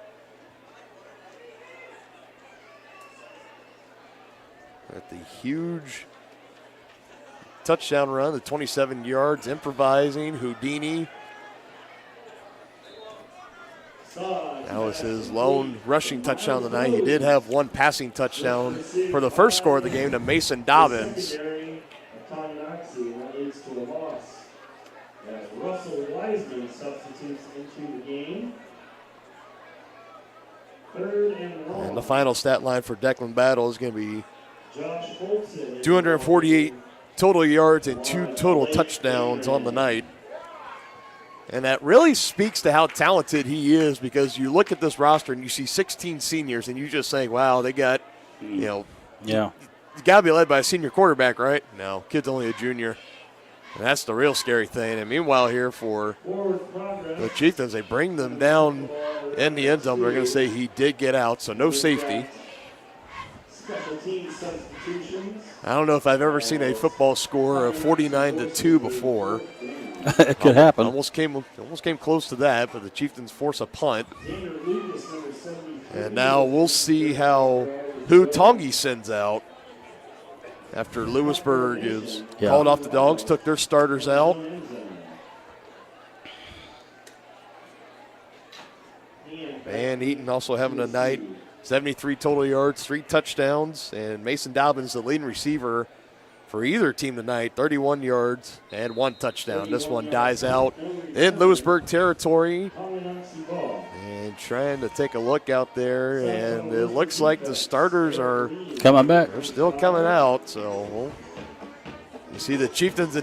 At the huge touchdown run, the 27 yards, improvising, Houdini. That was his lone rushing touchdown tonight. He did have one passing touchdown for the first score of the game to Mason Dobbins. Russell Wiseman substitutes into the game. 3rd and long. And the final stat line for Declan Battle is going to be Josh Fulton, 248 total yards and 2 total touchdowns on the night. And that really speaks to how talented he is, because you look at this roster and you see 16 seniors and you just think, wow, they got, you got to be led by a senior quarterback, right? No, kid's only a junior. And that's the real scary thing. And meanwhile here for the Chieftains, they bring them down in the end zone. They're going to say he did get out, so no safety. I don't know if I've ever seen a football score of 49-2 before. It could happen. Almost came close to that, but the Chieftains force a punt. And now we'll see who Tongi sends out after Louisburg is called off the Dogs, took their starters out. Van Eaton also having a night. 73 total yards, 3 touchdowns, and Mason Dobbins, the leading receiver for either team tonight, 31 yards and 1 touchdown. This one dies out in Louisburg territory. And trying to take a look out there, and it looks like the starters are coming back. They're still coming out, so you see the Chieftains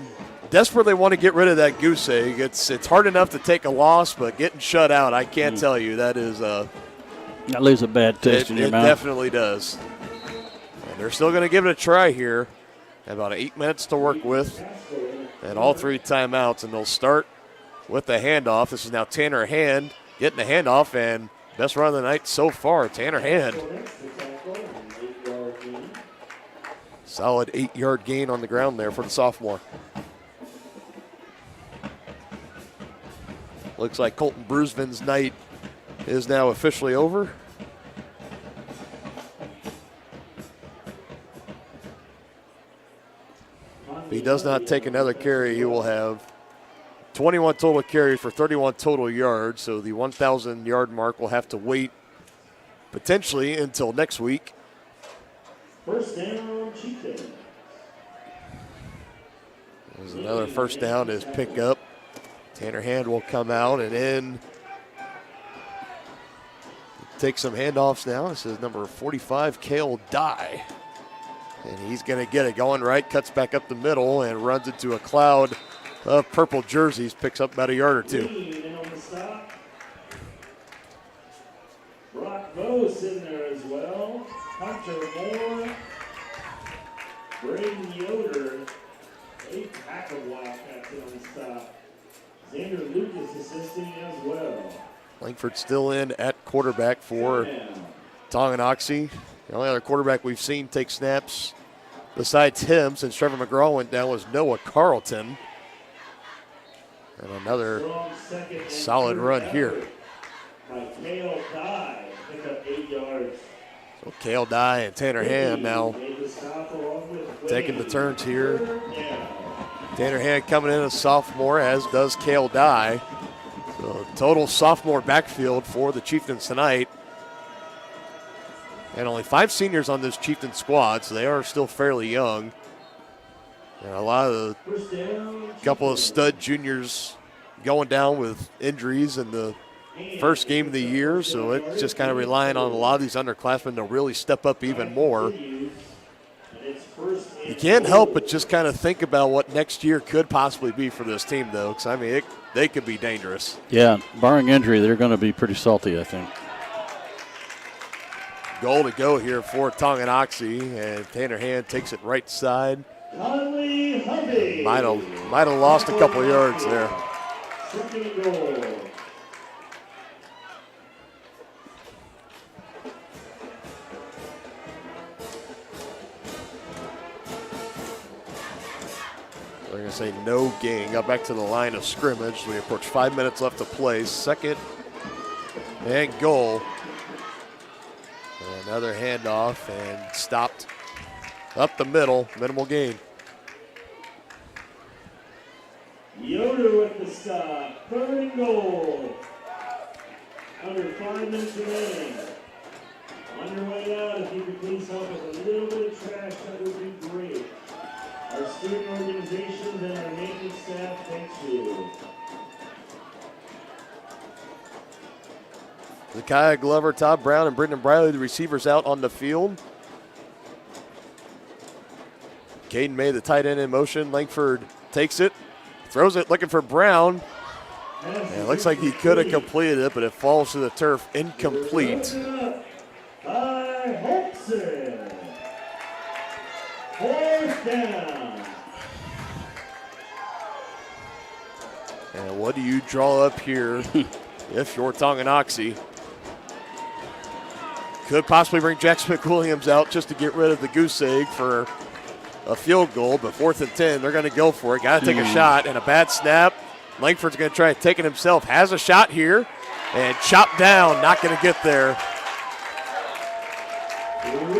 desperately want to get rid of that goose egg. It's hard enough to take a loss, but getting shut out, I can't tell you, that is that leaves a bad taste in your mouth. It definitely does. And they're still going to give it a try here. About 8 minutes to work with, and all 3 timeouts, and they'll start with the handoff. This is now Tanner Hand getting the handoff, and best run of the night so far, Tanner Hand. Solid 8-yard gain on the ground there for the sophomore. Looks like Colton Brusvin's night is now officially over. If he does not take another carry, he will have 21 total carries for 31 total yards. So the 1,000-yard mark will have to wait potentially until next week. First down, Chieftains. There's another first down is pick up. Tanner Hand will come out and in. Take some handoffs now. This is number 45, Cale Dye. And he's going to get it going right, cuts back up the middle and runs into a cloud of purple jerseys, picks up about a yard or 2. Brock Bose in there as well. Hunter Moore. Braden Yoder. A pack of Wildcats in on the stop. Xander Lucas assisting as well. Langford still in at quarterback for Tonganoxie. The only other quarterback we've seen take snaps besides him since Trevor McGraw went down was Noah Carlton. And another solid run here. By Cale Dye, pick up 8 yards. So Cale Dye and Tanner Hand now taking the turns here. Tanner Hand coming in as sophomore, as does Cale Dye. So total sophomore backfield for the Chieftains tonight. And only 5 seniors on this Chieftain squad, so they are still fairly young. And a lot of couple of stud juniors going down with injuries in the first game of the year, so it's just kind of relying on a lot of these underclassmen to really step up even more. You can't help but just kind of think about what next year could possibly be for this team, though, because, I mean, they could be dangerous. Yeah, barring injury, they're going to be pretty salty, I think. Goal to go here for Tonganoxie, and Tanner Hand takes it right side. Might have lost a couple of yards there. Second goal. They're going to say no gain. Got back to the line of scrimmage. We approach 5 minutes left to play. Second and goal. Another handoff and stopped up the middle. Minimal gain. Yoder with the stop. Third and goal. Under 5 minutes remaining. On your way out, if you could please help with a little bit of trash, that would be great. Our student organizations and our maintenance staff, thanks you. Zakiah Glover, Todd Brown, and Brendan Briley, the receivers out on the field. Caden May, the tight end in motion. Langford takes it, throws it, looking for Brown. And it looks like he could have completed it, but it falls to the turf, incomplete. By Holtzman. Fourth down. And what do you draw up here if you're Tonganoxie? Could possibly bring Jackson McWilliams out just to get rid of the goose egg for a field goal, but 4th and 10, they're going to go for it. Got to take a shot, and a bad snap. Langford's going to try to take it himself. Has a shot here, and chopped down. Not going to get there.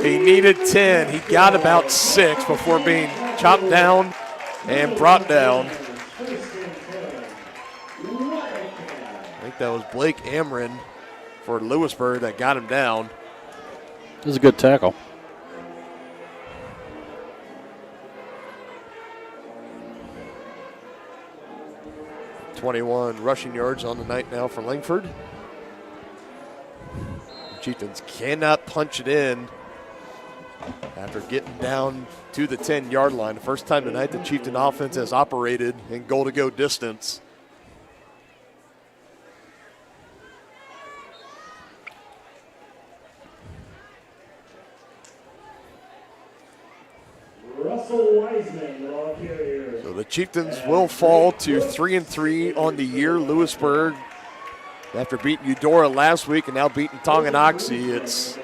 He needed 10. He got about 6 before being chopped down and brought down. I think that was Blake Amron for Louisburg that got him down. This is a good tackle. .21 rushing yards on the night now for Langford. Chieftains cannot punch it in after getting down to the 10-yard line. The first time tonight the Chieftain offense has operated in goal-to-go distance. Russell Wiseman, the ball carrier. So the Chieftains will fall to 3-3 on the year. Louisburg, after beating Eudora last week and now beating Tonganoxie, it's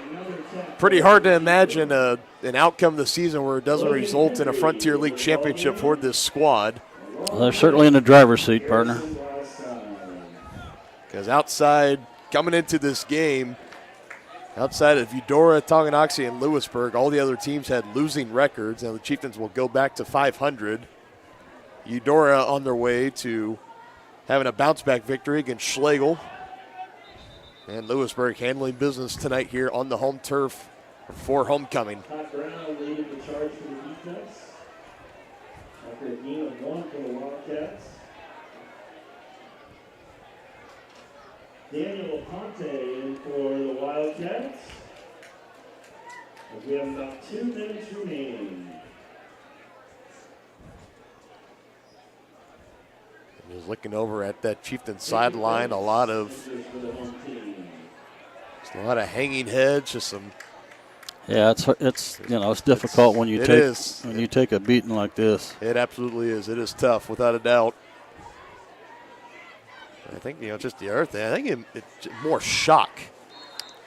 pretty hard to imagine an outcome this season where it doesn't result in a Frontier League championship for this squad. Well, they're certainly in the driver's seat, partner. Because outside, coming into this game, outside of Eudora, Tonganoxie, and Louisburg, all the other teams had losing records. Now the Chieftains will go back to 500. Eudora on their way to having a bounce-back victory against Schlegel. And Louisburg handling business tonight here on the home turf for homecoming. Todd Brown leading the charge for the defense. After a gain of 1 for the Wildcats. Daniel Aponte in for the Wildcats. As we have about 2 minutes remaining. Just looking over at that Chieftain sideline, a lot of hanging heads, just some. Yeah, it's difficult when you take a beating like this. It absolutely is. It is tough, without a doubt. I think just the other thing. I think it's more shock.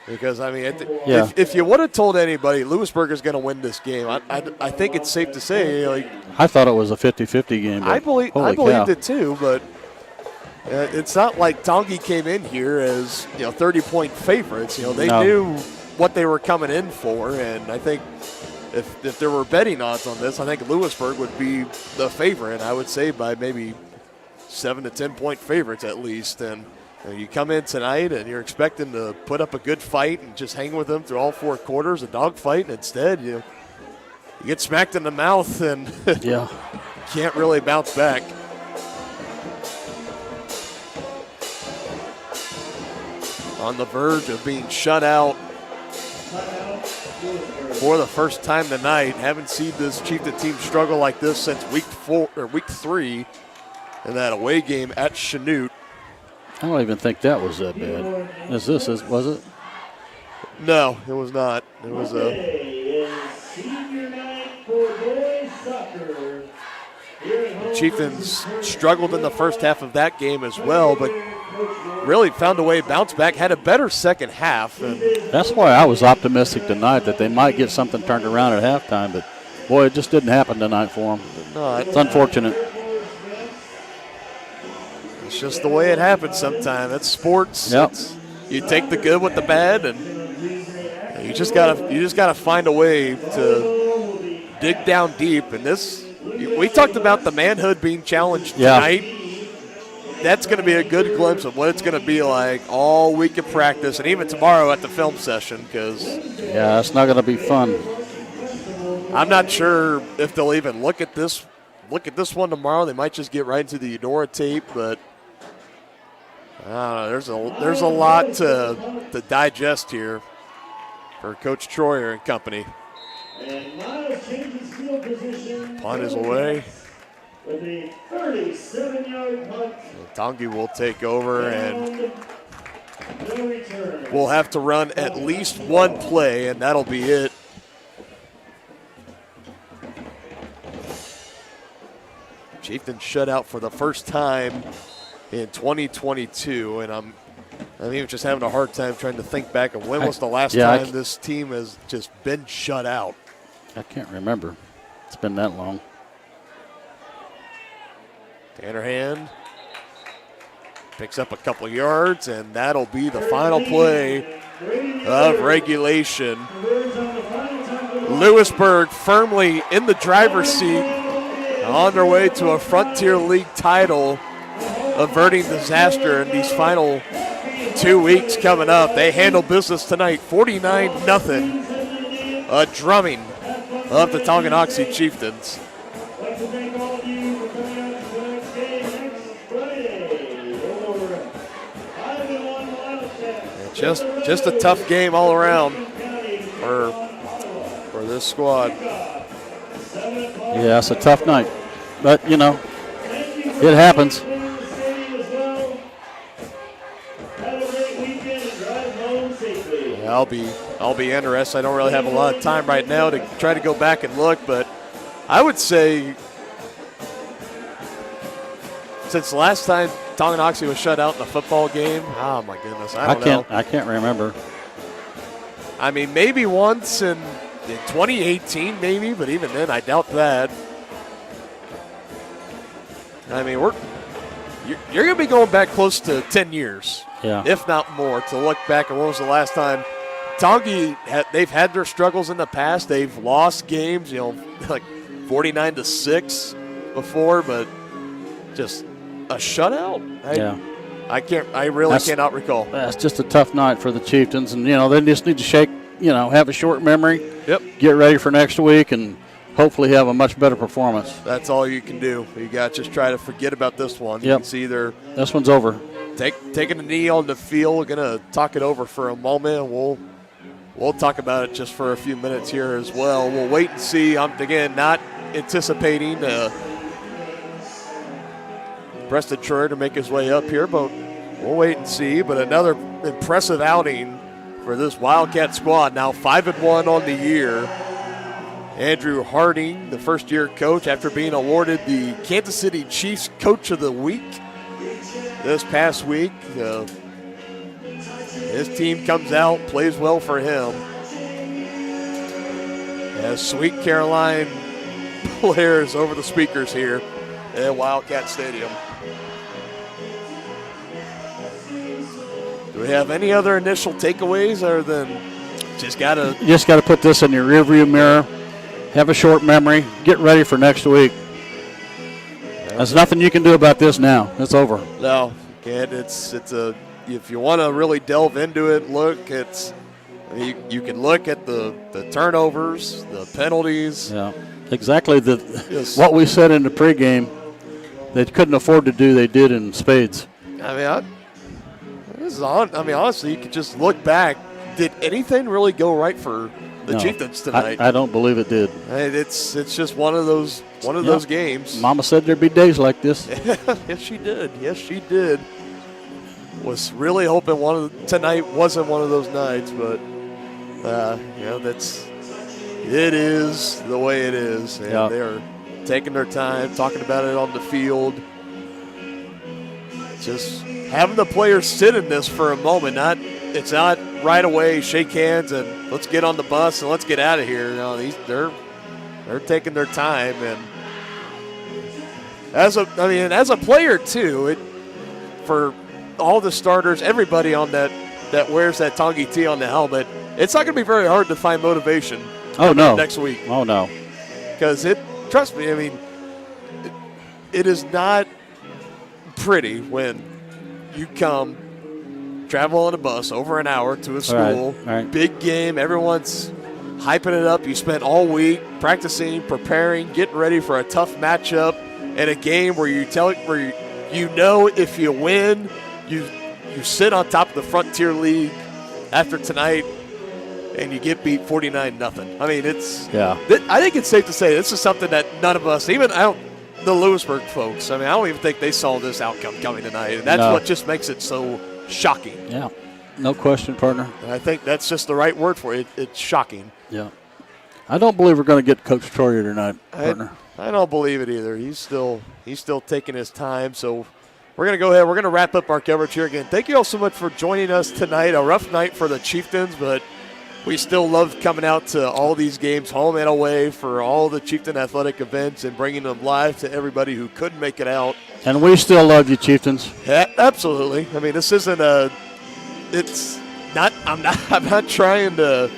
Because, I mean, if you would have told anybody Louisburg is going to win this game, I think it's safe to say. I thought it was a 50-50 game. I believed it too, but it's not like Tongi came in here as 30-point favorites. They knew what they were coming in for, and I think if there were betting odds on this, I think Louisburg would be the favorite. I would say by maybe 7 to 10 point favorites at least. And you come in tonight and you're expecting to put up a good fight and just hang with them through all 4 quarters, a dog fight, and instead you get smacked in the mouth and can't really bounce back. On the verge of being shut out for the first time tonight. Haven't seen this Chieftain team struggle like this since week 3 in that away game at Chanute. I don't even think that was that bad. Was it? No, it was not. It was Chieftains struggled in the first half of that game as well, but really found a way to bounce back, had a better second half. And that's why I was optimistic tonight that they might get something turned around at halftime, but boy, it just didn't happen tonight for them. It's unfortunate. It's just the way it happens sometimes. It's sports. Yep. You take the good with the bad, and you just gotta find a way to dig down deep. And this, we talked about the manhood being challenged tonight. That's going to be a good glimpse of what it's going to be like all week of practice and even tomorrow at the film session. Because it's not going to be fun. I'm not sure if they'll even look at this one tomorrow. They might just get right into the Eudora tape, but I don't know. There's a lot to digest here for Coach Troyer and company. Punt is away. With a 37-yard punt. Tongi will take over, and we'll have to run at least one play, and that'll be it. Chieftains shut out for the first time in 2022, and I'm even just having a hard time trying to think back of when was the last time this team has just been shut out. I can't remember. It's been that long. Tannerhand picks up a couple of yards, and that'll be the final play of regulation. Louisburg firmly in the driver's seat, on their way to a Frontier League title, averting disaster in these final 2 weeks coming up. They handle business tonight, 49-0, a drumming of the Tonganoxie Chieftains. Just a tough game all around for this squad. Yeah, it's a tough night, but it happens. Yeah, I'll be interested. I don't really have a lot of time right now to try to go back and look, but I would say since the last time Tonganoxie was shut out in a football game, oh my goodness, I don't know. I can't remember. I mean, maybe once in 2018, maybe, but even then, I doubt that. I mean, you're going to be going back close to 10 years, if not more, to look back at when was the last time. Tongi, they've had their struggles in the past. They've lost games, like 49-6 before, but just a shutout? I really cannot recall. That's just a tough night for the Chieftains, and they just need to have a short memory. Yep. Get ready for next week, and hopefully have a much better performance. That's all you can do. You got to just try to forget about this one. You can see this one's over. Taking a knee on the field. We're gonna talk it over for a moment, and we'll talk about it just for a few minutes here as well. We'll wait and see. I'm again not anticipating Preston Troyer to make his way up here, but we'll wait and see. But another impressive outing for this Wildcat squad, now 5-1 on the year. Andrew Harding, the first-year coach, after being awarded the Kansas City Chiefs Coach of the Week this past week. His team comes out, plays well for him. As Sweet Caroline blares over the speakers here at Wildcat Stadium. Do we have any other initial takeaways other than just got to put this in your rearview mirror, have a short memory, get ready for next week. There's nothing you can do about this now. It's over. No, can't. It's if you want to really delve into it, you can look at the turnovers, the penalties. Yeah, exactly. What we said in the pregame, they couldn't afford to do. They did in spades. Honestly, you could just look back. Did anything really go right for the Chieftains tonight? I don't believe it did. It's just one of those games. Mama said there'd be days like this. Yes, she did. Yes, she did. Was really hoping tonight wasn't one of those nights, but it is the way it is, and they're taking their time, talking about it on the field. Just having the players sit in this for a moment. It's not right away, shake hands, and let's get on the bus and let's get out of here. No, they're taking their time, and as a player too, for all the starters, everybody on that wears that Tongi T on the helmet, it's not going to be very hard to find motivation. Oh no, next week. Oh no, because trust me, it is not pretty when you travel on a bus over an hour to a school, right. Big game, everyone's hyping it up. You spent all week practicing, preparing, getting ready for a tough matchup, and a game where if you win, you sit on top of the Frontier League after tonight, and you get beat 49-0. I think it's safe to say this is something that none of us, even the Louisburg folks, I don't even think they saw this outcome coming tonight, and that's what just makes it so shocking. Yeah, no question, partner. And I think that's just the right word for it. It's shocking. Yeah. I don't believe we're going to get Coach Troyer tonight, partner. I don't believe it either. He's still taking his time, so we're going to go ahead. We're going to wrap up our coverage here again. Thank you all so much for joining us tonight. A rough night for the Chieftains, but we still love coming out to all these games, home and away, for all the Chieftain athletic events and bringing them live to everybody who couldn't make it out. And we still love you, Chieftains. Yeah, absolutely. This isn't I'm not trying to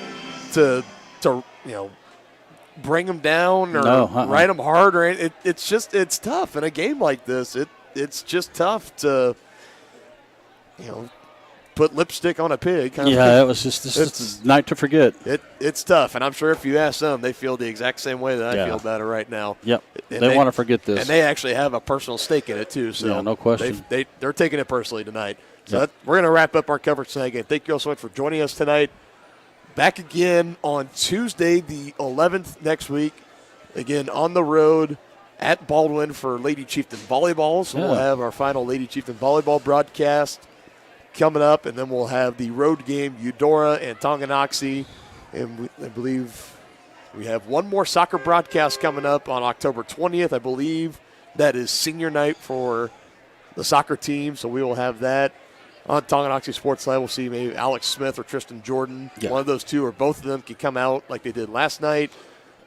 bring them down or ride them hard or anything. It's tough in a game like this. It's just tough to put lipstick on a pig. It was just a night to forget. It's tough, and I'm sure if you ask them, they feel the exact same way that I feel about it right now. Yep, they want to forget this. And they actually have a personal stake in it, too. So no question. They're taking it personally tonight. So we're going to wrap up our coverage tonight again. Thank you all so much for joining us tonight. Back again on Tuesday, the 11th next week. Again, on the road at Baldwin for Lady Chieftain Volleyball. So we'll have our final Lady Chieftain Volleyball broadcast coming up, and then we'll have the road game, Eudora and Tonganoxie. And I believe we have one more soccer broadcast coming up on October 20th. I believe that is senior night for the soccer team, so we will have that on Tonganoxie Sports Live. We'll see maybe Alex Smith or Tristan Jordan. One of those two or both of them can come out like they did last night.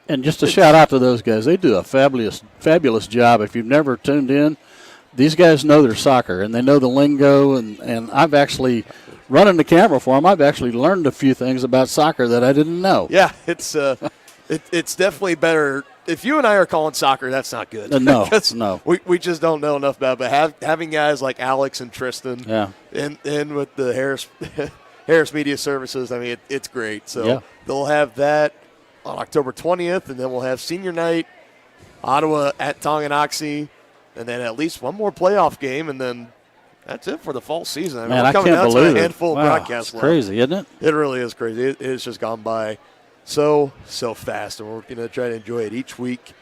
And just a shout out to those guys. They do a fabulous job. If you've never tuned in, these guys know their soccer, and they know the lingo, and I've actually, running the camera for them, I've actually learned a few things about soccer that I didn't know. Yeah, it's definitely better. If you and I are calling soccer, that's not good. No. We just don't know enough about it. But having guys like Alex and Tristan and with the Harris Media Services, it's great. So they'll have that on October 20th, and then we'll have senior night, Ottawa at Tonganoxie, and then at least one more playoff game, and then that's it for the fall season. Man, we're coming I can't out believe to a it. handful of broadcasts It's crazy, isn't it? It really is crazy. It's just gone by so fast, and we're going to try to enjoy it each week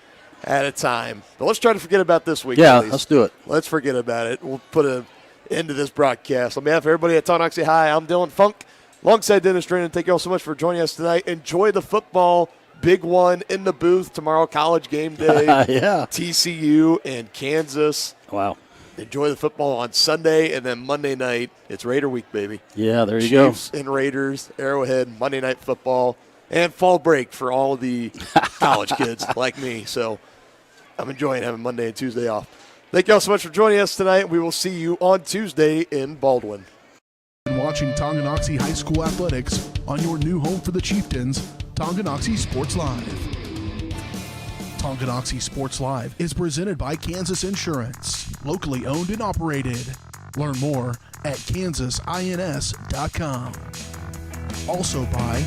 at a time. But let's try to forget about this week. Yeah, let's do it. Let's forget about it. We'll put an end to this broadcast. On behalf of everybody at Tonganoxie High, I'm Dylan Funk, alongside Dennis Drennan. Thank you all so much for joining us tonight. Enjoy the football. Big one in the booth tomorrow, college game day. TCU and Kansas. Wow. Enjoy the football on Sunday, and then Monday night, it's Raider week, baby. Yeah, there you go. Chiefs and Raiders, Arrowhead, Monday Night Football, and fall break for all the college kids like me. So I'm enjoying having Monday and Tuesday off. Thank you all so much for joining us tonight. We will see you on Tuesday in Baldwin. Watching Tonganoxie High School athletics on your new home for the Chieftains, Tonganoxie Sports Live. Tonganoxie Sports Live is presented by Kansas Insurance, locally owned and operated. Learn more at kansasins.com. Also by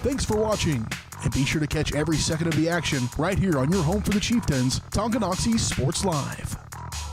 Thanks for watching, and be sure to catch every second of the action right here on your home for the Chieftains, Tonganoxie Sports Live.